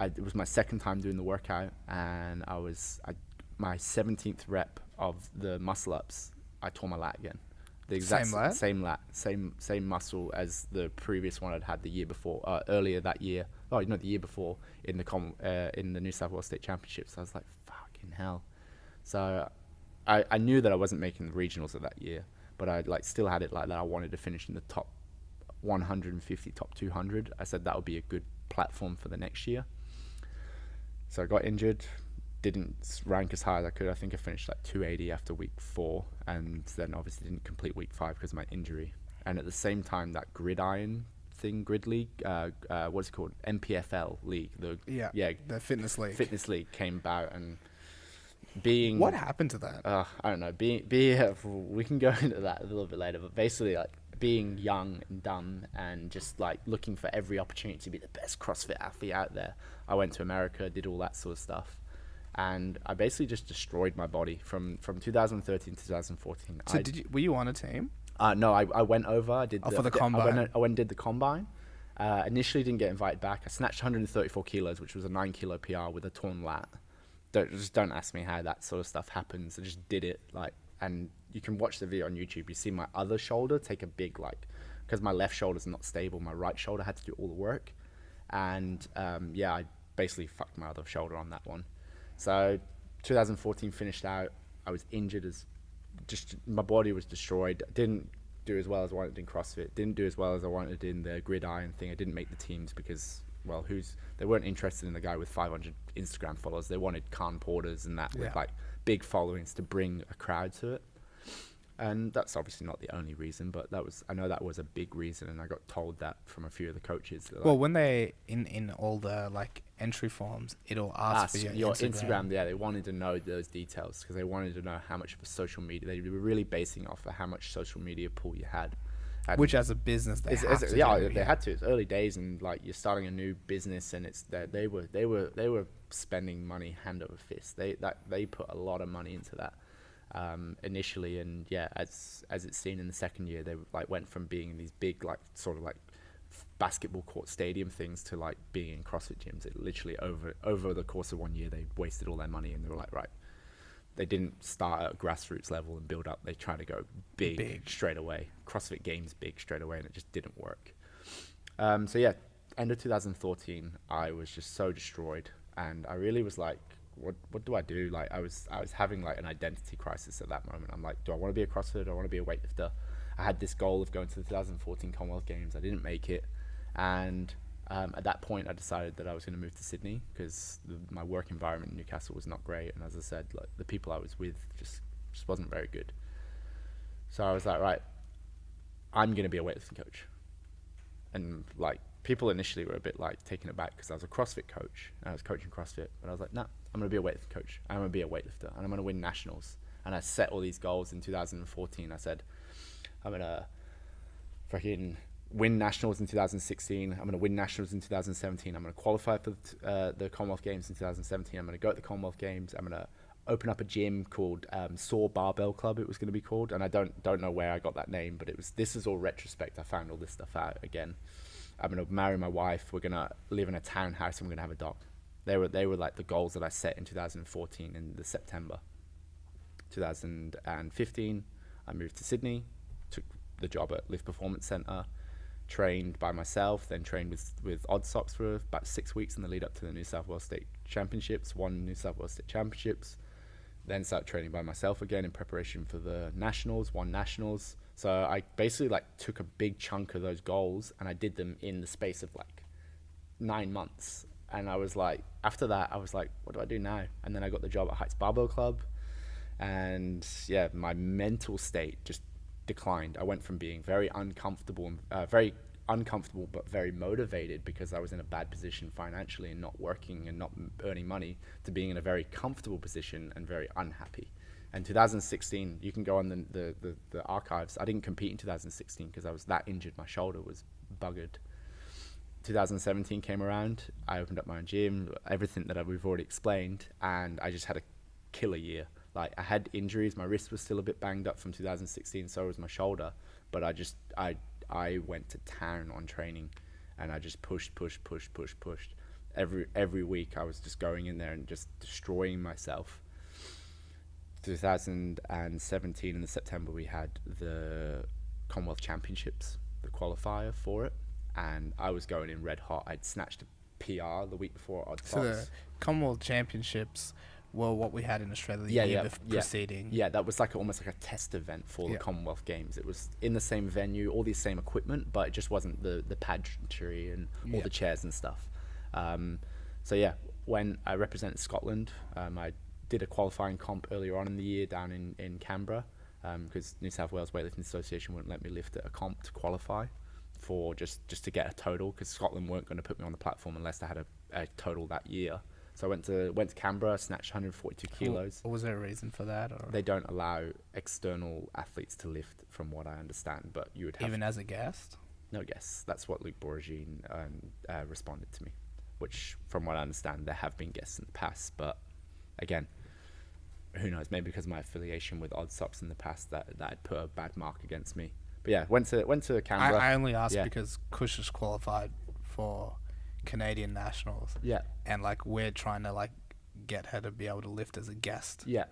[SPEAKER 1] it was my second time doing the workout, and my 17th rep of the muscle ups, I tore my lat again. The exact same lat, same muscle as the previous one I'd had the year before, earlier that year. Oh, the year before in the New South Wales State Championships. I was like, fucking hell. So I knew that I wasn't making the regionals of that year, but I like still had it like that. I wanted to finish in the top 150, top 200. I said that would be a good platform for the next year. So I got injured. Didn't rank as high as I could. I think I finished like 280 after week 4, and then obviously didn't complete week 5 because of my injury. And at the same time, that grid league, what's it called? MPFL league. The
[SPEAKER 2] fitness league.
[SPEAKER 1] Fitness league came about, and
[SPEAKER 2] what happened to that?
[SPEAKER 1] I don't know. We can go into that a little bit later, but basically like being young and dumb and just like looking for every opportunity to be the best CrossFit athlete out there. I went to America, did all that sort of stuff. And I basically just destroyed my body from 2013 to 2014.
[SPEAKER 2] So were you on a team?
[SPEAKER 1] No, I went over. I did
[SPEAKER 2] for the combine.
[SPEAKER 1] I went and did the combine. Initially didn't get invited back. I snatched 134 kilos, which was a 9 kilo PR with a torn lat. Don't ask me how that sort of stuff happens. I just did it and you can watch the video on YouTube. You see my other shoulder take a big because my left shoulder's not stable. My right shoulder had to do all the work. And I basically fucked my other shoulder on that one. So 2014 finished out. I was injured my body was destroyed. Didn't do as well as I wanted in CrossFit. Didn't do as well as I wanted in the gridiron thing. I didn't make the teams because, well, they weren't interested in the guy with 500 Instagram followers. They wanted Khan Porters and that with like big followings to bring a crowd to it. And that's obviously not the only reason, but I know that was a big reason, and I got told that from a few of the coaches.
[SPEAKER 2] Well, when they in all the like entry forms, it'll ask for your Instagram.
[SPEAKER 1] Yeah, they wanted to know those details because they wanted to know how much of a social media they were really basing off of how much social media pull you had.
[SPEAKER 2] Which as a business they had to do.
[SPEAKER 1] They had to. It's early days, and like you're starting a new business, and it's that they were spending money hand over fist. They put a lot of money into that. Initially, and as it's seen in the second year, they like went from being in these big like sort of like basketball court stadium things to like being in CrossFit gyms. It literally over the course of 1 year they wasted all their money, and they were like, right, they didn't start at a grassroots level and build up. They tried to go big straight away. CrossFit Games big straight away, and it just didn't work. End of 2014, I was just so destroyed, and I really was like, what do I do? Like I was having like an identity crisis at that moment. I'm like, do I want to be a CrossFitter? Do I want to be a weightlifter? I had this goal of going to the 2014 Commonwealth Games. I didn't make it, and at that point I decided that I was going to move to Sydney because my work environment in Newcastle was not great, and as I said, like the people I was with just wasn't very good. So I was like, right, I'm going to be a weightlifting coach. And like people initially were a bit like taken aback because I was a CrossFit coach and I was coaching CrossFit, but I was like, no, I'm going to be a weightlifting coach. I'm going to be a weightlifter, and I'm going to win nationals. And I set all these goals in 2014. I said, I'm going to freaking win nationals in 2016. I'm going to win nationals in 2017. I'm going to qualify for the Commonwealth Games in 2017. I'm going to go to the Commonwealth Games. I'm going to open up a gym called RAW Barbell Club. It was going to be called, and I don't know where I got that name, but this is all retrospect. I found all this stuff out again. I'm going to marry my wife. We're going to live in a townhouse, and we're going to have a dog. They were like the goals that I set in 2014 in the September. 2015, I moved to Sydney, took the job at Lift Performance Centre, trained by myself, then trained with Odd Socks for about 6 weeks in the lead up to the New South Wales State Championships, won New South Wales State Championships, then started training by myself again in preparation for the Nationals, won Nationals. So I basically like took a big chunk of those goals and I did them in the space of like 9 months. And I was like, after that, I was like, what do I do now? And then I got the job at Heights Barbell Club. And yeah, my mental state just declined. I went from being very uncomfortable, but very motivated because I was in a bad position financially and not working and not earning money, to being in a very comfortable position and very unhappy. And 2016, you can go on the archives. I didn't compete in 2016 because I was that injured. My shoulder was buggered. 2017 came around. I opened up my own gym, everything that we've already explained, and I just had a killer year. Like I had injuries. My wrist was still a bit banged up from 2016, so was my shoulder. But I went to town on training, and I just pushed. Every week I was just going in there and just destroying myself. 2017 in the September we had the Commonwealth Championships, the qualifier for it, and I was going in red hot. I'd snatched a PR the week before.
[SPEAKER 2] So the Commonwealth Championships were what we had in Australia the year preceding.
[SPEAKER 1] Yeah, that was like almost like a test event for the Commonwealth Games. It was in the same venue, all the same equipment, but it just wasn't the pageantry and all the chairs and stuff. When I represented Scotland, I did a qualifying comp earlier on in the year down in Canberra, because New South Wales Weightlifting Association wouldn't let me lift at a comp to qualify for just to get a total, because Scotland weren't going to put me on the platform unless I had a total that year. So I went to Canberra, snatched 142 kilos.
[SPEAKER 2] Was there a reason for that? Or?
[SPEAKER 1] They don't allow external athletes to lift, from what I understand. But you would have
[SPEAKER 2] even as a guest.
[SPEAKER 1] No guests. That's what Luke Boragine responded to me. Which, from what I understand, there have been guests in the past. But again, who knows? Maybe because of my affiliation with Odd Socks in the past, that had put a bad mark against me. But yeah, went to Canberra.
[SPEAKER 2] I only asked because Kush is qualified for Canadian nationals.
[SPEAKER 1] Yeah.
[SPEAKER 2] And like we're trying to like get her to be able to lift as a guest.
[SPEAKER 1] Yeah.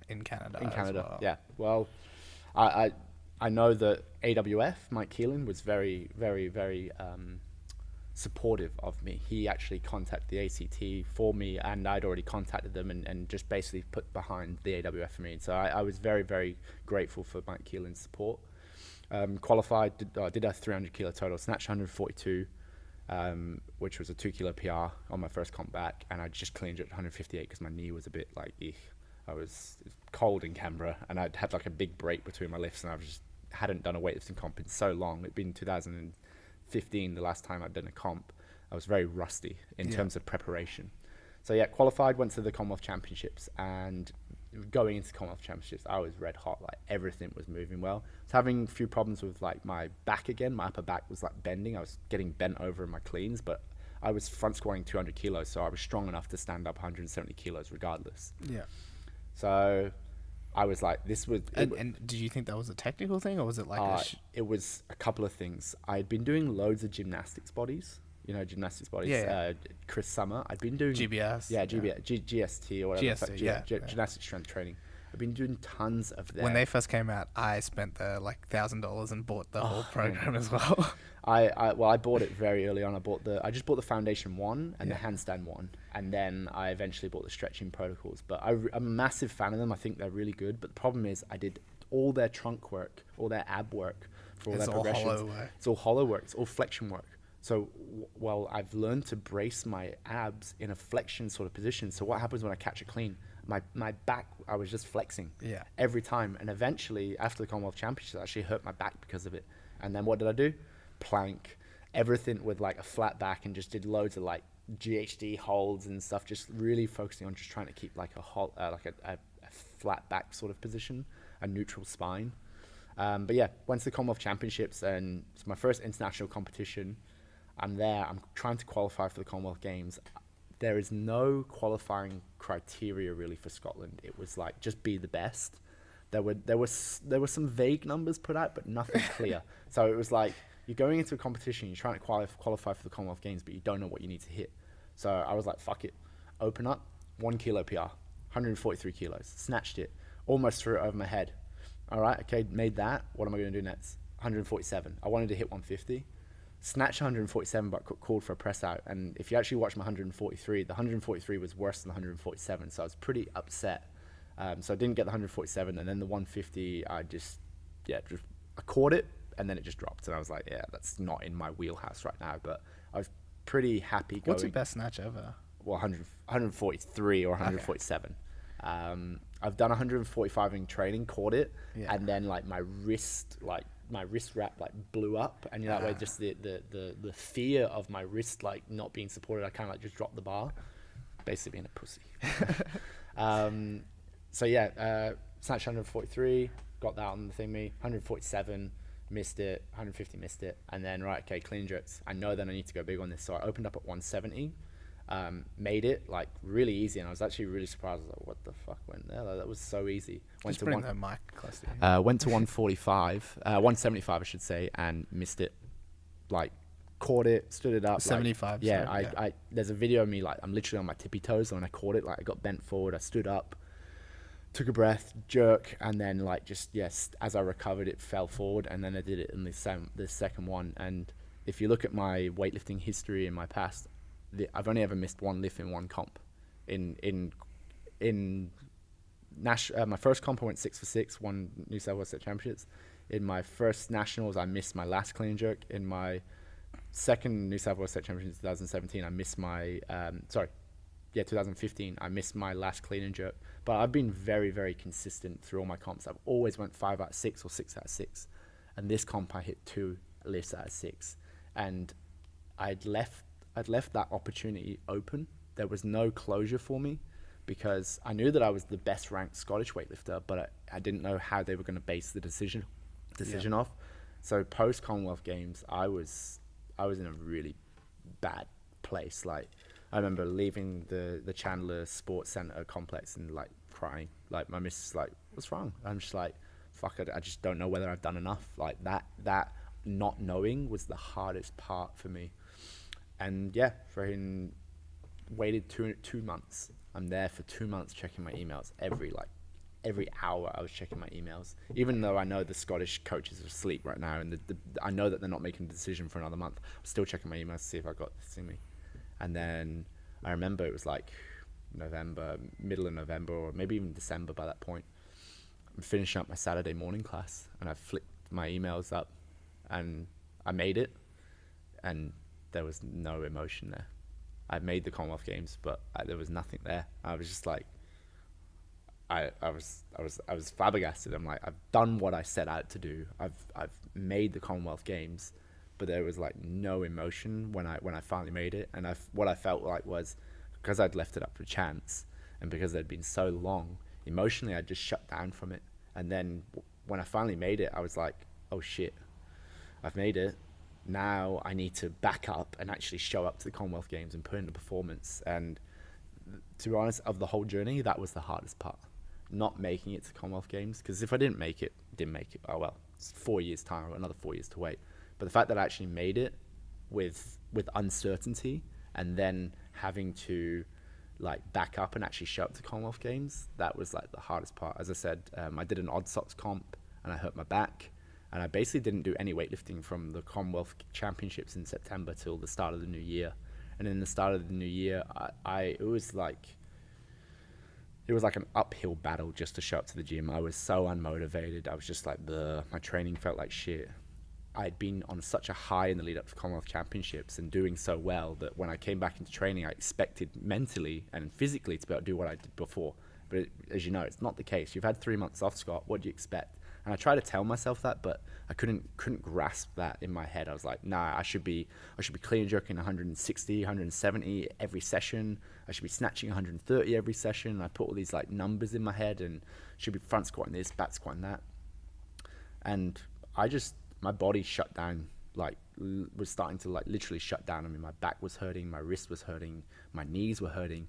[SPEAKER 2] In Canada.
[SPEAKER 1] In Canada.
[SPEAKER 2] Well.
[SPEAKER 1] Yeah. Well, I know that AWF Mike Keelan was very, very, very supportive of me. He actually contacted the ACT for me, and I'd already contacted them and just basically put behind the AWF for me. So I was very, very grateful for Mike Keelan's support. Qualified, did a 300 kilo total, snatched 142, which was a 2 kilo PR on my first comp back, and I just cleaned it at 158 because my knee was a bit like, I was cold in Canberra, and I'd had like a big break between my lifts, and I just hadn't done a weightlifting comp in so long. It'd been 2015 the last time I'd done a comp. I was very rusty in terms of preparation. So yeah, qualified, went to the Commonwealth Championships, and going into Commonwealth Championships, I was red hot. Like everything was moving well. I was having a few problems with like my back again. My upper back was like bending. I was getting bent over in my cleans, but I was front squatting 200 kilos, so I was strong enough to stand up 170 kilos regardless.
[SPEAKER 2] Yeah.
[SPEAKER 1] So I was like, this was...
[SPEAKER 2] And did you think that was a technical thing, or was it like
[SPEAKER 1] it was a couple of things. I had been doing loads of gymnastics bodies. You know, gymnastics bodies.
[SPEAKER 2] Yeah.
[SPEAKER 1] Chris Summer. I'd been doing...
[SPEAKER 2] GBS.
[SPEAKER 1] Yeah, GBS, GST or whatever.
[SPEAKER 2] GST,
[SPEAKER 1] Gymnastic strength training. I've been doing tons of that.
[SPEAKER 2] When they first came out, I spent the like $1,000 and bought the whole program as well.
[SPEAKER 1] I bought it very early on. I just bought the foundation one and the handstand one, and then I eventually bought the stretching protocols. But I'm a massive fan of them. I think they're really good. But the problem is, I did all their trunk work, all their ab work for all their progressions.
[SPEAKER 2] Hollow work.
[SPEAKER 1] It's all hollow work. It's all flexion work. So, I've learned to brace my abs in a flexion sort of position. So what happens when I catch a clean? My back, I was just flexing every time. And eventually, after the Commonwealth Championships, I actually hurt my back because of it. And then what did I do? Plank, everything with like a flat back, and just did loads of like GHD holds and stuff, just really focusing on just trying to keep like a flat back sort of position, a neutral spine. But yeah, went to the Commonwealth Championships, and it's my first international competition. I'm there. I'm trying to qualify for the Commonwealth Games. There is no qualifying criteria really for Scotland. It was like, just be the best. There were some vague numbers put out, but nothing clear. So it was like, you're going into a competition, you're trying to qualify for the Commonwealth Games, but you don't know what you need to hit. So I was like, fuck it. Open up, 1 kilo PR, 143 kilos. Snatched it, almost threw it over my head. All right, okay, made that. What am I going to do next? 147. I wanted to hit 150. Snatched 147, but called for a press out. And if you actually watch my 143, the 143 was worse than the 147. So I was pretty upset. So I didn't get the 147, and then the 150, I caught it, and then it just dropped. And I was like, yeah, that's not in my wheelhouse right now. But I was pretty happy going.
[SPEAKER 2] What's your best snatch ever?
[SPEAKER 1] Well, 143 or 147. Okay. I've done 145 in training, caught it, and then like my wrist wrap like blew up, and that way just the fear of my wrist like not being supported, I kind of like just dropped the bar, basically being a pussy. So yeah, snatched 143, got that on the thingy. 147, missed it. 150, missed it. And then, right, okay, clean jerks. I know that I need to go big on this. So I opened up at 170, made it like really easy. And I was actually really surprised. I was like, what the fuck went there? Like, that was so easy.
[SPEAKER 2] Just bring that mic close to you.
[SPEAKER 1] Went to 145, 175, I should say, and missed it. Like, caught it, stood it up.
[SPEAKER 2] 75.
[SPEAKER 1] Like, I there's a video of me, like, I'm literally on my tippy toes. And when I caught it, like, I got bent forward, I stood up, took a breath, jerk, and then like just as I recovered, it fell forward, and then I did it in the second one. And if you look at my weightlifting history in my past, I've only ever missed one lift in one comp. My first comp I went 6 for 6, won New South Wales State Championships. In my first nationals, I missed my last clean jerk. In my second New South Wales State Championships in 2017, I missed my 2015, I missed my last clean and jerk. But I've been very, very consistent through all my comps. I've always went 5 out of 6 or 6 out of 6. And this comp, I hit 2 lifts out of 6. And I'd left that opportunity open. There was no closure for me because I knew that I was the best ranked Scottish weightlifter, but I didn't know how they were going to base the decision off. So post Commonwealth Games, I was in a really bad place. Like, I remember leaving the Chandler Sports Centre complex and like crying. Like, my missus like, what's wrong? I'm just like, fuck it, I just don't know whether I've done enough. Like that not knowing was the hardest part for me. And yeah, waited two months. I'm there for 2 months checking my emails every like every hour I was checking my emails, even though I know the Scottish coaches are asleep right now, and I know that they're not making a decision for another month. I'm still checking my emails to see if I got to see me. And then I remember it was like November, middle of November, or maybe even December by that point. I'm finishing up my Saturday morning class, and I flicked my emails up, and I made it, and there was no emotion there. I made the Commonwealth Games, but there was nothing there. I was just like, I was flabbergasted. I'm like, I've done what I set out to do. I've made the Commonwealth Games, but there was like no emotion when I finally made it. And what I felt like was, because I'd left it up to chance, and because it'd been so long, emotionally I just shut down from it. And then when I finally made it, I was like, oh shit, I've made it. Now I need to back up and actually show up to the Commonwealth Games and put in the performance. And to be honest, of the whole journey, that was the hardest part. Not making it to Commonwealth Games, because if I didn't make it, oh well, it's 4 years time, I've got another 4 years to wait. But the fact that I actually made it with uncertainty, and then having to like back up and actually show up to Commonwealth Games, that was like the hardest part. As I said, I did an odd socks comp and I hurt my back, and I basically didn't do any weightlifting from the Commonwealth Championships in September till the start of the new year. And in the start of the new year, it was like an uphill battle just to show up to the gym. I was so unmotivated. I was just like, my training felt like shit. I'd been on such a high in the lead up to Commonwealth Championships and doing so well that when I came back into training, I expected mentally and physically to be able to do what I did before. But as you know, it's not the case. You've had 3 months off, Scott. What do you expect? And I tried to tell myself that, but I couldn't grasp that in my head. I was like, nah, I should be clean and jerking 160, 170 every session. I should be snatching 130 every session. I put all these like numbers in my head, and should be front squatting this, back squatting that. And my body shut down, was starting to like literally shut down. I mean, my back was hurting, my wrist was hurting, my knees were hurting.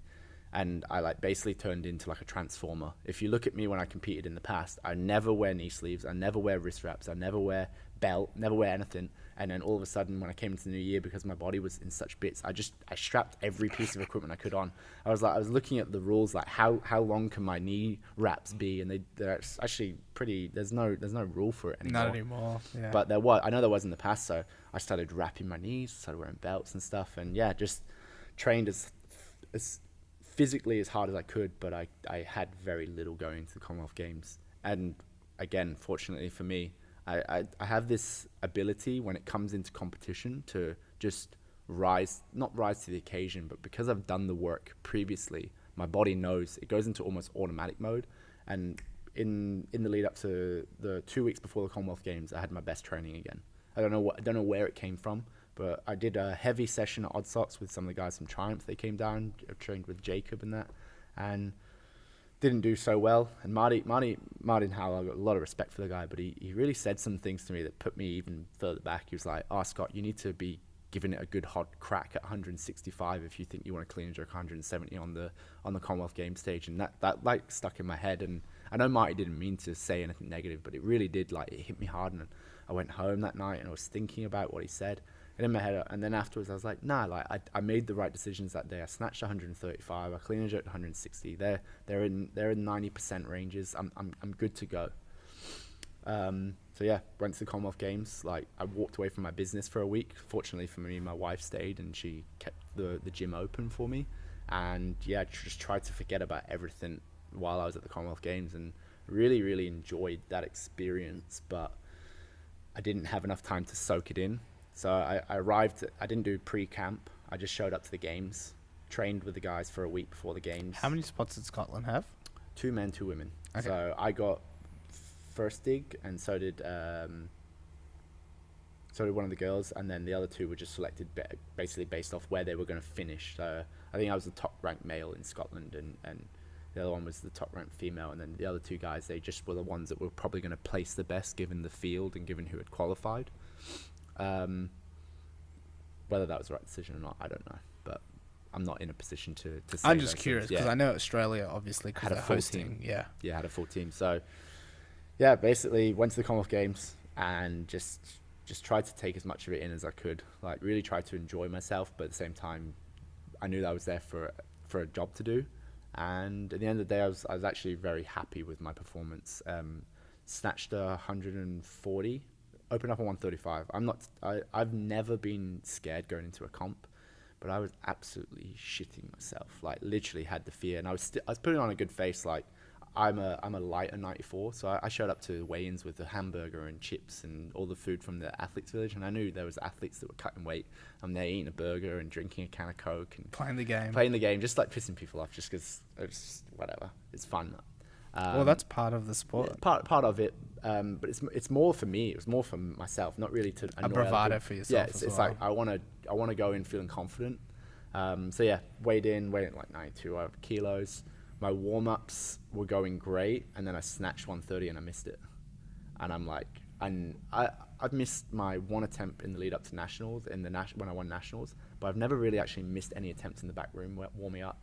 [SPEAKER 1] And I like basically turned into like a transformer. If you look at me when I competed in the past, I never wear knee sleeves, I never wear wrist wraps, I never wear belt, never wear anything. And then all of a sudden when I came into the new year, because my body was in such bits, I strapped every piece of equipment I could on. I was looking at the rules, like how long can my knee wraps be? And they're actually pretty, there's no rule for it anymore.
[SPEAKER 2] Not anymore, yeah.
[SPEAKER 1] But I know there was in the past, so I started wrapping my knees, started wearing belts and stuff. And yeah, just trained as physically as hard as I could, but I had very little going to the Commonwealth Games. And again, fortunately for me, I have this ability when it comes into competition to just not rise to the occasion, but because I've done the work previously, my body knows, it goes into almost automatic mode. And in the lead up to the 2 weeks before the Commonwealth Games, I had my best training again. I don't know where it came from, but I did a heavy session at Odd Socks with some of the guys from Triumph. They came down, trained with Jacob and that, and didn't do so well. And Martin Howell, I've got a lot of respect for the guy, but he really said some things to me that put me even further back. He was like, oh, Scott, you need to be giving it a good hot crack at 165 if you think you want to clean and jerk 170 on the Commonwealth Games stage. And that like stuck in my head. And I know Marty didn't mean to say anything negative, but it really did, like, it hit me hard. And I went home that night and I was thinking about what he said. And in my head, and then afterwards I was like, nah, like I made the right decisions that day. I snatched 135, I clean and jerked 160. They're in 90% ranges. I'm good to go. So yeah, went to the Commonwealth Games. Like, I walked away from my business for a week. Fortunately for me, my wife stayed and she kept the gym open for me. And yeah, just tried to forget about everything while I was at the Commonwealth Games, and really, really enjoyed that experience. But I didn't have enough time to soak it in. So I arrived, I didn't do pre-camp. I just showed up to the games, trained with the guys for a week before the games.
[SPEAKER 2] How many spots did Scotland have?
[SPEAKER 1] 2 men, 2 women.
[SPEAKER 2] Okay.
[SPEAKER 1] So I got first dig, and so did one of the girls, and then the other 2 were just selected basically based off where they were going to finish. So I think I was the top ranked male in Scotland, and the other one was the top ranked female, and then the other 2 guys, they just were the ones that were probably going to place the best given the field and given who had qualified. Whether that was the right decision or not, I don't know, but I'm not in a position to say.
[SPEAKER 2] I'm just curious because I know Australia obviously
[SPEAKER 1] had a full team.
[SPEAKER 2] Yeah,
[SPEAKER 1] had a full team. So yeah, basically went to the Commonwealth Games and just tried to take as much of it in as I could. Like, really tried to enjoy myself, but at the same time, I knew that I was there for a job to do, And at the end of the day, I was actually very happy with my performance. Snatched a 140, opened up on 135. I've never been scared going into a comp, but I was absolutely shitting myself. Like literally had the fear, and I was putting on a good face. Like I'm a lighter 94, so I showed up to weigh-ins with a hamburger and chips and all the food from the athletes village, and I knew there was athletes that were cutting weight, and they're eating a burger and drinking a can of Coke and
[SPEAKER 2] Playing the game,
[SPEAKER 1] just like pissing people off, just because it's whatever, it's fun.
[SPEAKER 2] Well, that's part of the sport.
[SPEAKER 1] Yeah, part of it, but it's more for me. It was more for myself, not really to annoy
[SPEAKER 2] A bravado
[SPEAKER 1] other
[SPEAKER 2] for
[SPEAKER 1] people.
[SPEAKER 2] yourself.
[SPEAKER 1] Yeah,
[SPEAKER 2] as
[SPEAKER 1] it's
[SPEAKER 2] well.
[SPEAKER 1] like I want to go in feeling confident. So yeah, weighed in like 92 kilos. My warm-ups were going great, and then I snatched 130 and I missed it. And I'm like, I've missed my one attempt in the lead up to nationals when I won nationals, but I've never really actually missed any attempts in the back room warming up.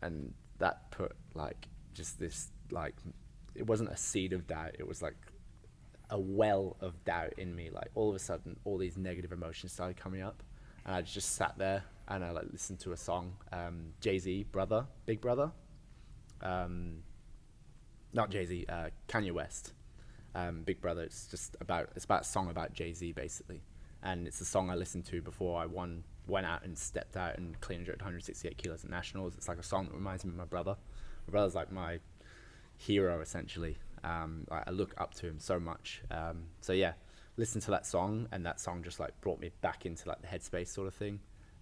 [SPEAKER 1] And that put like just this, like, it wasn't a seed of doubt, it was like a well of doubt in me. Like all of a sudden all these negative emotions started coming up, and I just sat there and I like listened to a song, Jay-Z Big Brother, not Jay-Z, Kanye West, Big Brother. It's about a song about Jay-Z basically, and it's a song I listened to before I went out and stepped out and clean and jerked 168 kilos at nationals. It's like a song that reminds me of my brother. My brother's like my hero essentially. I look up to him so much. So yeah, listened to that song, and that song just like brought me back into like the headspace sort of thing.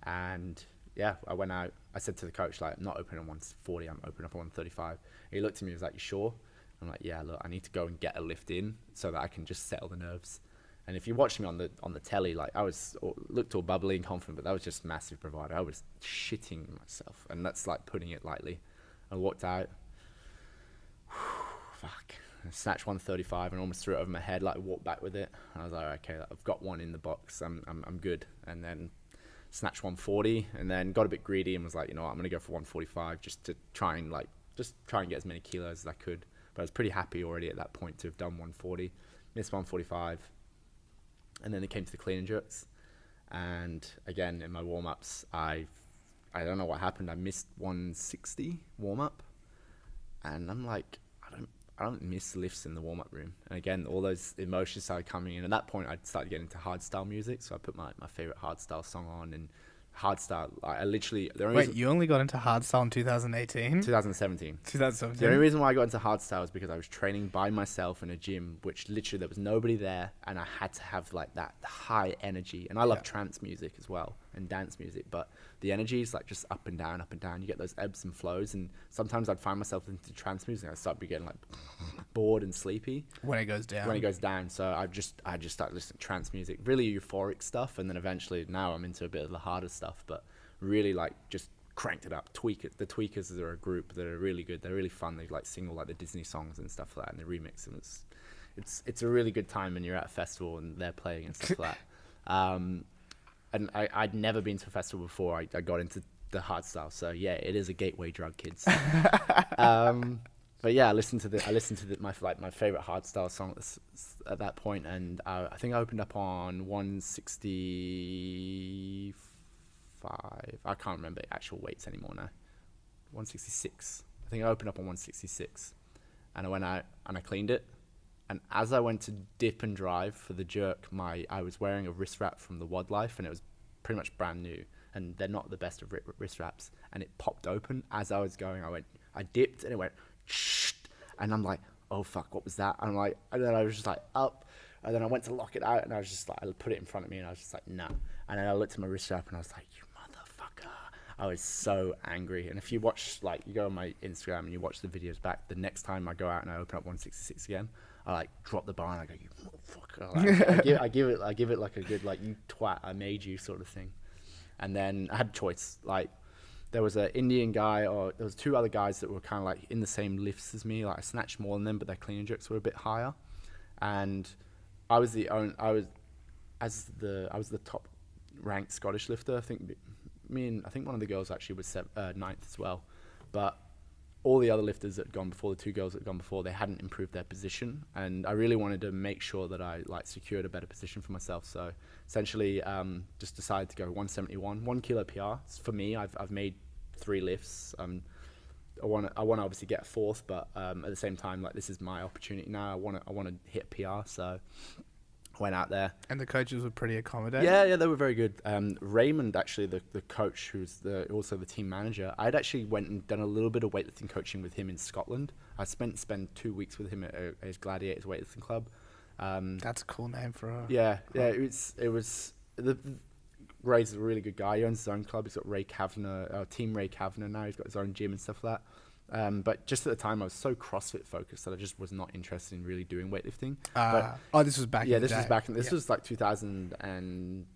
[SPEAKER 1] And yeah, I went out, I said to the coach, like, I'm not opening on 140, I'm opening up on 135. He looked at me and was like, you sure? I'm like, yeah, look, I need to go and get a lift in so that I can just settle the nerves. And if you watch me on the telly, like looked all bubbly and confident, but that was just massive bravado. I was shitting myself, and that's like putting it lightly. I walked out, fuck, I snatched 135 and almost threw it over my head, like walked back with it. And I was like, okay, I've got one in the box, I'm good. And then snatched 140, and then got a bit greedy and was like, you know what, I'm gonna go for 145 just to try and get as many kilos as I could. But I was pretty happy already at that point to have done 140, missed 145, and then it came to the clean and jerks. And again, in my warm-ups, I don't know what happened. I missed 160 warm-up, and I'm like, I don't miss lifts in the warm-up room. And again, all those emotions started coming in. At that point, I'd started getting into hardstyle music, so I put my favorite hardstyle song on, and hardstyle, I literally...
[SPEAKER 2] Wait, you only got into hardstyle in 2018?
[SPEAKER 1] 2017.
[SPEAKER 2] 2017?
[SPEAKER 1] The only reason why I got into hardstyle is because I was training by myself in a gym, which literally there was nobody there, and I had to have like that high energy. And I love trance music as well, and dance music, but the energy is like just up and down, up and down. You get those ebbs and flows, and sometimes I'd find myself into trance music, and I'd start getting like bored and sleepy.
[SPEAKER 2] When it goes down.
[SPEAKER 1] So I just started listening to trance music, really euphoric stuff, and then eventually now I'm into a bit of the harder stuff, but really like just cranked it up. The Tweakers are a group that are really good. They're really fun. They like sing all like the Disney songs and stuff like that, and they remix them. It's a really good time when you're at a festival and they're playing and stuff like that. And I'd never been to a festival before I got into the hardstyle. So yeah, it is a gateway drug, kids. But yeah, I listened to my favorite hardstyle song at that point, and I think I opened up on 165. I can't remember the actual weights anymore now. 166. I think I opened up on 166, and I went out and I cleaned it. And as I went to dip and drive for the jerk, I was wearing a wrist wrap from the Wildlife, and it was pretty much brand new, and they're not the best of wrist wraps. And it popped open as I was going. I dipped, and it went, and I'm like, oh fuck, what was that? And then I was just like up, and then I went to lock it out, and I was just like, I put it in front of me, and I was just like, no. And then I looked at my wrist wrap, and I was like, you motherfucker. I was so angry. And if you watch, like, you go on my Instagram and you watch the videos back, the next time I go out and I open up 166 again, I like drop the bar and I go, you motherfucker. Like, I give it like a good, like, you twat, I made you sort of thing. And then I had a choice. Like, there was an Indian guy, or there was two other guys that were kind of like in the same lifts as me. Like, I snatched more than them, but their clean and jerks were a bit higher. And I was the top ranked Scottish lifter. I think one of the girls actually was ninth as well. But all the other lifters that had gone before, the two girls that had gone before, they hadn't improved their position, and I really wanted to make sure that I like secured a better position for myself. So essentially, just decided to go 171, 1 kilo PR. For me, I've made 3 lifts. I want to obviously get a fourth, but at the same time, like, this is my opportunity now. I want to hit PR, so went out there.
[SPEAKER 2] And the coaches were pretty accommodating?
[SPEAKER 1] Yeah, they were very good. Raymond, actually, the coach, who's also the team manager, I'd actually went and done a little bit of weightlifting coaching with him in Scotland. I spent 2 weeks with him at his Gladiators Weightlifting Club.
[SPEAKER 2] That's a cool name for a...
[SPEAKER 1] Yeah, Ray's a really good guy. He owns his own club. He's got Ray Kavanagh, Team Ray Kavanagh now. He's got his own gym and stuff like that. But just at the time, I was so CrossFit focused that I just was not interested in really doing weightlifting.
[SPEAKER 2] This was back in the day.
[SPEAKER 1] This was like 2011.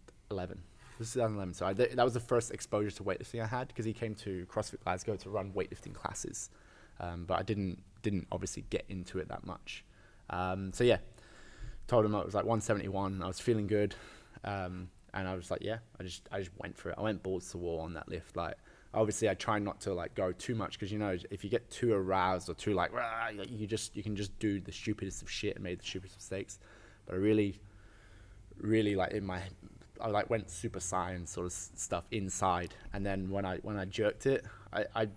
[SPEAKER 1] This is 2011. So that was the first exposure to weightlifting I had, because he came to CrossFit Glasgow to run weightlifting classes. But I didn't obviously get into it that much. So yeah, told him I was like 171. I was feeling good. And I was like, yeah, I just went for it. I went balls to the wall on that lift. Like, obviously I try not to like go too much, because, you know, if you get too aroused or too like, you can just do the stupidest of shit and made the stupidest mistakes. But I really like I like went super saiyan sort of stuff inside. And then when I jerked it, I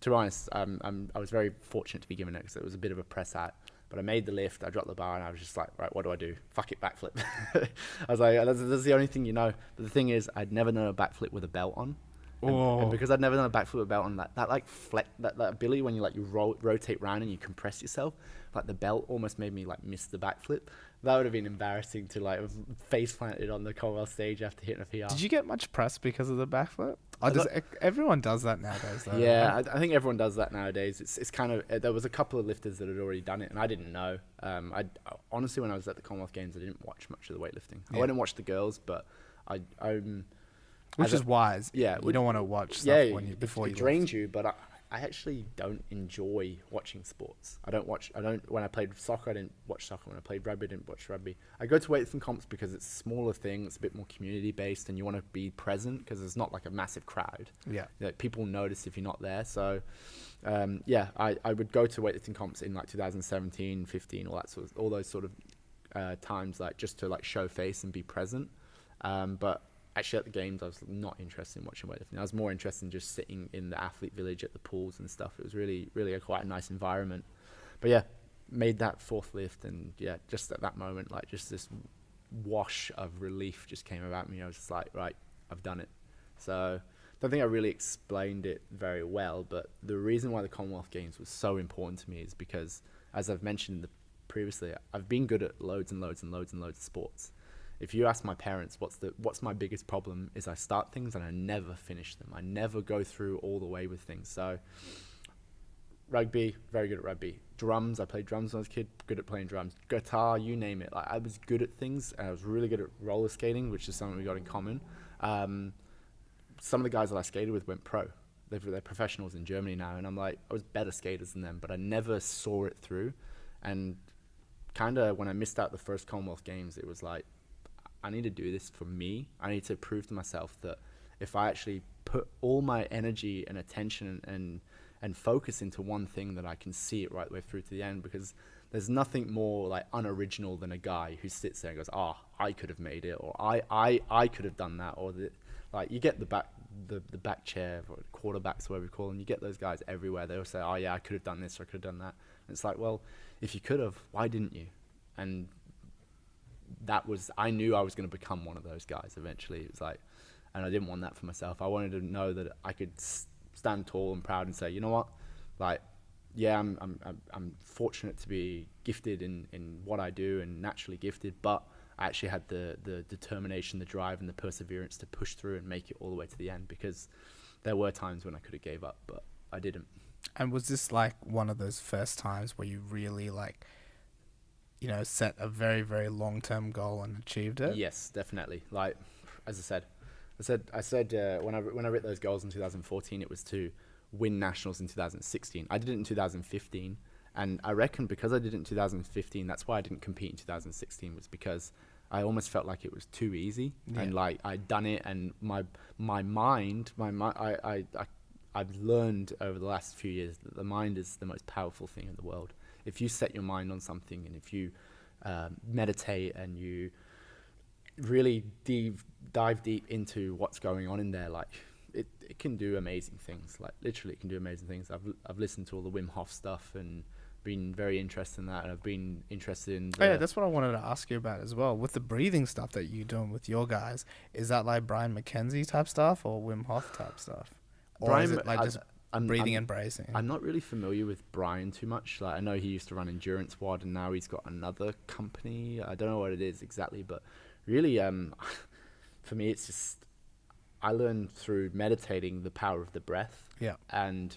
[SPEAKER 1] to be honest, I was very fortunate to be given it, because it was a bit of a press out. But I made the lift, I dropped the bar, and I was just like, right, what do I do? Fuck it, backflip. I was like, that's the only thing you know. But the thing is, I'd never done a backflip with a belt on. And because I'd never done a backflip with a belt on, that ability when you like rotate round and you compress yourself, like the belt almost made me like miss the backflip. That would have been embarrassing to like face planted on the Commonwealth stage after hitting a PR.
[SPEAKER 2] Did you get much press because of the backflip? Everyone does that nowadays, though.
[SPEAKER 1] Yeah, right? I think everyone does that nowadays. It's kind of, there was a couple of lifters that had already done it, and I didn't know. Honestly, when I was at the Commonwealth Games, I didn't watch much of the weightlifting. Yeah. I went and watched the girls, but
[SPEAKER 2] which is wise.
[SPEAKER 1] Yeah,
[SPEAKER 2] you don't want to watch stuff before you
[SPEAKER 1] drains you. But I actually don't enjoy watching sports. When I played soccer, I didn't watch soccer. When I played rugby, I didn't watch rugby. I go to weightlifting comps because it's a smaller thing. It's a bit more community based, and you want to be present because there's not like a massive crowd.
[SPEAKER 2] Yeah,
[SPEAKER 1] like, people notice if you're not there. So, I would go to weightlifting comps in like 2017, 15, all those sort of times, like just to like show face and be present. But actually, at the games, I was not interested in watching weightlifting. I was more interested in just sitting in the athlete village at the pools and stuff. It was really, really quite a nice environment. But yeah, made that fourth lift, and yeah, just at that moment, like just this wash of relief just came about me. I was just like, right, I've done it. So I don't think I really explained it very well, but the reason why the Commonwealth Games was so important to me is because, as I've mentioned previously, I've been good at loads and loads and loads and loads of sports. If you ask my parents what's my biggest problem, is I start things and I never finish them. I never go through all the way with things. So rugby, very good at rugby. Drums, I played drums when I was a kid, good at playing drums. Guitar, you name it. Like, I was good at things, and I was really good at roller skating, which is something we got in common. Some of the guys that I skated with went pro. They're professionals in Germany now, and I'm like, I was better skaters than them, but I never saw it through. And kind of when I missed out the first Commonwealth Games, it was like, I need to do this for me. I need to prove to myself that if I actually put all my energy and attention and focus into one thing, that I can see it right the way through to the end. Because there's nothing more like unoriginal than a guy who sits there and goes, I could have made it, or I could have done that, or like you get the back chair or quarterbacks, whatever we call them. You get those guys everywhere. They all say, oh yeah, I could have done this or I could have done that. And it's like, well, if you could have, why didn't you? And I knew I was going to become one of those guys eventually. It was like, and I didn't want that for myself. I wanted to know that I could stand tall and proud and say, you know what, like, yeah, I'm fortunate to be gifted in what I do and naturally gifted, but I actually had the determination, the drive, and the perseverance to push through and make it all the way to the end, because there were times when I could have gave up, but I didn't.
[SPEAKER 2] And was this like one of those first times where you really like, you know, set a very, very long-term goal and achieved it?
[SPEAKER 1] Yes, definitely. Like, as I said, when I wrote those goals in 2014, it was to win nationals in 2016. I did it in 2015, and I reckon because I did it in 2015, that's why I didn't compete in 2016, was because I almost felt like it was too easy. Yeah. And like I'd done it, and I've learned over the last few years that the mind is the most powerful thing in the world. If you set your mind on something, and if you meditate and you really dive deep into what's going on in there, like it can do amazing things. Like literally, it can do amazing things. I've listened to all the Wim Hof stuff and been very interested in that. And I've been interested in.
[SPEAKER 2] That's what I wanted to ask you about as well. With the breathing stuff that you're doing with your guys, is that like Brian McKenzie type stuff or Wim Hof type stuff, or is it like just breathing and bracing?
[SPEAKER 1] I'm not really familiar with Brian too much. Like I know he used to run Endurance WOD, and now he's got another company. I don't know what it is exactly, but really, for me, it's just I learned through meditating the power of the breath.
[SPEAKER 2] Yeah.
[SPEAKER 1] And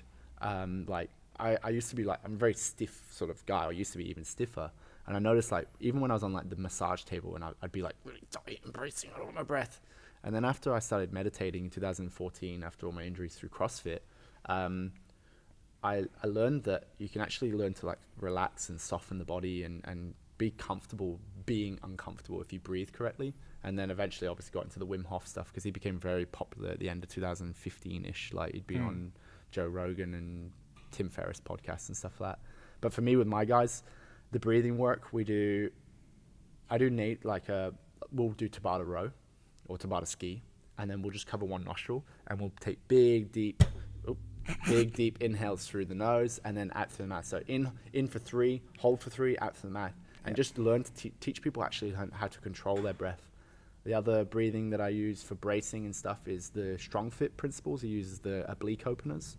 [SPEAKER 1] like I used to be like, I'm a very stiff sort of guy. I used to be even stiffer. And I noticed like, even when I was on like the massage table and I'd be like really tight and bracing out of my breath. And then after I started meditating in 2014, after all my injuries through CrossFit, I learned that you can actually learn to like relax and soften the body and be comfortable being uncomfortable if you breathe correctly. And then eventually obviously got into the Wim Hof stuff because he became very popular at the end of 2015-ish. Like he'd been on Joe Rogan and Tim Ferriss podcasts and stuff like that. But for me, with my guys, the breathing work we'll do Tabata row or Tabata ski, and then we'll just cover one nostril and we'll take big deep inhales through the nose and then out through the mouth. So in for 3, hold for 3, out through the mouth, and just learn to teach people actually how to control their breath. The other breathing that I use for bracing and stuff is the Strong Fit principles. He uses the oblique openers.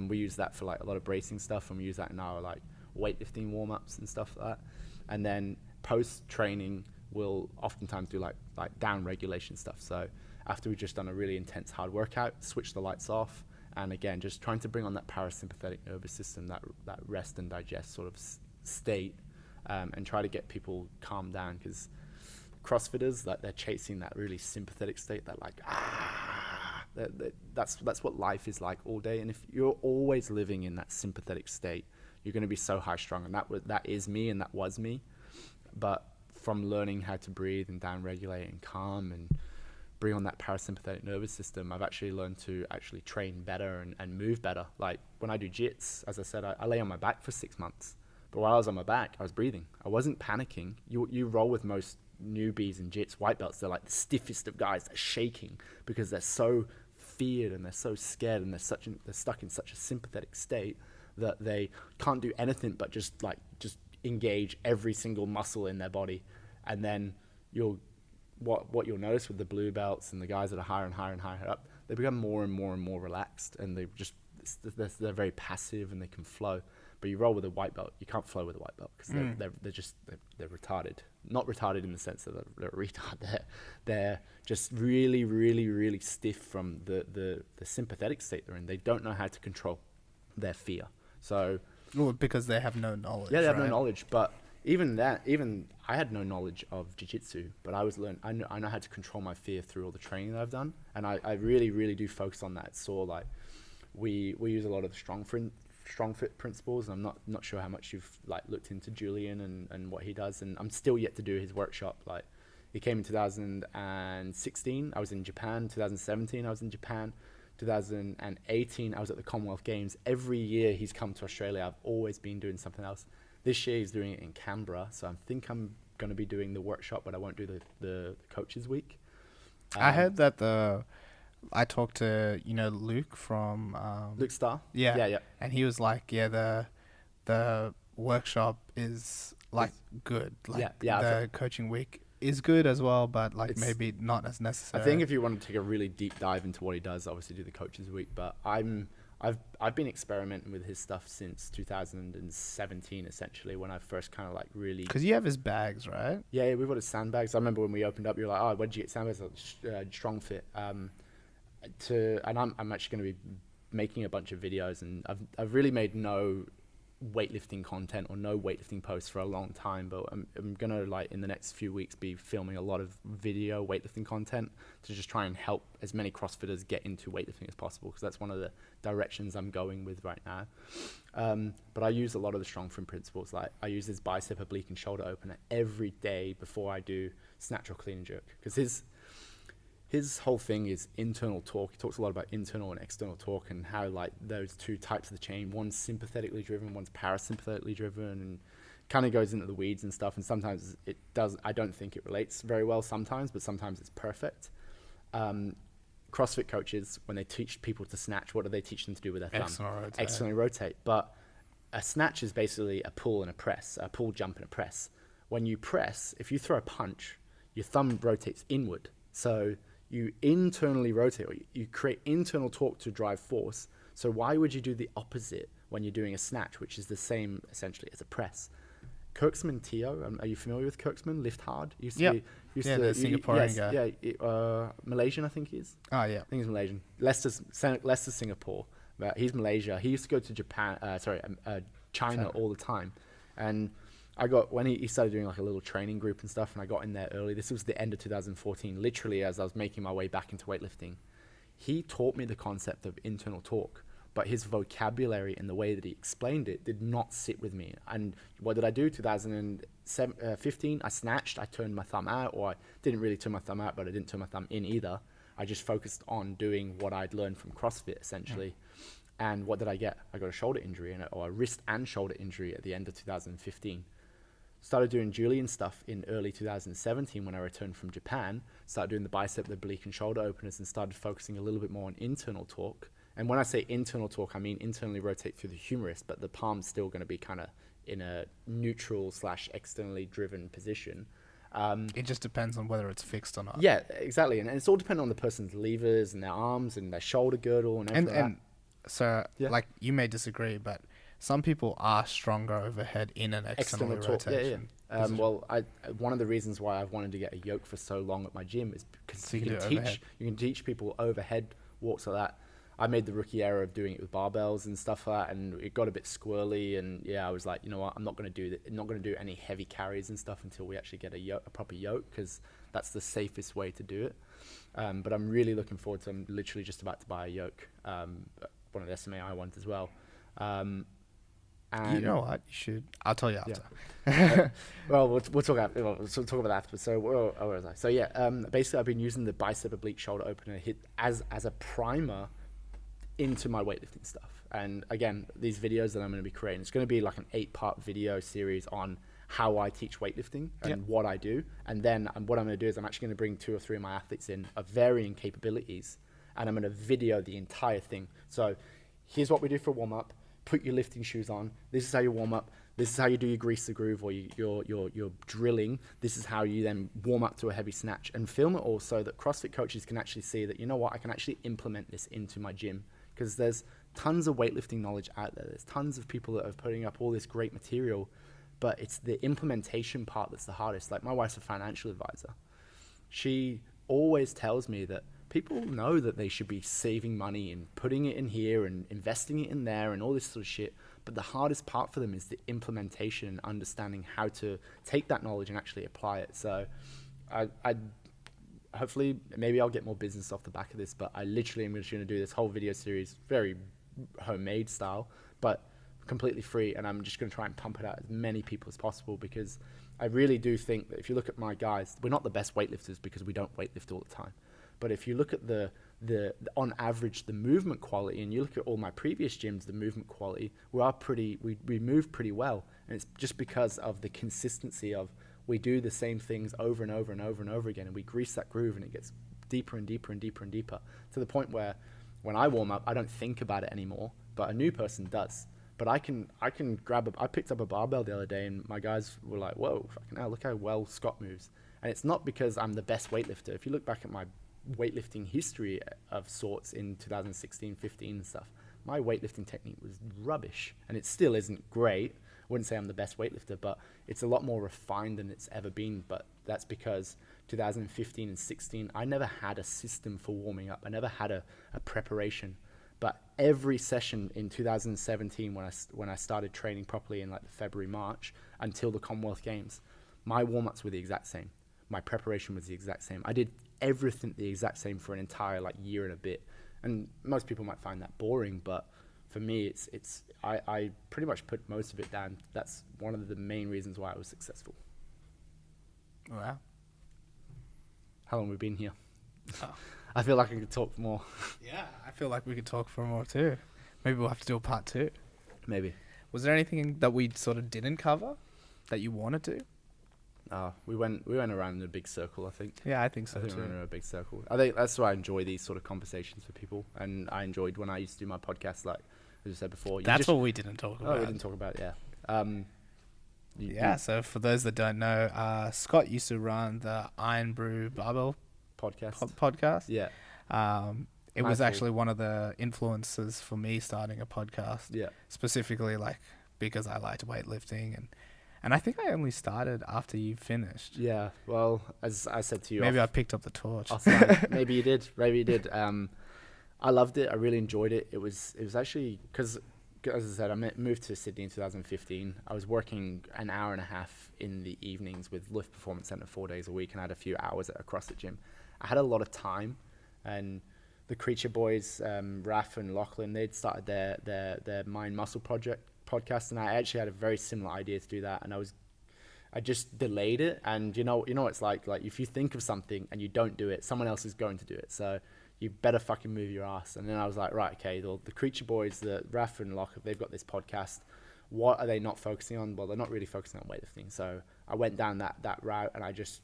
[SPEAKER 1] We use that for like a lot of bracing stuff, and we use that in our like weightlifting warm-ups and stuff like that. And then post-training, we'll oftentimes do like down regulation stuff. So after we've just done a really intense hard workout, switch the lights off, and again, just trying to bring on that parasympathetic nervous system, that rest and digest sort of state, and try to get people calmed down, because CrossFitters, like they're chasing that really sympathetic state, that like that's what life is like all day. And if you're always living in that sympathetic state, you're going to be so high strung. And that is me, and that was me. But from learning how to breathe and down regulate and calm and bring on that parasympathetic nervous system, I've actually learned to actually train better and move better. Like when I do jits, as I said, I lay on my back for 6 months. But while I was on my back, I was breathing. I wasn't panicking. You roll with most newbies and jits, white belts, they're like the stiffest of guys. They're shaking because they're so feared and they're so scared, and they're stuck in such a sympathetic state that they can't do anything but just engage every single muscle in their body. And then what you'll notice with the blue belts and the guys that are higher and higher and higher up, they become more and more and more relaxed, and they're very passive and they can flow. But you roll with a white belt, you can't flow with a white belt because they're retarded. Not retarded in the sense that they're retarded. They're just really, really, really stiff from the sympathetic state they're in. They don't know how to control their fear. So,
[SPEAKER 2] well, because they have no knowledge.
[SPEAKER 1] Yeah, they have no knowledge. But even I had no knowledge of jiu-jitsu, but I know how to control my fear through all the training that I've done, and I really, really do focus on that. So like we use a lot of the strong fit principles, and I'm not sure how much you've like looked into Julian and what he does, and I'm still yet to do his workshop. Like he came in 2016, I was in Japan. 2017, I was in Japan. 2018, I was at the Commonwealth Games. Every year he's come to Australia, I've always been doing something else. This year he's doing it in Canberra, so I think I'm going to be doing the workshop, but I won't do the coaches week.
[SPEAKER 2] I heard that I talked to Luke from
[SPEAKER 1] Luke Starr.
[SPEAKER 2] Yeah. And he was like, the workshop is like good. Like the coaching week is good as well, but like maybe not as necessary.
[SPEAKER 1] I think if you want to take a really deep dive into what he does, obviously do the coaches week. But I've been experimenting with his stuff since 2017, essentially, when I first kind of like really.
[SPEAKER 2] Because you have his bags, right?
[SPEAKER 1] Yeah, we've got his sandbags. I remember when we opened up, you were like, "Oh, where did you get sandbags?" Strong Fit. I'm actually going to be making a bunch of videos, and I've really made no weightlifting content or no weightlifting posts for a long time, but I'm gonna like in the next few weeks be filming a lot of video weightlifting content to just try and help as many CrossFitters get into weightlifting as possible, because that's one of the directions I'm going with right now. But I use a lot of the strong front principles. Like I use his bicep oblique and shoulder opener every day before I do snatch or clean and jerk, because his whole thing is internal torque. He talks a lot about internal and external torque, and how like those two types of the chain, one's sympathetically driven, one's parasympathetically driven, and kind of goes into the weeds and stuff. And sometimes it does. I don't think it relates very well sometimes, but sometimes it's perfect. CrossFit coaches, when they teach people to snatch, what do they teach them to do with their thumb?
[SPEAKER 2] Externally
[SPEAKER 1] rotate. But a snatch is basically a pull and a press, a pull, jump, and a press. When you press, if you throw a punch, your thumb rotates inward. So you internally rotate, or you create internal torque to drive force. So why would you do the opposite when you're doing a snatch, which is the same essentially as a press? Kirksman Teo, are you familiar with Kirksman? Lift Hard?
[SPEAKER 2] The Singaporean guy.
[SPEAKER 1] Yeah, Malaysian, I think he is.
[SPEAKER 2] Oh, yeah.
[SPEAKER 1] I think he's Malaysian. Leicester's Singapore, but he's Malaysia. He used to go to China all the time. And I got, when he started doing like a little training group and stuff, and I got in there early. This was the end of 2014, literally as I was making my way back into weightlifting. He taught me the concept of internal torque, but his vocabulary and the way that he explained it did not sit with me. And what did I do? 2015, I snatched, I turned my thumb out, or I didn't really turn my thumb out, but I didn't turn my thumb in either. I just focused on doing what I'd learned from CrossFit, essentially. And what did I get? I got a shoulder injury, or a wrist and shoulder injury at the end of 2015. Started doing Julian stuff in early 2017 when I returned from Japan. Started doing the bicep, the oblique and shoulder openers, and started focusing a little bit more on internal torque. And when I say internal torque, I mean internally rotate through the humerus, but the palm's still going to be kind of in a neutral / externally driven position.
[SPEAKER 2] It just depends on whether it's fixed or not.
[SPEAKER 1] Yeah, exactly. And it's all dependent on the person's levers and their arms and their shoulder girdle and everything like that.
[SPEAKER 2] So, like, you may disagree, but some people are stronger overhead in an external rotation.
[SPEAKER 1] Well, one of the reasons why I've wanted to get a yoke for so long at my gym is because you can teach people overhead walks like that. I made the rookie error of doing it with barbells and stuff like that, and it got a bit squirrely. And yeah, I was like, you know what, I'm not going to do that. I'm not going to do any heavy carries and stuff until we actually get a proper yoke, because that's the safest way to do it. But I'm really looking forward to. I'm literally just about to buy a yoke, one of the SMAI ones as well. And
[SPEAKER 2] you know what? You should. I'll tell you after.
[SPEAKER 1] Yeah. Well, we'll talk after. We'll talk about that afterwards. So where was I? So yeah, basically I've been using the bicep oblique shoulder opener hit as a primer into my weightlifting stuff. And again, these videos that I'm going to be creating, it's going to be like an 8-part video series on how I teach weightlifting and what I do. And then what I'm going to do is I'm actually going to bring 2 or 3 of my athletes in of varying capabilities, and I'm going to video the entire thing. So here's what we do for warm up. Put your lifting shoes on. This is how you warm up. This is how you do your grease the groove or your drilling. This is how you then warm up to a heavy snatch, and film it all so that CrossFit coaches can actually see that, you know what, I can actually implement this into my gym. Because there's tons of weightlifting knowledge out there. There's tons of people that are putting up all this great material, but it's the implementation part that's the hardest. Like, my wife's a financial advisor. She always tells me that people know that they should be saving money and putting it in here and investing it in there and all this sort of shit. But the hardest part for them is the implementation and understanding how to take that knowledge and actually apply it. So I hopefully, maybe I'll get more business off the back of this, but I literally am just going to do this whole video series, very homemade style, but completely free. And I'm just going to try and pump it out as many people as possible, because I really do think that if you look at my guys, we're not the best weightlifters because we don't weightlift all the time. But if you look at the on average, the movement quality, and you look at all my previous gyms, the movement quality, we move pretty well. And it's just because of the consistency of, we do the same things over and over and over and over again, and we grease that groove, and it gets deeper and deeper and deeper and deeper, to the point where when I warm up, I don't think about it anymore, but a new person does. But I can I picked up a barbell the other day, and my guys were like, whoa, fucking hell, look how well Scott moves. And it's not because I'm the best weightlifter. If you look back at my weightlifting history of sorts in 2016, 15 and stuff, my weightlifting technique was rubbish, and it still isn't great. I wouldn't say I'm the best weightlifter, but it's a lot more refined than it's ever been. But that's because 2015 and 16, I never had a system for warming up. I never had a preparation. But every session in 2017, when I started training properly in like the February, March, until the Commonwealth Games, my warm-ups were the exact same. My preparation was the exact same. I did everything the exact same for an entire like year and a bit. And most people might find that boring, but for me, I pretty much put most of it down. That's one of the main reasons why I was successful.
[SPEAKER 2] Wow.
[SPEAKER 1] How long have we been here?
[SPEAKER 2] Oh.
[SPEAKER 1] I feel like I could talk more.
[SPEAKER 2] Yeah, I feel like we could talk for more too. Maybe we'll have to do a part 2.
[SPEAKER 1] Maybe.
[SPEAKER 2] Was there anything that we sort of didn't cover that you wanted to?
[SPEAKER 1] We went around in a big circle, I think.
[SPEAKER 2] Yeah, I think so
[SPEAKER 1] I think
[SPEAKER 2] too.
[SPEAKER 1] we went in a big circle. I think that's why I enjoy these sort of conversations with people, and I enjoyed when I used to do my podcast, like as you said before.
[SPEAKER 2] That's what we didn't talk about.
[SPEAKER 1] Oh, we didn't talk about it, yeah.
[SPEAKER 2] So for those that don't know, Scott used to run the RAW Barbell podcast.
[SPEAKER 1] Yeah.
[SPEAKER 2] It was actually one of the influences for me starting a podcast.
[SPEAKER 1] Yeah.
[SPEAKER 2] Specifically, like, because I liked weightlifting, and I think I only started after you finished.
[SPEAKER 1] Yeah. Well, as I said to you,
[SPEAKER 2] maybe I picked up the torch.
[SPEAKER 1] Maybe you did. I loved it. I really enjoyed it. It was actually because, as I said, I moved to Sydney in 2015. I was working an hour and a half in the evenings with Lift Performance Centre 4 days a week, and I had a few hours at a CrossFit gym. I had a lot of time, and the Creature Boys, Raf and Lachlan, they'd started their Mind Muscle Project podcast, and I actually had a very similar idea to do that, and I just delayed it. And you know it's like if you think of something and you don't do it, someone else is going to do it, so you better fucking move your ass. And then I was like, right, okay, the Creature Boys, the Raf and Lachlan, they've got this podcast. What are they not focusing on? Well, they're not really focusing on weightlifting. So I went down that route, and I just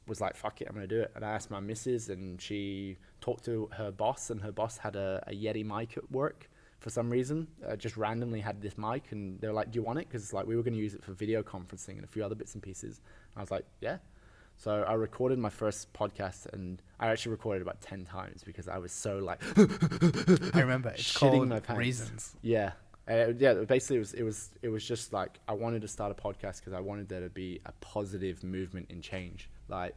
[SPEAKER 1] was like, fuck it, I'm going to do it. And I asked my missus, and she talked to her boss, and her boss had a Yeti mic at work for some reason. Just randomly had this mic, and they were like, do you want it? Because like we were going to use it for video conferencing and a few other bits and pieces. And I was like, yeah. So I recorded my first podcast, and I actually recorded about 10 times because I was so like
[SPEAKER 2] I remember it's called
[SPEAKER 1] my pants.
[SPEAKER 2] Reasons.
[SPEAKER 1] Yeah. Basically it was just like I wanted to start a podcast because I wanted there to be a positive movement in change. Like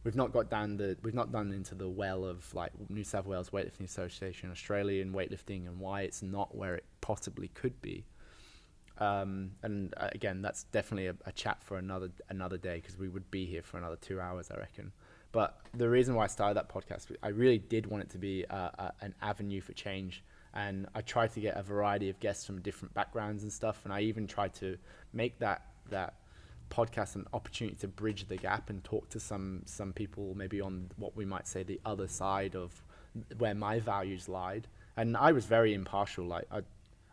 [SPEAKER 1] we've not done into the well of like New South Wales Weightlifting Association, Australian weightlifting, and why it's not where it possibly could be. Again, that's definitely a chat for another day, because we would be here for another 2 hours, I reckon. But the reason why I started that podcast, I really did want it to be an avenue for change. And I tried to get a variety of guests from different backgrounds and stuff. And I even tried to make that podcast an opportunity to bridge the gap and talk to some people maybe on what we might say the other side of where my values lied. And I was very impartial. Like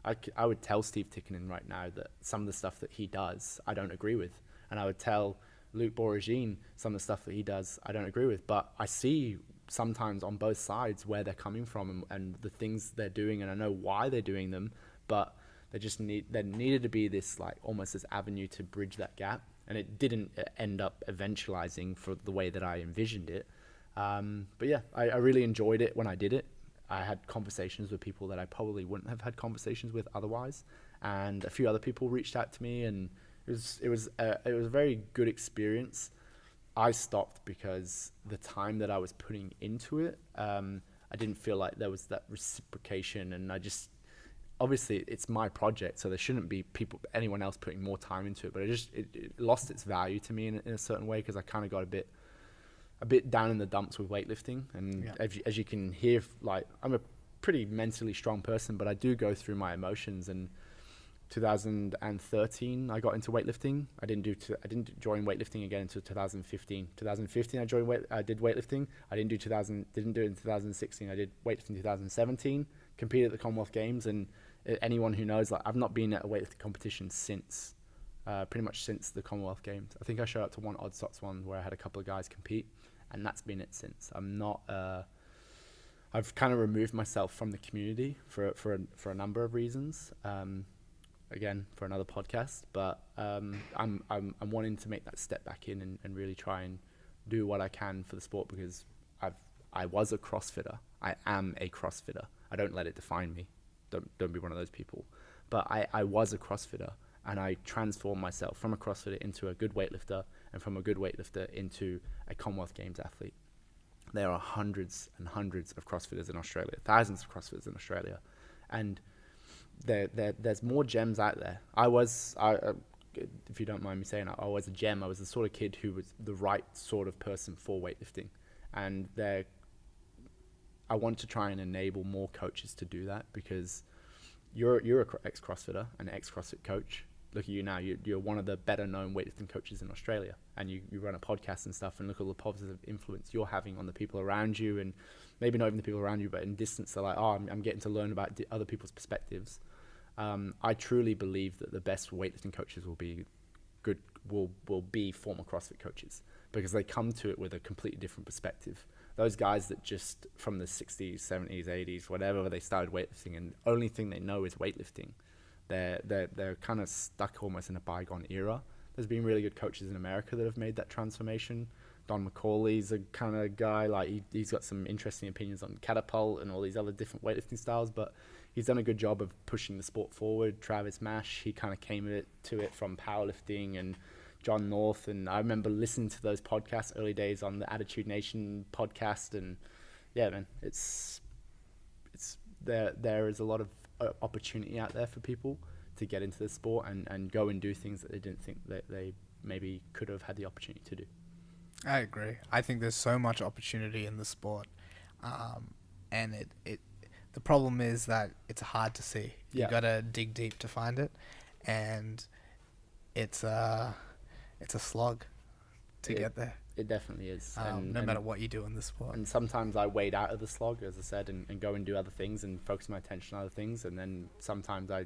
[SPEAKER 1] I would tell Steve Tickenen right now that some of the stuff that he does, I don't agree with. And I would tell Luke Boragine some of the stuff that he does, I don't agree with. But I see sometimes on both sides where they're coming from and the things they're doing, and I know why they're doing them, but there needed to be this like almost this avenue to bridge that gap. And it didn't end up eventualizing for the way that I envisioned it. But yeah, I really enjoyed it when I did it. I had conversations with people that I probably wouldn't have had conversations with otherwise, and a few other people reached out to me, and it was a very good experience. I stopped because the time that I was putting into it, I didn't feel like there was that reciprocation, and obviously it's my project, so there shouldn't be anyone else putting more time into it, but it lost its value to me in a certain way, because I kind of got a bit down in the dumps with weightlifting. And as you can hear, like I'm a pretty mentally strong person, but I do go through my emotions. And 2013 I got into weightlifting. I didn't join weightlifting again until 2015. 2015 I did weightlifting. I didn't do it in 2016. I did weightlifting in 2017, competed at the Commonwealth Games, and anyone who knows, like I've not been at a weightlifting competition since pretty much since the Commonwealth Games. I think I showed up to one odd socks one where I had a couple of guys compete, and that's been it since. I'm not I've kind of removed myself from the community for a number of reasons, again for another podcast, but I'm wanting to make that step back in and really try and do what I can for the sport, because I was a CrossFitter. I am a CrossFitter. I don't let it define me. Don't be one of those people. But I was a CrossFitter, and I transformed myself from a CrossFitter into a good weightlifter, and from a good weightlifter into a Commonwealth Games athlete. There are hundreds and hundreds of CrossFitters in Australia, thousands of CrossFitters in Australia, and there's more gems out there. If you don't mind me saying, I was a gem. I was the sort of kid who was the right sort of person for weightlifting, and I want to try and enable more coaches to do that, because you're an ex-CrossFitter, an ex-CrossFit coach. Look at you now. You're one of the better known weightlifting coaches in Australia, and you run a podcast and stuff, and look at the positive influence you're having on the people around you, and maybe not even the people around you, but in distance, they're like, oh, I'm getting to learn about other people's perspectives. I truly believe that the best weightlifting coaches will be good will be former CrossFit coaches, because they come to it with a completely different perspective. Those guys that just from the 60s, 70s, 80s, whatever, they started weightlifting, and the only thing they know is weightlifting. They're kind of stuck almost in a bygone era. There's been really good coaches in America that have made that transformation. Don McCauley's a kind of guy, like he's got some interesting opinions on catapult and all these other different weightlifting styles, but he's done a good job of pushing the sport forward. Travis Mash, he kind of came to it from powerlifting, and John North. And I remember listening to those podcasts early days on the Attitude Nation podcast, and yeah, man, it's there is a lot of opportunity out there for people to get into the sport and go and do things that they didn't think that they maybe could have had the opportunity to do.
[SPEAKER 2] I agree. I think there's so much opportunity in the sport, and the problem is that it's hard to see. You gotta dig deep to find it, and it's a slog to get there.
[SPEAKER 1] It definitely is.
[SPEAKER 2] No matter what you do in the sport.
[SPEAKER 1] And sometimes I wade out of the slog, as I said, and go and do other things and focus my attention on other things. And then sometimes I,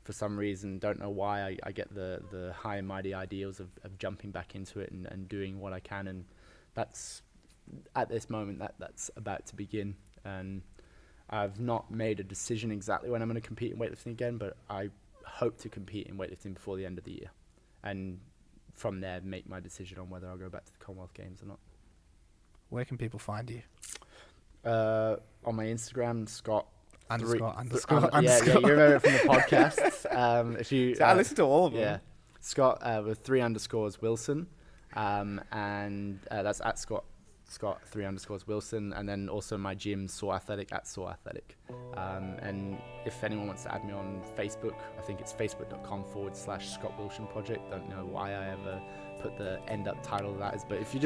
[SPEAKER 1] for some reason, don't know why, I get the high and mighty ideals of jumping back into it and doing what I can. And that's, at this moment, that's about to begin. And I've not made a decision exactly when I'm going to compete in weightlifting again, but I hope to compete in weightlifting before the end of the year. And from there, make my decision on whether I'll go back to the Commonwealth Games or not.
[SPEAKER 2] Where can people find you?
[SPEAKER 1] On my Instagram, Scott.
[SPEAKER 2] Underscore.
[SPEAKER 1] Yeah, you remember it from the podcasts. If you,
[SPEAKER 2] I listen to all of them.
[SPEAKER 1] Yeah, Scott with 3_ Wilson, and that's at Scott 3_ Wilson, and then also my gym, Soar Athletic, at Soar Athletic. And if anyone wants to add me on Facebook, I think it's facebook.com/Scott Wilson Project. Don't know why I ever put the end up title of that is, but if you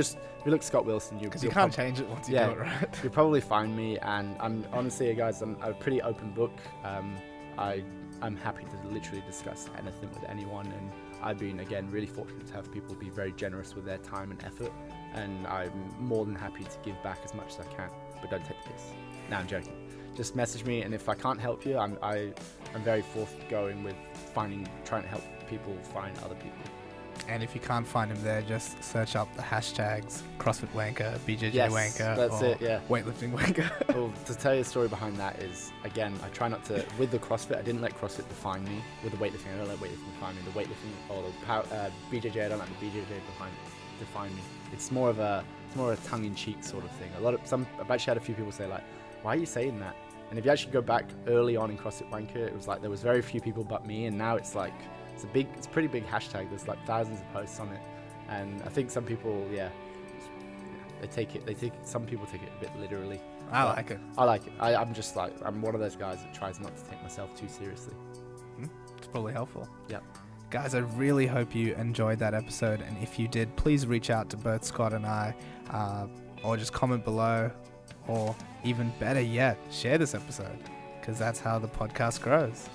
[SPEAKER 1] look Scott Wilson,
[SPEAKER 2] because you can't change it once you do it, right?
[SPEAKER 1] You'll probably find me, and I'm honestly, guys, I'm a pretty open book. I'm happy to literally discuss anything with anyone, and I've been, again, really fortunate to have people be very generous with their time and effort, and I'm more than happy to give back as much as I can, but don't take the piss. No, I'm joking. Just message me, and if I can't help you, I'm very forthgoing with trying to help people find other people.
[SPEAKER 2] And if you can't find him there, just search up the hashtags CrossFit Wanker, BJJ Wanker,
[SPEAKER 1] that's
[SPEAKER 2] or
[SPEAKER 1] it, yeah.
[SPEAKER 2] Weightlifting Wanker.
[SPEAKER 1] Well, to tell you the story behind that is, again, I try not to, with the CrossFit, I didn't let CrossFit define me. With the weightlifting, I don't let weightlifting define me. The weightlifting, or the BJJ, I don't let the BJJ define me. It's more of a tongue-in-cheek sort of thing. I've actually had a few people say, like, why are you saying that? And if you actually go back early on in CrossFit Wanker, it was like there was very few people but me, and now it's like, it's a pretty big hashtag. There's like thousands of posts on it, and I think some people, some people take it a bit literally.
[SPEAKER 2] I like it.
[SPEAKER 1] I'm one of those guys that tries not to take myself too seriously.
[SPEAKER 2] It's probably helpful.
[SPEAKER 1] Yeah.
[SPEAKER 2] Guys, I really hope you enjoyed that episode, and if you did, please reach out to both Scott and I, or just comment below, or even better yet, share this episode, because that's how the podcast grows.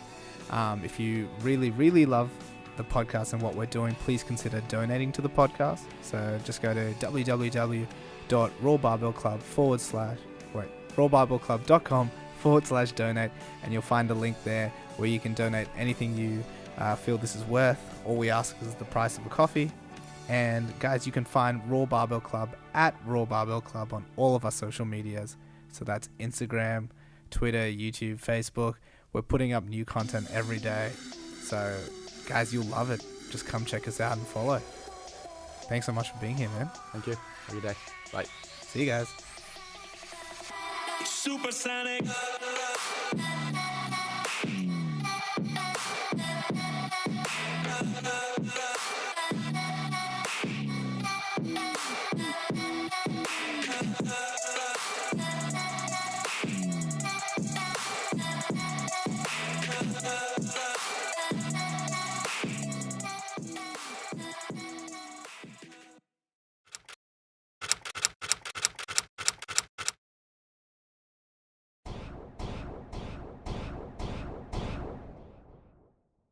[SPEAKER 2] If you really, really love the podcast and what we're doing, please consider donating to the podcast. So just go to rawbarbellclub.com/donate, and you'll find a link there where you can donate anything you feel this is worth. All we ask is the price of a coffee. And guys, you can find Raw Barbell Club at Raw Barbell Club on all of our social medias. So that's Instagram, Twitter, YouTube, Facebook. We're putting up new content every day. So guys, you'll love it. Just come check us out and follow. Thanks so much for being here, man.
[SPEAKER 1] Thank you. Have a good day. Bye.
[SPEAKER 2] See you guys.
[SPEAKER 3] Supersonic.